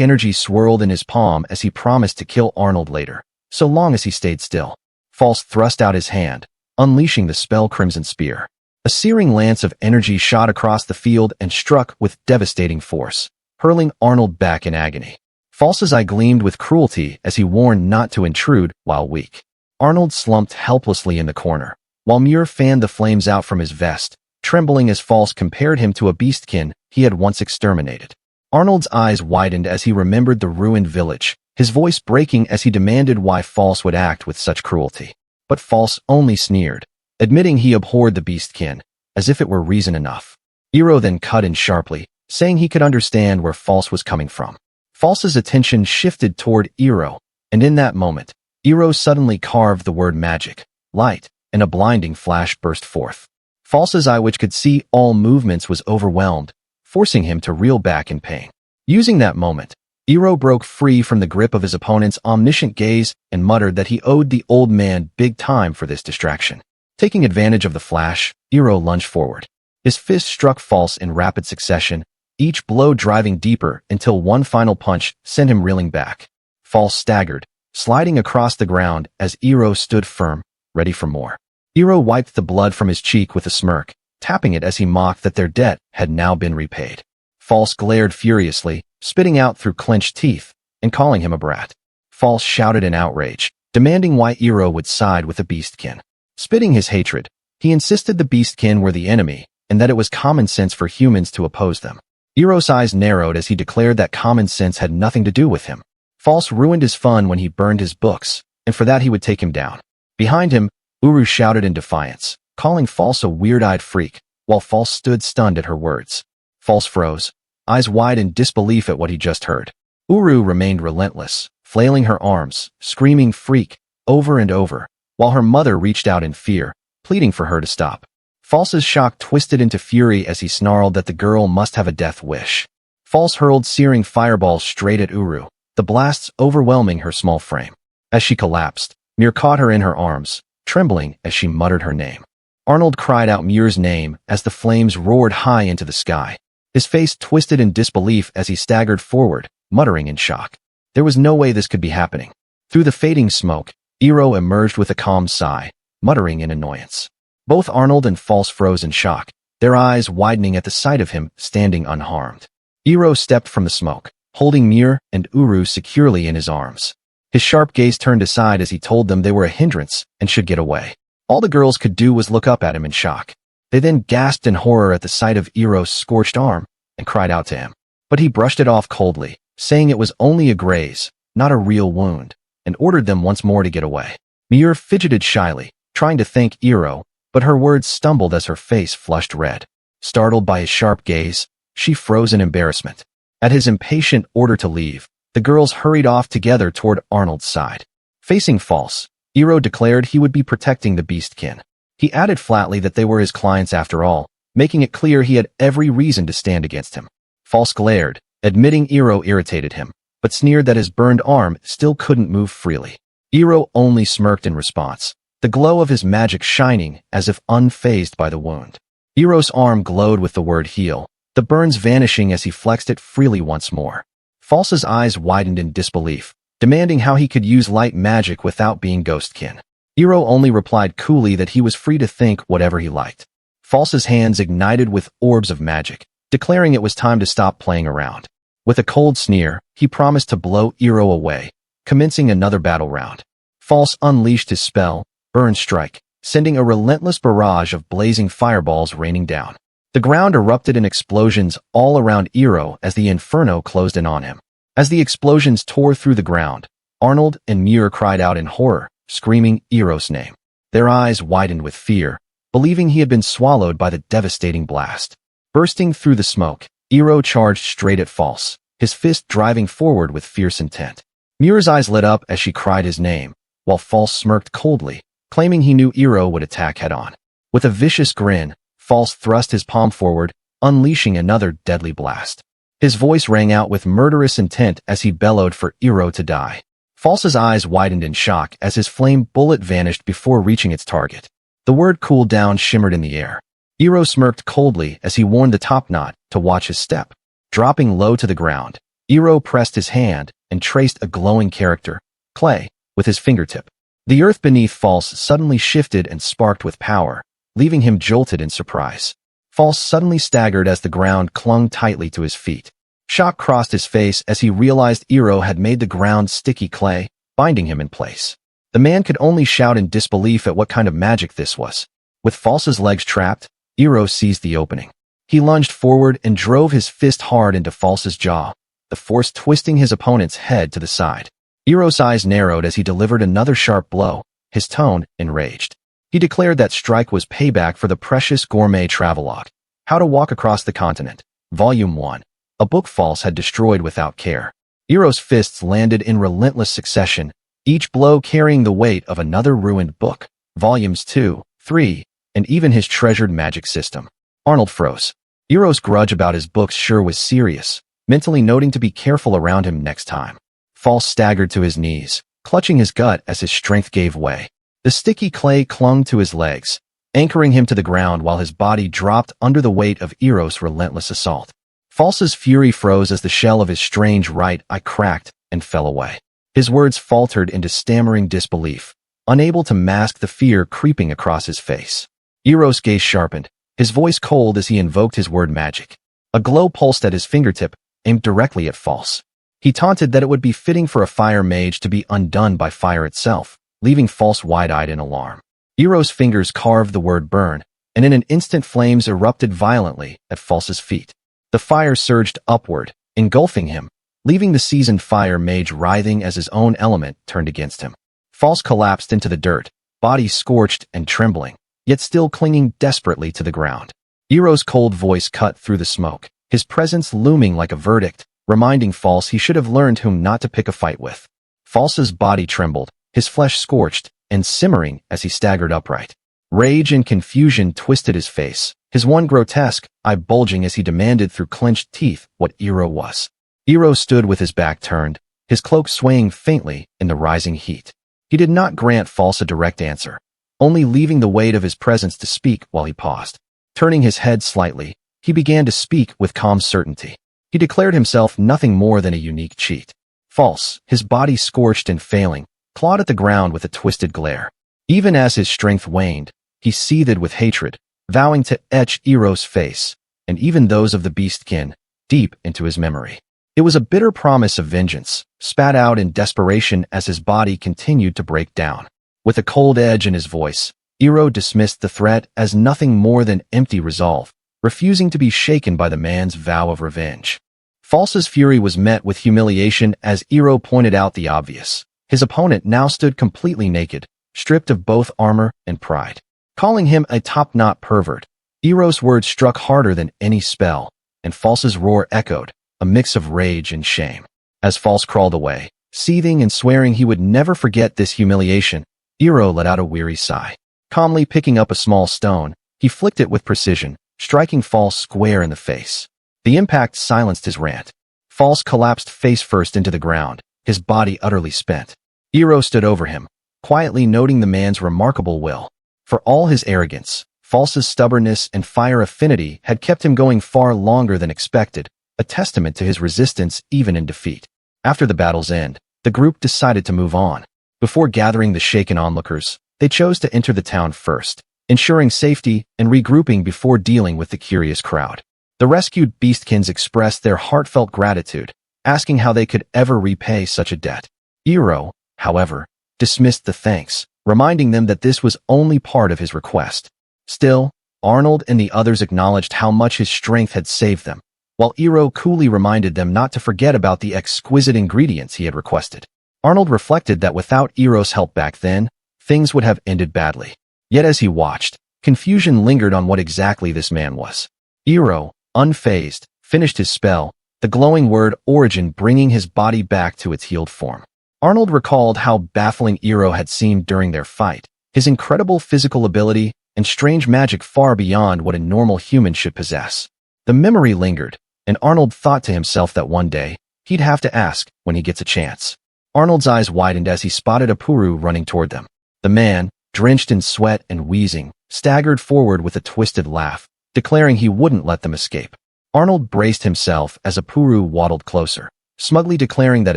energy swirled in his palm as he promised to kill Arnold later, so long as he stayed still. False thrust out his hand, unleashing the spell Crimson Spear. A searing lance of energy shot across the field and struck with devastating force, hurling Arnold back in agony. False's eye gleamed with cruelty as he warned not to intrude while weak. Arnold slumped helplessly in the corner, while Muir fanned the flames out from his vest, trembling as False compared him to a beastkin he had once exterminated. Arnold's eyes widened as he remembered the ruined village, his voice breaking as he demanded why False would act with such cruelty. But False only sneered, admitting he abhorred the Beastkin, as if it were reason enough. Hiiro then cut in sharply, saying he could understand where False was coming from. False's attention shifted toward Hiiro, and in that moment, Hiiro suddenly carved the word magic, light, and a blinding flash burst forth. False's eye, which could see all movements, was overwhelmed, forcing him to reel back in pain. Using that moment, Hiiro broke free from the grip of his opponent's omniscient gaze and muttered that he owed the old man big time for this distraction. Taking advantage of the flash, Hiiro lunged forward. His fist struck False in rapid succession, each blow driving deeper until one final punch sent him reeling back. False staggered, sliding across the ground as Hiiro stood firm, ready for more. Hiiro wiped the blood from his cheek with a smirk, tapping it as he mocked that their debt had now been repaid. False glared furiously, spitting out through clenched teeth, and calling him a brat. False shouted in outrage, demanding why Hiiro would side with the Beastkin. Spitting his hatred, he insisted the Beastkin were the enemy, and that it was common sense for humans to oppose them. Hiiro's eyes narrowed as he declared that common sense had nothing to do with him. False ruined his fun when he burned his books, and for that he would take him down. Behind him, Uru shouted in defiance, calling False a weird-eyed freak, while False stood stunned at her words. False froze, eyes wide in disbelief at what he just heard. Uru remained relentless, flailing her arms, screaming freak, over and over, while her mother reached out in fear, pleading for her to stop. False's shock twisted into fury as he snarled that the girl must have a death wish. False hurled searing fireballs straight at Uru, the blasts overwhelming her small frame. As she collapsed, Mir caught her in her arms, trembling as she muttered her name. Arnold cried out Mir's name as the flames roared high into the sky. His face twisted in disbelief as he staggered forward, muttering in shock. There was no way this could be happening. Through the fading smoke, Hiiro emerged with a calm sigh, muttering in annoyance. Both Arnold and False froze in shock, their eyes widening at the sight of him standing unharmed. Hiiro stepped from the smoke, holding Mir and Uru securely in his arms. His sharp gaze turned aside as he told them they were a hindrance and should get away. All the girls could do was look up at him in shock. They then gasped in horror at the sight of Hiiro's scorched arm and cried out to him. But he brushed it off coldly, saying it was only a graze, not a real wound, and ordered them once more to get away. Mir fidgeted shyly, trying to thank Hiiro, but her words stumbled as her face flushed red. Startled by his sharp gaze, she froze in embarrassment. At his impatient order to leave, the girls hurried off together toward Arnold's side. Facing False, Hiiro declared he would be protecting the Beastkin. He added flatly that they were his clients after all, making it clear he had every reason to stand against him. False glared, admitting Hiiro irritated him, but sneered that his burned arm still couldn't move freely. Hiiro only smirked in response, the glow of his magic shining as if unfazed by the wound. Hiiro's arm glowed with the word heal, the burns vanishing as he flexed it freely once more. False's eyes widened in disbelief, demanding how he could use light magic without being Ghostkin. Hiiro only replied coolly that he was free to think whatever he liked. False's hands ignited with orbs of magic, declaring it was time to stop playing around. With a cold sneer, he promised to blow Hiiro away, commencing another battle round. False unleashed his spell, Burn Strike, sending a relentless barrage of blazing fireballs raining down. The ground erupted in explosions all around Hiiro as the inferno closed in on him. As the explosions tore through the ground, Arnold and Mir cried out in horror, screaming Hiiro's name. Their eyes widened with fear, believing he had been swallowed by the devastating blast. Bursting through the smoke, Hiiro charged straight at False, his fist driving forward with fierce intent. Mir's eyes lit up as she cried his name, while False smirked coldly, claiming he knew Hiiro would attack head-on. With a vicious grin, False thrust his palm forward, unleashing another deadly blast. His voice rang out with murderous intent as he bellowed for Hiiro to die. False's eyes widened in shock as his flame bullet vanished before reaching its target. The word cool down shimmered in the air. Hiiro smirked coldly as he warned the top knot to watch his step. Dropping low to the ground, Hiiro pressed his hand and traced a glowing character, clay, with his fingertip. The earth beneath False suddenly shifted and sparked with power, leaving him jolted in surprise. False suddenly staggered as the ground clung tightly to his feet. Shock crossed his face as he realized Hiiro had made the ground sticky clay, binding him in place. The man could only shout in disbelief at what kind of magic this was. With False's legs trapped, Hiiro seized the opening. He lunged forward and drove his fist hard into False's jaw, the force twisting his opponent's head to the side. Hiiro's eyes narrowed as he delivered another sharp blow, his tone enraged. He declared that strike was payback for the precious gourmet travelogue, How to Walk Across the Continent, Volume 1, a book False had destroyed without care. Hiiro's fists landed in relentless succession, each blow carrying the weight of another ruined book, Volumes 2, 3, and even his treasured magic system. Arnold froze. Hiiro's grudge about his books sure was serious, mentally noting to be careful around him next time. False staggered to his knees, clutching his gut as his strength gave way. The sticky clay clung to his legs, anchoring him to the ground while his body dropped under the weight of Hiiro's relentless assault. False's fury froze as the shell of his strange right eye cracked and fell away. His words faltered into stammering disbelief, unable to mask the fear creeping across his face. Hiiro's gaze sharpened, his voice cold as he invoked his word magic. A glow pulsed at his fingertip, aimed directly at False. He taunted that it would be fitting for a fire mage to be undone by fire itself, leaving False wide-eyed in alarm. Hiiro's fingers carved the word burn, and in an instant flames erupted violently at False's feet. The fire surged upward, engulfing him, leaving the seasoned fire mage writhing as his own element turned against him. False collapsed into the dirt, body scorched and trembling, yet still clinging desperately to the ground. Hiiro's cold voice cut through the smoke, his presence looming like a verdict, reminding False he should have learned whom not to pick a fight with. False's body trembled, his flesh scorched and simmering as he staggered upright. Rage and confusion twisted his face, his one grotesque eye bulging as he demanded through clenched teeth what Hiiro was. Hiiro stood with his back turned, his cloak swaying faintly in the rising heat. He did not grant False a direct answer, only leaving the weight of his presence to speak while he paused. Turning his head slightly, he began to speak with calm certainty. He declared himself nothing more than a unique cheat. False, his body scorched and failing, clawed at the ground with a twisted glare. Even as his strength waned, he seethed with hatred, vowing to etch Hiiro's face, and even those of the Beastkin, deep into his memory. It was a bitter promise of vengeance, spat out in desperation as his body continued to break down. With a cold edge in his voice, Hiiro dismissed the threat as nothing more than empty resolve, refusing to be shaken by the man's vow of revenge. False's fury was met with humiliation as Hiiro pointed out the obvious. His opponent now stood completely naked, stripped of both armor and pride. Calling him a top-knot pervert, Hiiro's words struck harder than any spell, and False's roar echoed, a mix of rage and shame. As False crawled away, seething and swearing he would never forget this humiliation, Hiiro let out a weary sigh. Calmly picking up a small stone, he flicked it with precision, striking False square in the face. The impact silenced his rant. False collapsed face first into the ground, his body utterly spent. Hiiro stood over him, quietly noting the man's remarkable will. For all his arrogance, False's stubbornness and fire affinity had kept him going far longer than expected, a testament to his resistance even in defeat. After the battle's end, the group decided to move on. Before gathering the shaken onlookers, they chose to enter the town first, ensuring safety and regrouping before dealing with the curious crowd. The rescued Beastkins expressed their heartfelt gratitude, asking how they could ever repay such a debt. Hiiro, however, dismissed the thanks, reminding them that this was only part of his request. Still, Arnold and the others acknowledged how much his strength had saved them, while Hiiro coolly reminded them not to forget about the exquisite ingredients he had requested. Arnold reflected that without Hiiro's help back then, things would have ended badly. Yet as he watched, confusion lingered on what exactly this man was. Hiiro, unfazed, finished his spell, the glowing word origin bringing his body back to its healed form. Arnold recalled how baffling Hiiro had seemed during their fight, his incredible physical ability and strange magic far beyond what a normal human should possess. The memory lingered, and Arnold thought to himself that one day, he'd have to ask when he gets a chance. Arnold's eyes widened as he spotted Apuru running toward them. The man, drenched in sweat and wheezing, staggered forward with a twisted laugh, declaring he wouldn't let them escape. Arnold braced himself as Apuru waddled closer, smugly declaring that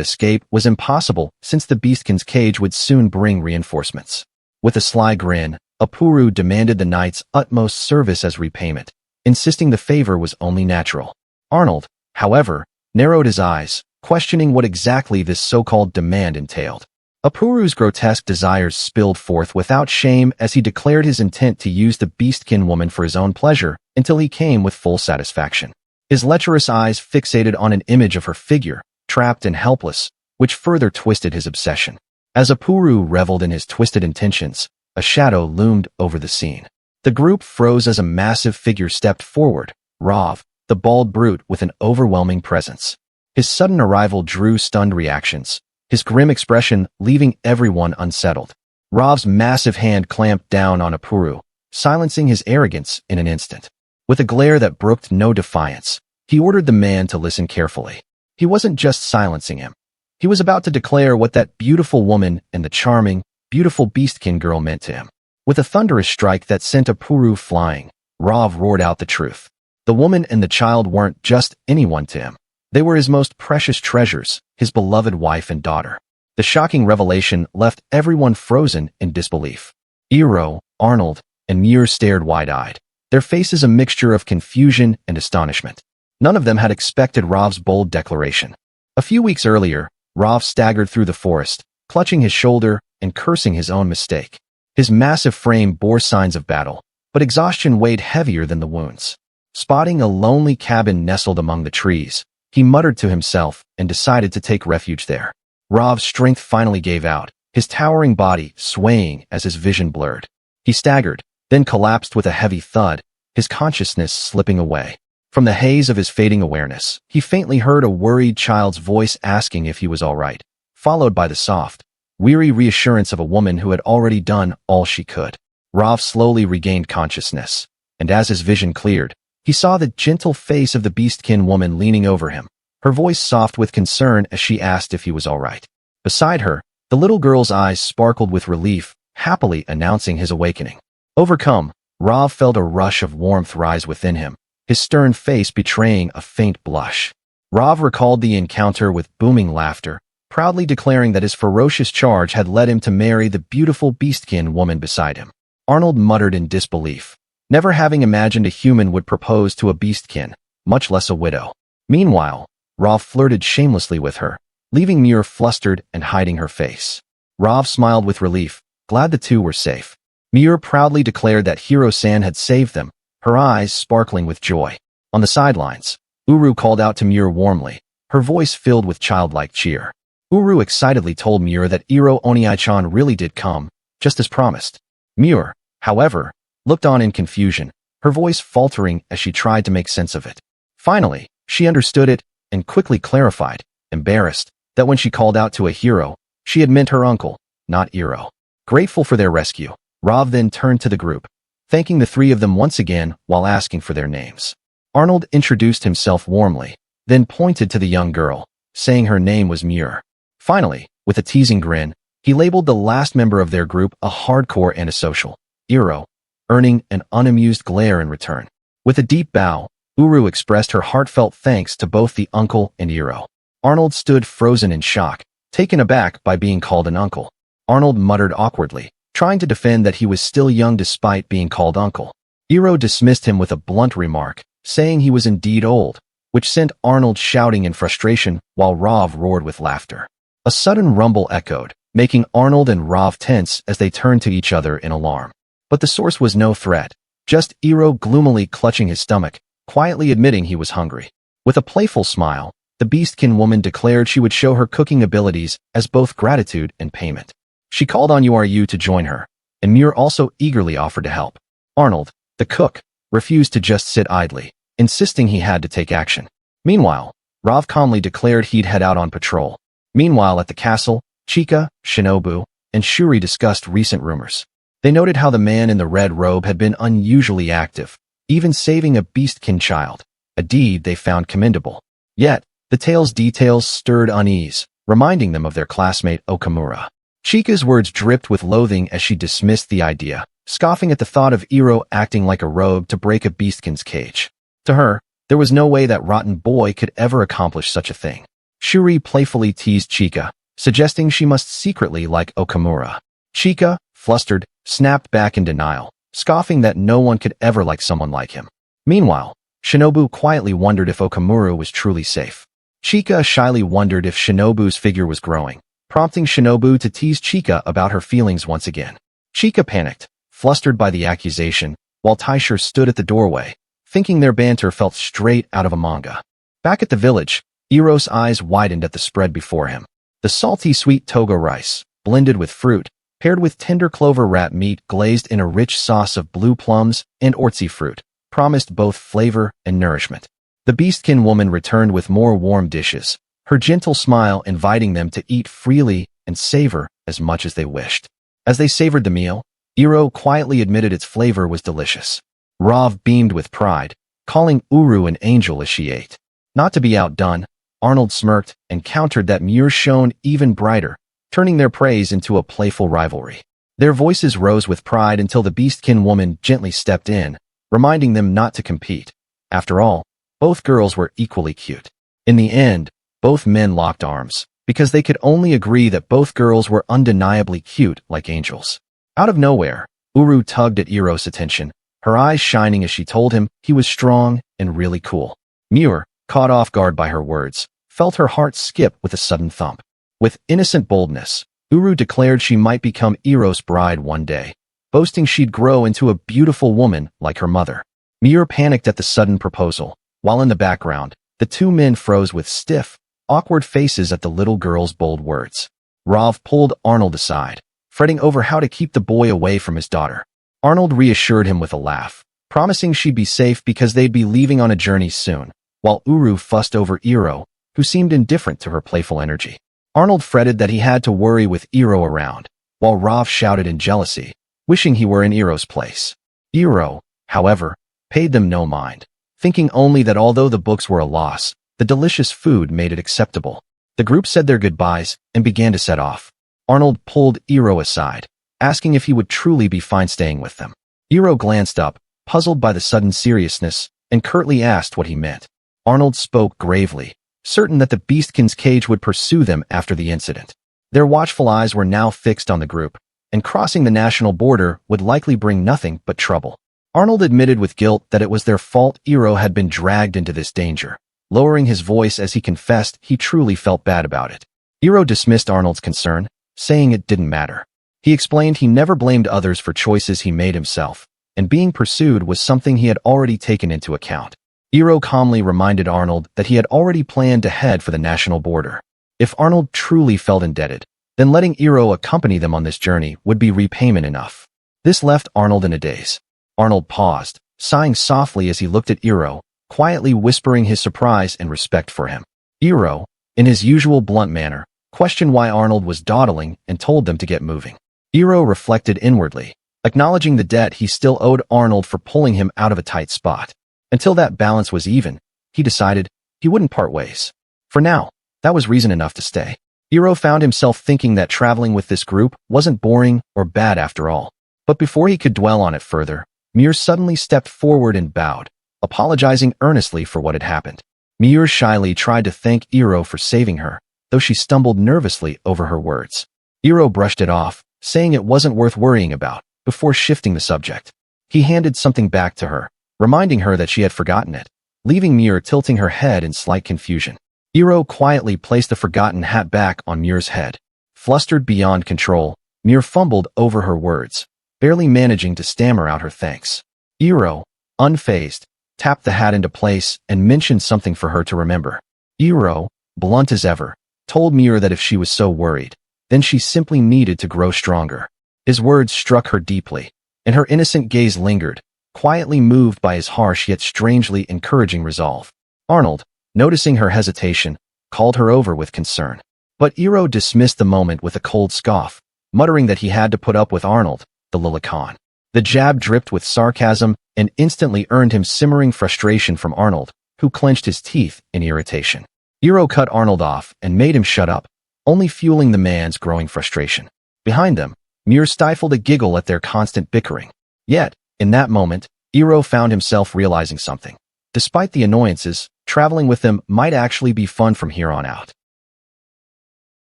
escape was impossible since the Beastkin's cage would soon bring reinforcements. With a sly grin, Apuru demanded the knight's utmost service as repayment, insisting the favor was only natural. Arnold, however, narrowed his eyes, questioning what exactly this so-called demand entailed. Apuru's grotesque desires spilled forth without shame as he declared his intent to use the Beastkin woman for his own pleasure until he came with full satisfaction. His lecherous eyes fixated on an image of her figure, trapped and helpless, which further twisted his obsession. As Apuru reveled in his twisted intentions, a shadow loomed over the scene. The group froze as a massive figure stepped forward, Rav, the bald brute with an overwhelming presence. His sudden arrival drew stunned reactions, his grim expression leaving everyone unsettled. Rav's massive hand clamped down on Apuru, silencing his arrogance in an instant. With a glare that brooked no defiance, he ordered the man to listen carefully. He wasn't just silencing him. He was about to declare what that beautiful woman and the charming, beautiful Beastkin girl meant to him. With a thunderous strike that sent Apuru flying, Rav roared out the truth. The woman and the child weren't just anyone to him. They were his most precious treasures, his beloved wife and daughter. The shocking revelation left everyone frozen in disbelief. Hiiro, Arnold, and Muir stared wide-eyed, their faces a mixture of confusion and astonishment. None of them had expected Rav's bold declaration. A few weeks earlier, Rav staggered through the forest, clutching his shoulder and cursing his own mistake. His massive frame bore signs of battle, but exhaustion weighed heavier than the wounds. Spotting a lonely cabin nestled among the trees, he muttered to himself and decided to take refuge there. Rav's strength finally gave out, his towering body swaying as his vision blurred. He staggered, then collapsed with a heavy thud, his consciousness slipping away. From the haze of his fading awareness, he faintly heard a worried child's voice asking if he was all right, followed by the soft, weary reassurance of a woman who had already done all she could. Rav slowly regained consciousness, and as his vision cleared, he saw the gentle face of the Beastkin woman leaning over him, her voice soft with concern as she asked if he was all right. Beside her, the little girl's eyes sparkled with relief, happily announcing his awakening. Overcome, Rav felt a rush of warmth rise within him, his stern face betraying a faint blush. Rav recalled the encounter with booming laughter, proudly declaring that his ferocious charge had led him to marry the beautiful Beastkin woman beside him. Arnold muttered in disbelief, never having imagined a human would propose to a Beastkin, much less a widow. Meanwhile, Rav flirted shamelessly with her, leaving Muir flustered and hiding her face. Rav smiled with relief, glad the two were safe. Muir proudly declared that Hiro-san had saved them, her eyes sparkling with joy. On the sidelines, Uru called out to Muir warmly, her voice filled with childlike cheer. Uru excitedly told Muir that Iro Oniai-chan really did come, just as promised. Muir, however, looked on in confusion, her voice faltering as she tried to make sense of it. Finally, she understood it and quickly clarified, embarrassed, that when she called out to a hero, she had meant her uncle, not Iro. Grateful for their rescue, Rav then turned to the group, thanking the three of them once again while asking for their names. Arnold introduced himself warmly, then pointed to the young girl, saying her name was Muir. Finally, with a teasing grin, he labeled the last member of their group a hardcore antisocial, Iro, earning an unamused glare in return. With a deep bow, Uru expressed her heartfelt thanks to both the uncle and Iro. Arnold stood frozen in shock, taken aback by being called an uncle. Arnold muttered awkwardly, trying to defend that he was still young despite being called uncle. Iro dismissed him with a blunt remark, saying he was indeed old, which sent Arnold shouting in frustration while Rav roared with laughter. A sudden rumble echoed, making Arnold and Rav tense as they turned to each other in alarm. But the source was no threat, just Iro gloomily clutching his stomach, quietly admitting he was hungry. With a playful smile, the Beastkin woman declared she would show her cooking abilities as both gratitude and payment. She called on Uru to join her, and Muir also eagerly offered to help. Arnold, the cook, refused to just sit idly, insisting he had to take action. Meanwhile, Rav calmly declared he'd head out on patrol. Meanwhile at the castle, Chika, Shinobu, and Shuri discussed recent rumors. They noted how the man in the red robe had been unusually active, even saving a Beastkin child, a deed they found commendable. Yet, the tale's details stirred unease, reminding them of their classmate Okamura. Chika's words dripped with loathing as she dismissed the idea, scoffing at the thought of Iro acting like a rogue to break a Beastkin's cage. To her, there was no way that rotten boy could ever accomplish such a thing. Shuri playfully teased Chika, suggesting she must secretly like Okamura. Chika, flustered, snapped back in denial, scoffing that no one could ever like someone like him. Meanwhile, Shinobu quietly wondered if Okamura was truly safe. Chika shyly wondered if Shinobu's figure was growing, prompting Shinobu to tease Chika about her feelings once again. Chika panicked, flustered by the accusation, while Taisher stood at the doorway, thinking their banter felt straight out of a manga. Back at the village, Iro's eyes widened at the spread before him. The salty sweet togo rice, blended with fruit, paired with tender clover rat meat glazed in a rich sauce of blue plums and ortsy fruit, promised both flavor and nourishment. The Beastkin woman returned with more warm dishes, her gentle smile inviting them to eat freely and savor as much as they wished. As they savored the meal, Hiiro quietly admitted its flavor was delicious. Rav beamed with pride, calling Uru an angel as she ate. Not to be outdone, Arnold smirked and countered that Muir shone even brighter, turning their praise into a playful rivalry. Their voices rose with pride until the Beastkin woman gently stepped in, reminding them not to compete. After all, both girls were equally cute. In the end, both men locked arms, because they could only agree that both girls were undeniably cute like angels. Out of nowhere, Uru tugged at Hiiro's attention, her eyes shining as she told him he was strong and really cool. Muir, caught off guard by her words, felt her heart skip with a sudden thump. With innocent boldness, Uru declared she might become Hiiro's bride one day, boasting she'd grow into a beautiful woman like her mother. Muir panicked at the sudden proposal, while in the background, the two men froze with stiff, awkward faces at the little girl's bold words. Rav pulled Arnold aside, fretting over how to keep the boy away from his daughter. Arnold reassured him with a laugh, promising she'd be safe because they'd be leaving on a journey soon, while Uru fussed over Hiiro, who seemed indifferent to her playful energy. Arnold fretted that he had to worry with Hiiro around, while Rav shouted in jealousy, wishing he were in Hiiro's place. Hiiro, however, paid them no mind, thinking only that although the books were a loss, the delicious food made it acceptable. The group said their goodbyes and began to set off. Arnold pulled Hiiro aside, asking if he would truly be fine staying with them. Hiiro glanced up, puzzled by the sudden seriousness, and curtly asked what he meant. Arnold spoke gravely, certain that the Beastkin's cage would pursue them after the incident. Their watchful eyes were now fixed on the group, and crossing the national border would likely bring nothing but trouble. Arnold admitted with guilt that it was their fault Hiiro had been dragged into this danger, lowering his voice as he confessed he truly felt bad about it. Hiiro dismissed Arnold's concern, saying it didn't matter. He explained he never blamed others for choices he made himself, and being pursued was something he had already taken into account. Hiiro calmly reminded Arnold that he had already planned to head for the national border. If Arnold truly felt indebted, then letting Hiiro accompany them on this journey would be repayment enough. This left Arnold in a daze. Arnold paused, sighing softly as he looked at Hiiro, quietly whispering his surprise and respect for him. Hiiro, in his usual blunt manner, questioned why Arnold was dawdling and told them to get moving. Hiiro reflected inwardly, acknowledging the debt he still owed Arnold for pulling him out of a tight spot. Until that balance was even, he decided he wouldn't part ways. For now, that was reason enough to stay. Hiiro found himself thinking that traveling with this group wasn't boring or bad after all. But before he could dwell on it further, Muir suddenly stepped forward and bowed, apologizing earnestly for what had happened. Muir shyly tried to thank Hiiro for saving her, though she stumbled nervously over her words. Hiiro brushed it off, saying it wasn't worth worrying about, before shifting the subject. He handed something back to her, reminding her that she had forgotten it, leaving Muir tilting her head in slight confusion. Hiiro quietly placed the forgotten hat back on Muir's head. Flustered beyond control, Muir fumbled over her words, barely managing to stammer out her thanks. Hiiro, unfazed, tapped the hat into place and mentioned something for her to remember. Hiiro, blunt as ever, told Muir that if she was so worried, then she simply needed to grow stronger. His words struck her deeply, and her innocent gaze lingered, quietly moved by his harsh yet strangely encouraging resolve. Arnold, noticing her hesitation, called her over with concern. But Hiiro dismissed the moment with a cold scoff, muttering that he had to put up with Arnold, the Lilicon. The jab dripped with sarcasm and instantly earned him simmering frustration from Arnold, who clenched his teeth in irritation. Hiiro cut Arnold off and made him shut up, only fueling the man's growing frustration. Behind them, Muir stifled a giggle at their constant bickering. Yet, in that moment, Hiiro found himself realizing something. Despite the annoyances, traveling with them might actually be fun from here on out.